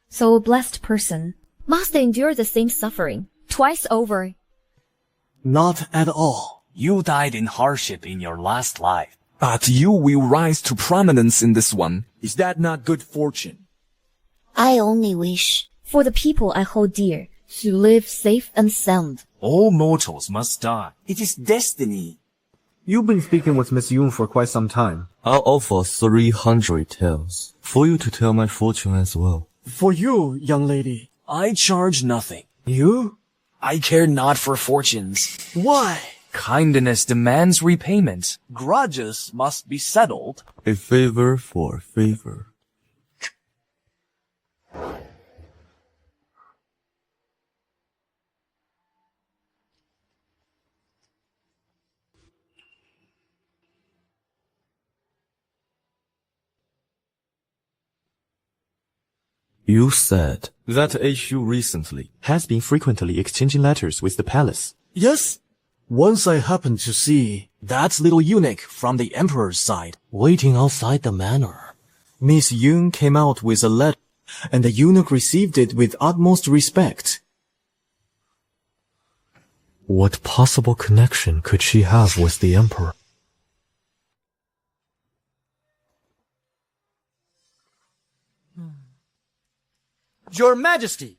So a blessed person must endure the same suffering twice over. Not at all. You died in hardship in your last life. But you will rise to prominence in this one. Is that not good fortune? I only wish For the people I hold dear to live safe and sound. All mortals must die. It is destiny. You've been speaking with Miss Yun for quite some time. I'll offer 300 taels for you to tell my fortune as well. For you, young lady. I charge nothing. You? I care not for fortunes. Why? Kindness demands repayment. Grudges must be settled. A favor for a favor. You said that HU recently has been frequently exchanging letters with the palace. Yes. Once I happened to see that little eunuch from the emperor's side waiting outside the manor. Miss Yun came out with a letter, and the eunuch received it with utmost respect. What possible connection could she have with the emperor? Your Majesty!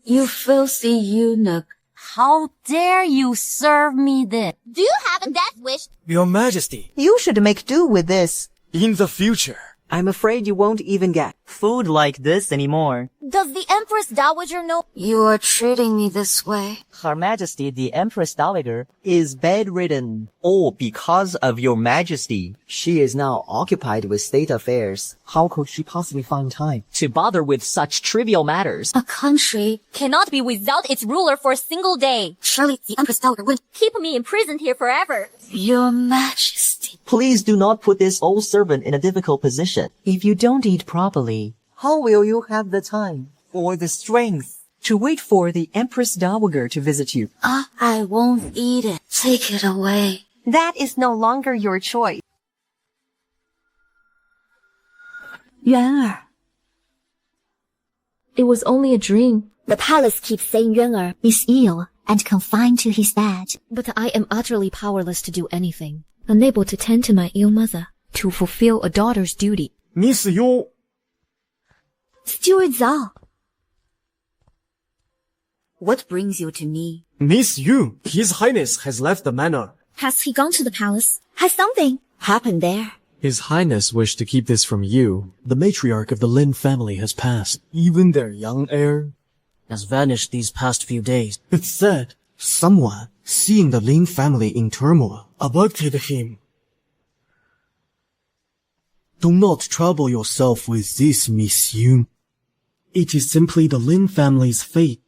you filthy eunuch. How dare you serve me this? Do you have a death wish? Your Majesty. You should make do with this. In the future. I'm afraid you won't even get food like this anymore. Does the Empress Dowager know? You are treating me this way. Her Majesty the Empress Dowager is bedridden. All because of your Majesty. She is now occupied with state affairs. How could she possibly find time to bother with such trivial matters? A country Cannot be without its ruler for a single day. surely the Empress Dowager would. Keep me imprisoned here forever. Your Majesty. Please do not put this old servant in a difficult position. If you don't eat properly, how will you have the time or the strength to wait for the Empress Dowager to visit you? I won't eat it. Take it away. That is no longer your choice. Yuan'er. It was only a dream. The palace keeps saying Yuan'er is ill and confined to his bed. But I am utterly powerless to do anything, unable to tend to my ill mother, to fulfill a daughter's duty. Miss Yu. Steward Zhao. What brings you to me? Miss Yu. His Highness has left the manor. Has he gone to the palace? Has something happened there? His Highness wished to keep this from you. The matriarch of the Lin family has passed. Even their young heir has vanished these past few days. It's said someone, seeing the Ling family in turmoil, abducted him. Do not trouble yourself with this, Miss Yu. It is simply the Lin family's fate.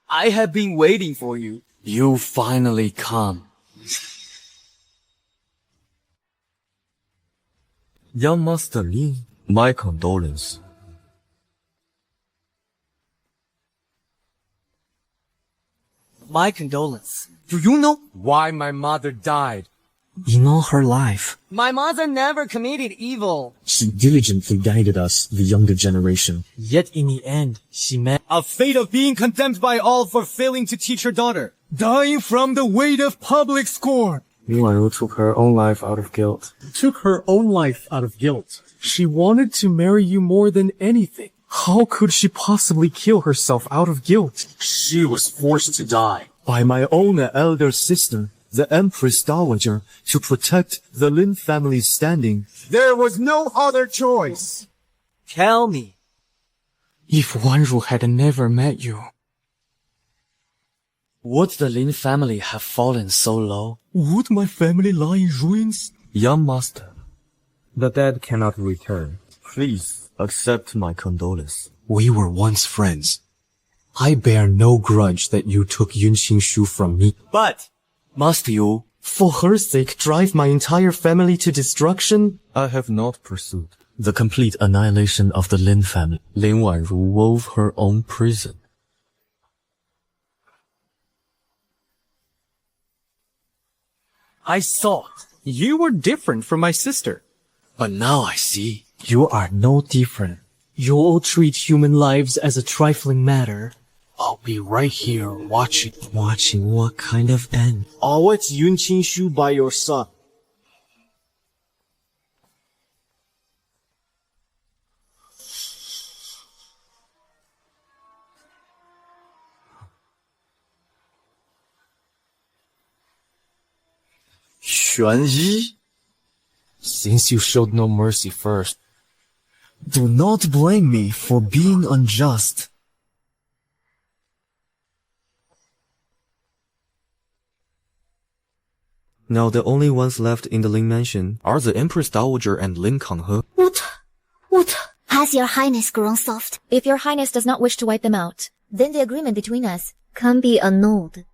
I have been waiting for you. You finally come. Young Master Ling, my condolence. My condolence. Do you know why my mother died? In all her life, My mother never committed evil. she diligently guided us, the younger generation. Yet in the end, she met A fate of being condemned by all for failing to teach her daughter. Dying from the weight of public scorn. Yuan'er took her own life out of guilt. Took her own life out of guilt. She wanted to marry you more than anything. How could she possibly kill herself out of guilt? She was forced to die. By my own elder sister, the Empress Dowager, to protect the Lin family's standing. There was no other choice. Tell me. If Wanru had never met you, Would the Lin family have fallen so low? Would my family lie in ruins? Young Master, the dead cannot return. Please accept my condolence. we were once friends. I bear no grudge that you took Qingxu from me. But must you? For her sake, drive my entire family to destruction? I have not pursued the complete annihilation of the Lin family. Lin Wanru wove her own prison. I thought. You were different from my sister. But now I see. You are no different. You all treat human lives as a trifling matter. I'll be right here watching. Watching what kind of end? Always Qingxu by your side. Xuan Yi? Since you showed no mercy first, do not blame me for being unjust. Now the only ones left in the Ling mansion are the Empress Dowager and Ling Kanghe. What? Has your highness grown soft? If your highness does not wish to wipe them out, Then the agreement between us can be annulled.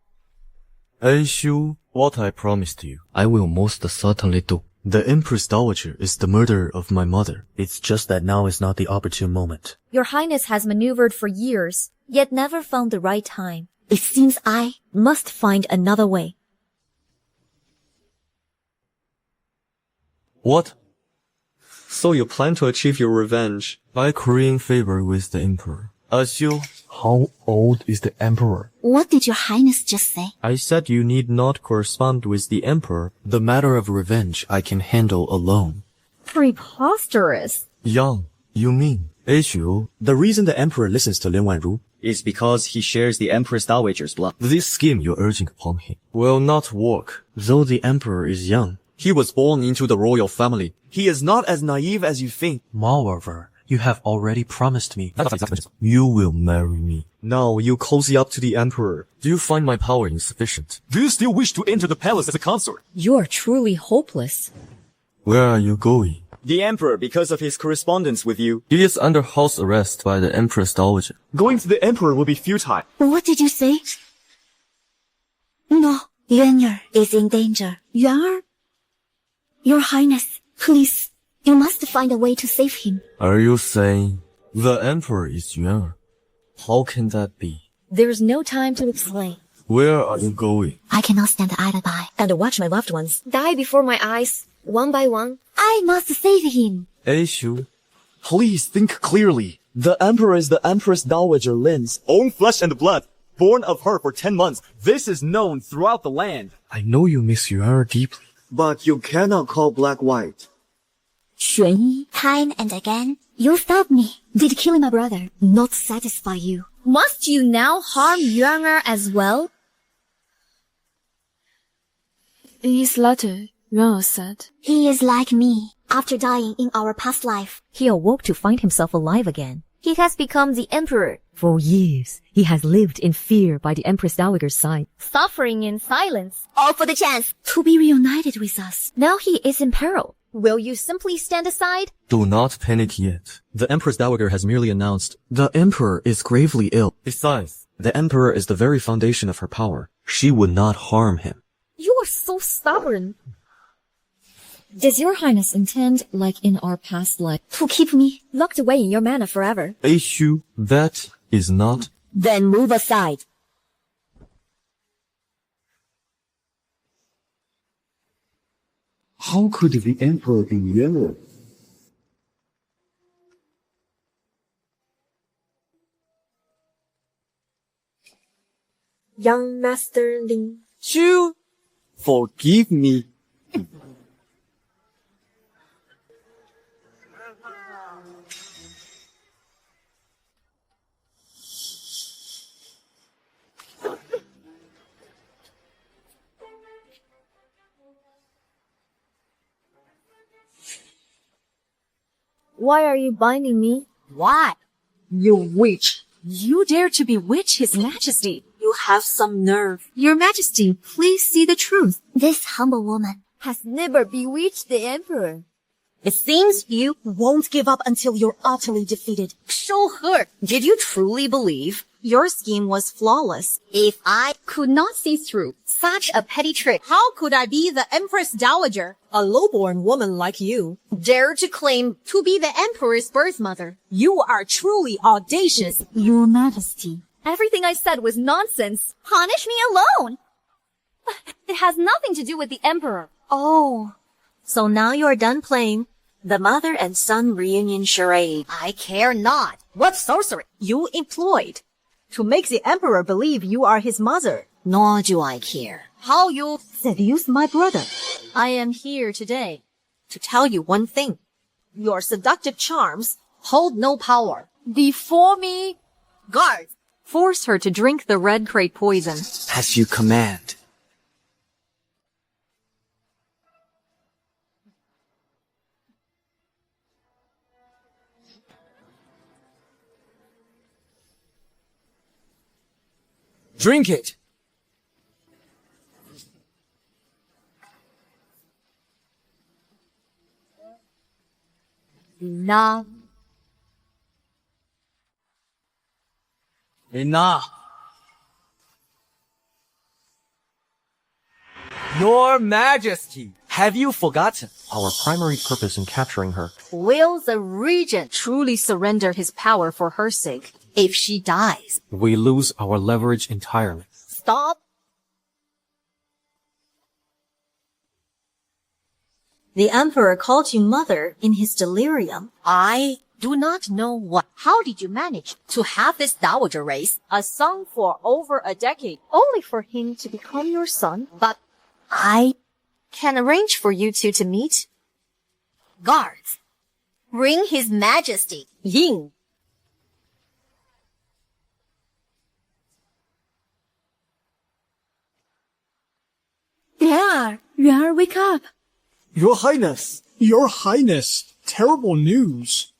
Enshu, what I promised you, I will most certainly do. The Empress Dowager is the murderer of my mother. It's just that now is not the opportune moment. your highness has maneuvered for years, Yet never found the right time. It seems I must find another way. What? So you plan to achieve your revenge by currying favor with the Emperor? Ashu, How old is the Emperor? What did your highness just say? I said you need not correspond with the Emperor. The matter of revenge I can handle alone. preposterous. Young, you mean Issue, the reason the emperor listens to Lin Wanru is because he shares the Empress Dowager's blood. This scheme you're urging upon him will not work, though the emperor is young. He was born into the royal family. He is not as naive as you think. Moreover, you have already promised me. You will marry me. Now you cozy up to the emperor. Do you find my power insufficient? Do you still wish to enter the palace as a consort? You are truly hopeless. Where are you going? The emperor, because of his correspondence with you. He is under house arrest by the Empress Dowager. Going to the emperor will be futile. What did you say? No, Yuan'er is in danger. Yuan'er? Your Highness, please, you must find a way to save him. Are you saying the emperor is Yuan'er? How can that be? There's no time to explain. Where are you going? I cannot stand idle by And watch my loved ones die before my eyes, one by one. I must save him. Issue. Please think clearly. The emperor is the Empress Dowager Lin's own flesh and blood, born of her for 10 months. This is known throughout the land. I know you miss Yuan'er deeply. But you cannot call black white. Xuan Yi, time and again, you stabbed me. Did killing my brother not satisfy you? Must you now harm Yuan'er as well? In his letter, Yuan'er said, He is like me. After dying in our past life, He awoke to find himself alive again. He has become the emperor, For years, he has lived in fear by the Empress Dowager's side. suffering in silence. all for the chance to be reunited with us. Now he is in peril. Will you simply stand aside? Do not panic yet. The Empress Dowager has merely announced, the emperor is gravely ill. Besides, the emperor is the very foundation of her power. She would not harm him. You are so stubborn. Does your highness intend, like in our past life, to keep me locked away in your manor forever? Issue, that is not. Then move aside. How could the emperor be Yuan'er? Young Master Ling. Chu, forgive me. Why are you binding me? Why? You witch! You dare to bewitch His Majesty! You have some nerve. Your Majesty, please see the truth. This humble woman Has never bewitched the emperor. It seems you won't give up until you're utterly defeated. Show her. Did you truly believe your scheme was flawless? If I Could not see through such a petty trick, How could I be the Empress Dowager? a lowborn woman like you dare to claim To be the emperor's birth mother. you are truly audacious? Your Majesty. everything I said was nonsense. Punish me alone. It has nothing to do with the emperor. Oh, so now you're done playing the mother and son reunion charade. I care not what sorcery you employed to make the emperor believe you are his mother. Nor do I care how you seduce my brother. I am here today to tell you one thing. Your seductive charms hold no power. Before me, Guards, force her to drink the red crate poison. As you command. Drink it! enough. Enough! Your Majesty, have you forgotten? Our primary purpose in capturing her. Will the regent truly surrender his power for her sake? If she dies, We lose our leverage entirely. stop. The emperor called you mother in his delirium. I do not know what. How did you manage to have this dowager race a son for over a decade, only for him to become your son? But I can arrange for you two to meet. Guards, bring His Majesty Ying Yuan'er, wake up. Your Highness! Your Highness! Terrible news!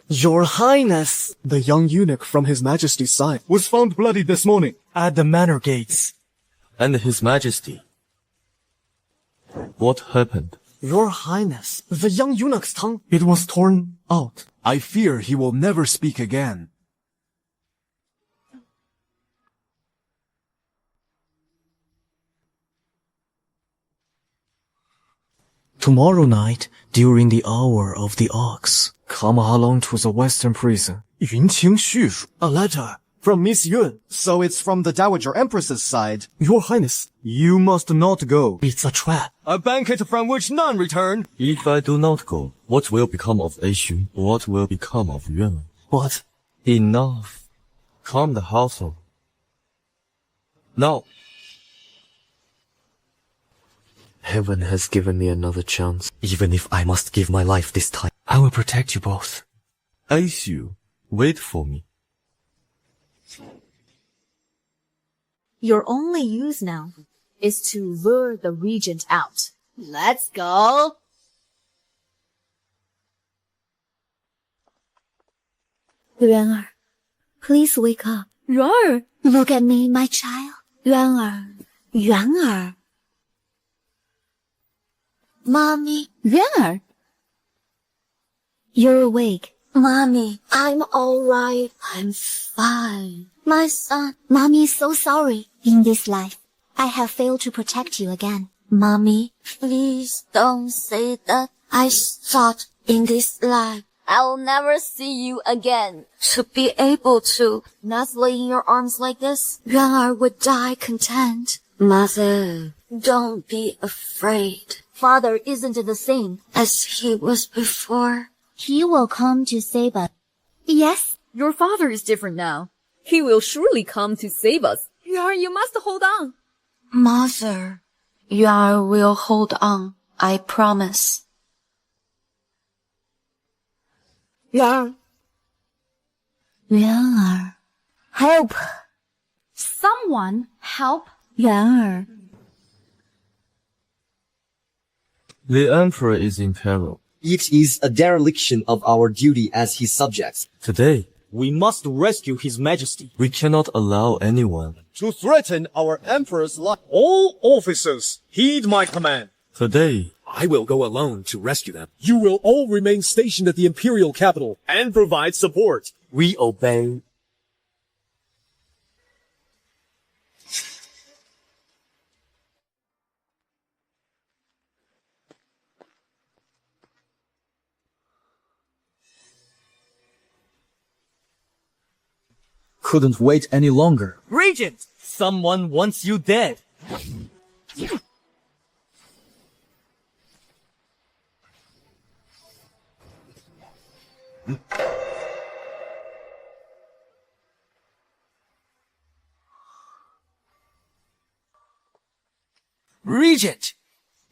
Your Highness! The young eunuch from His Majesty's side was found bloody this morning at the manor gates. And His Majesty. What happened? Your Highness, the young eunuch's tongue, it was torn out. I fear he will never speak again. Tomorrow night, during the hour of the ox, come along to the western prison. Qingxu. A letter from Miss Yuan. So it's from the Dowager Empress's side. Your Highness, you must not go. It's a trap. A banquet from which none return. If I do not go, what will become of Xu? What will become of Yuan? What? Enough. Calm the household. Now. Heaven has given me another chance. Even if I must give my life this time, I will protect you both. Xu, wait for me. Your only use now is to lure the regent out. Let's go! Yuan'er, please wake up. Yuan'er, Look at me, my child. Yuan'er. Mommy. Yuan'er. You're awake. Mommy, I'm alright. I'm fine. My son. Mommy is so sorry. In this life, I have failed to protect you again. Mommy, please don't say that. I thought in this life I'll never see you again. To be able to nestle in your arms like this, Yuan'er would die content. Mother, don't be afraid. Father isn't the same as he was before. He will come to save us. Yes, your father is different now. He will surely come to save us. Yuan'er, you must hold on. Mother, Yuan'er will hold on. I promise. Yuan'er. Help! someone help Yuan'er. The Emperor is in peril. It is a dereliction of our duty as his subjects. Today, we must rescue His Majesty. we cannot allow anyone. To threaten our Emperor's life. All officers, heed my command. Today, I will go alone to rescue them. You will all remain stationed at the Imperial capital and provide support. We obey. Couldn't wait any longer. Regent! Someone wants you dead. Regent!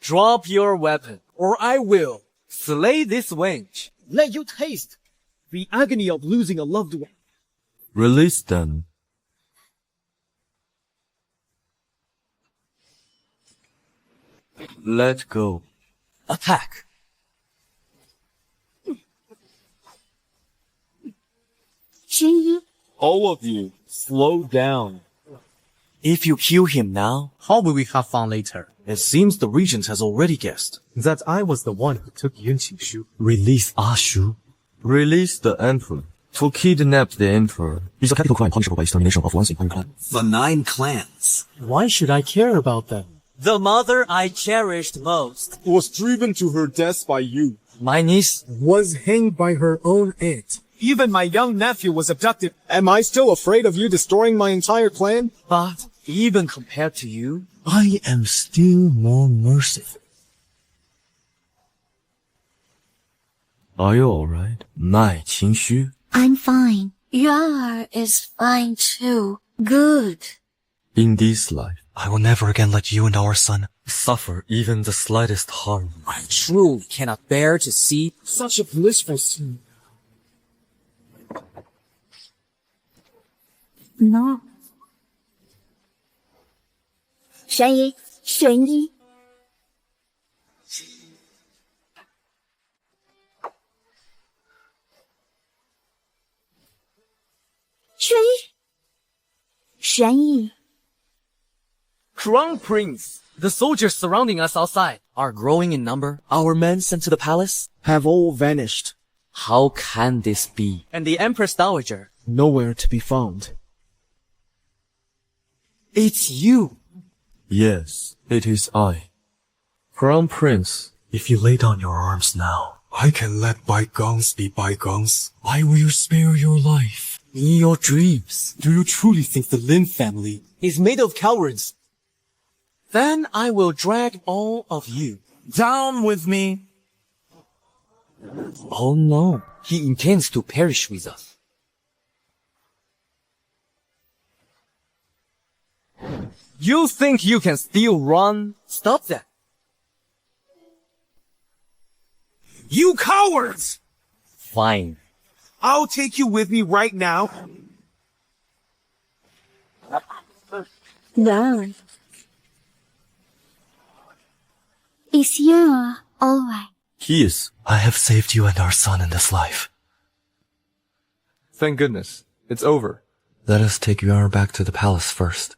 Drop your weapon, or I will slay this wench. Let you taste the agony of losing a loved one. release them. Let go. Attack! Xun Yi, All of you, slow down. If you kill him now, How will we have fun later? It seems the regent has already guessed that I was the one who took Qingxu. Release Ashu. Release the Emperor. To kidnap the Emperor is a capital crime punishable by extermination of one's entire clan. The 9 clans. Why should I care about them? the mother I cherished most, Was driven to her death by you. my niece, Was hanged by her own aunt. Even my young nephew was abducted. Am I still afraid of you destroying my entire clan? but even compared to you, I am still more merciful. Are you alright? My Qingxu? I'm fine. Yuan'er is fine too. Good. In this life, I will never again let you and our son suffer even the slightest harm. I truly cannot bear to see Such a blissful scene. No. Xuan Yi, Xuan Yi. Crown Prince! The soldiers surrounding us outside are growing in number. Our men sent to the palace Have all vanished. How can this be? And the Empress Dowager? Nowhere to be found. It's you! Yes, it is I. Crown Prince, if you lay down your arms now, I can let bygones be bygones. I will spare your life. In your dreams. Do you truly think the Lin family is made of cowards? Then I will drag all of you. Down with me. Oh no, he intends to perish with us. You think you can still run? Stop that. You cowards! Fine. I'll take you with me right now. Yuan'er. Is Yuan'er alright? he is. I have saved you and our son in this life. Thank goodness. It's over. Let us take Yuan'er back to the palace first.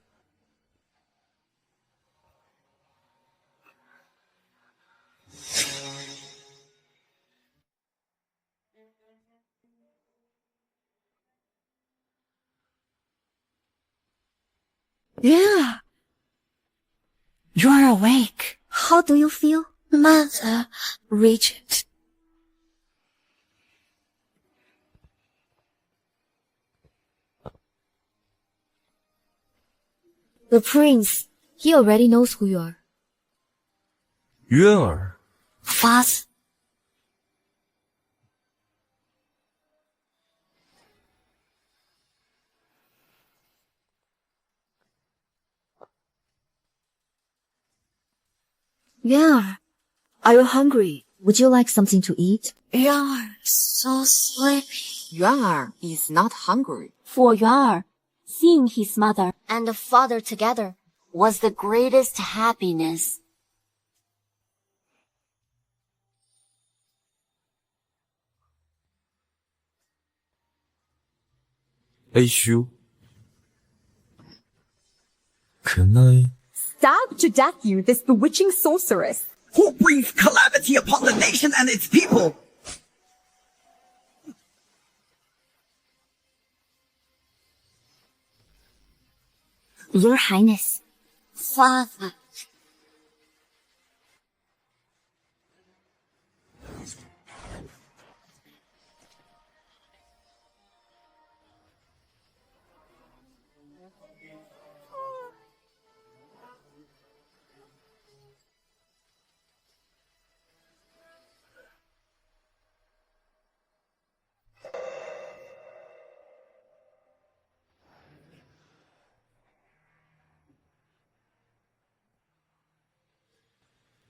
Yeah. You're awake. How do you feel? Mother, Regent. The prince, he already knows who you are. Yuan'er. Father. Yeah. Are you hungry? Would you like something to eat? Yuan'er, so sleepy. Yuan'er is not hungry. For Yuan'er, seeing his mother and the father together was the greatest happiness. Shu. Can I? Stab to death you, this bewitching sorceress! Who brings calamity upon the nation and its people? Your Highness. Father.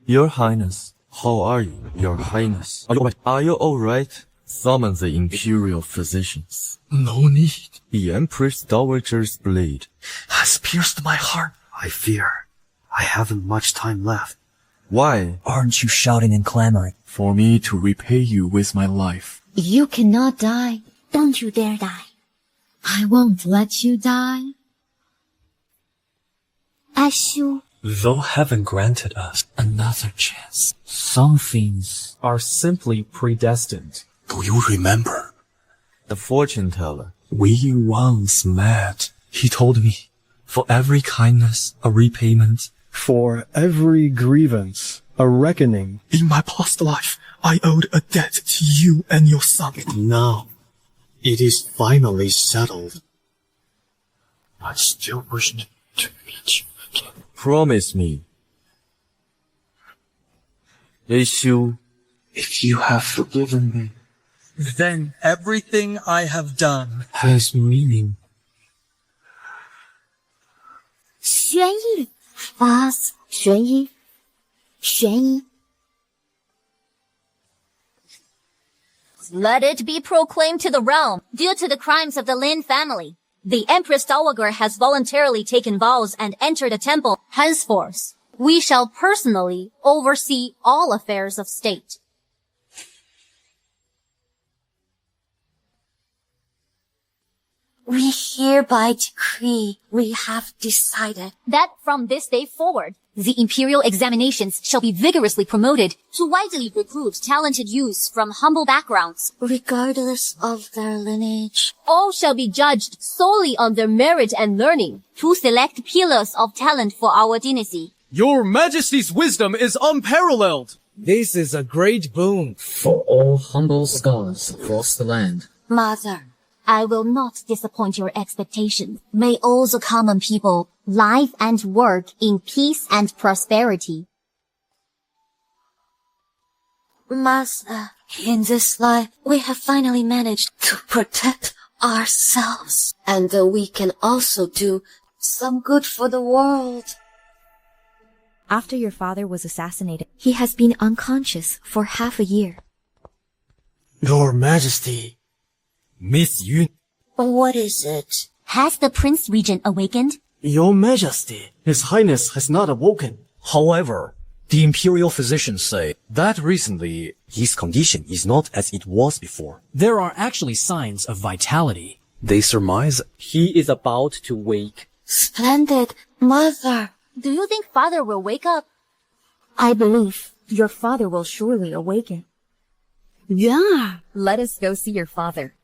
Your Highness. How are you, Your Highness? Are you alright? Summon the Imperial physicians. No need. The Empress Dowager's blade Has pierced my heart. I fear I haven't much time left. Why? Aren't you shouting and clamoring? For me to repay you with my life. You cannot die. Don't you dare die. I won't let you die. Ashu. Though heaven granted us Another chance. some things are simply predestined. Do you remember? the fortune teller, We once met. he told me, for every kindness, a repayment. For every grievance, a reckoning. In my past life, I owed a debt to you and your son. Now, it is finally settled. I still wish to meet you again. Promise me. Shu. If you have forgiven me, then everything I have done has meaning. Xuan Yi. Father. Xuan Yi. Xuan Yi. Let it be proclaimed to the realm, due to the crimes of the Lin family, the Empress Dowager has voluntarily taken vows and entered a temple. Henceforth, we shall personally oversee all affairs of state. We hereby decree we have decided that from this day forward, the Imperial examinations shall be vigorously promoted to widely recruit talented youths from humble backgrounds. regardless of their lineage. All shall be judged solely on their merit and learning to select pillars of talent for our dynasty. Your Majesty's wisdom is unparalleled. This is a great boon for all humble scholars across the land. Mother, I will not disappoint your expectations. May all the common people live and work in peace and prosperity. Mother, in this life, we have finally managed to protect ourselves. And we can also do some good for the world. After your father was assassinated, he has been unconscious for half a year. Your Majesty. Miss Yun. What is it? Has the Prince Regent awakened? Your Majesty. His Highness has not awoken. However, the Imperial physicians say that recently his condition is not as it was before. There are actually signs of vitality. They surmise he is about to wake. Splendid, Mother. Do you think father will wake up? I believe your father will surely awaken. Yeah. Let us go see your father.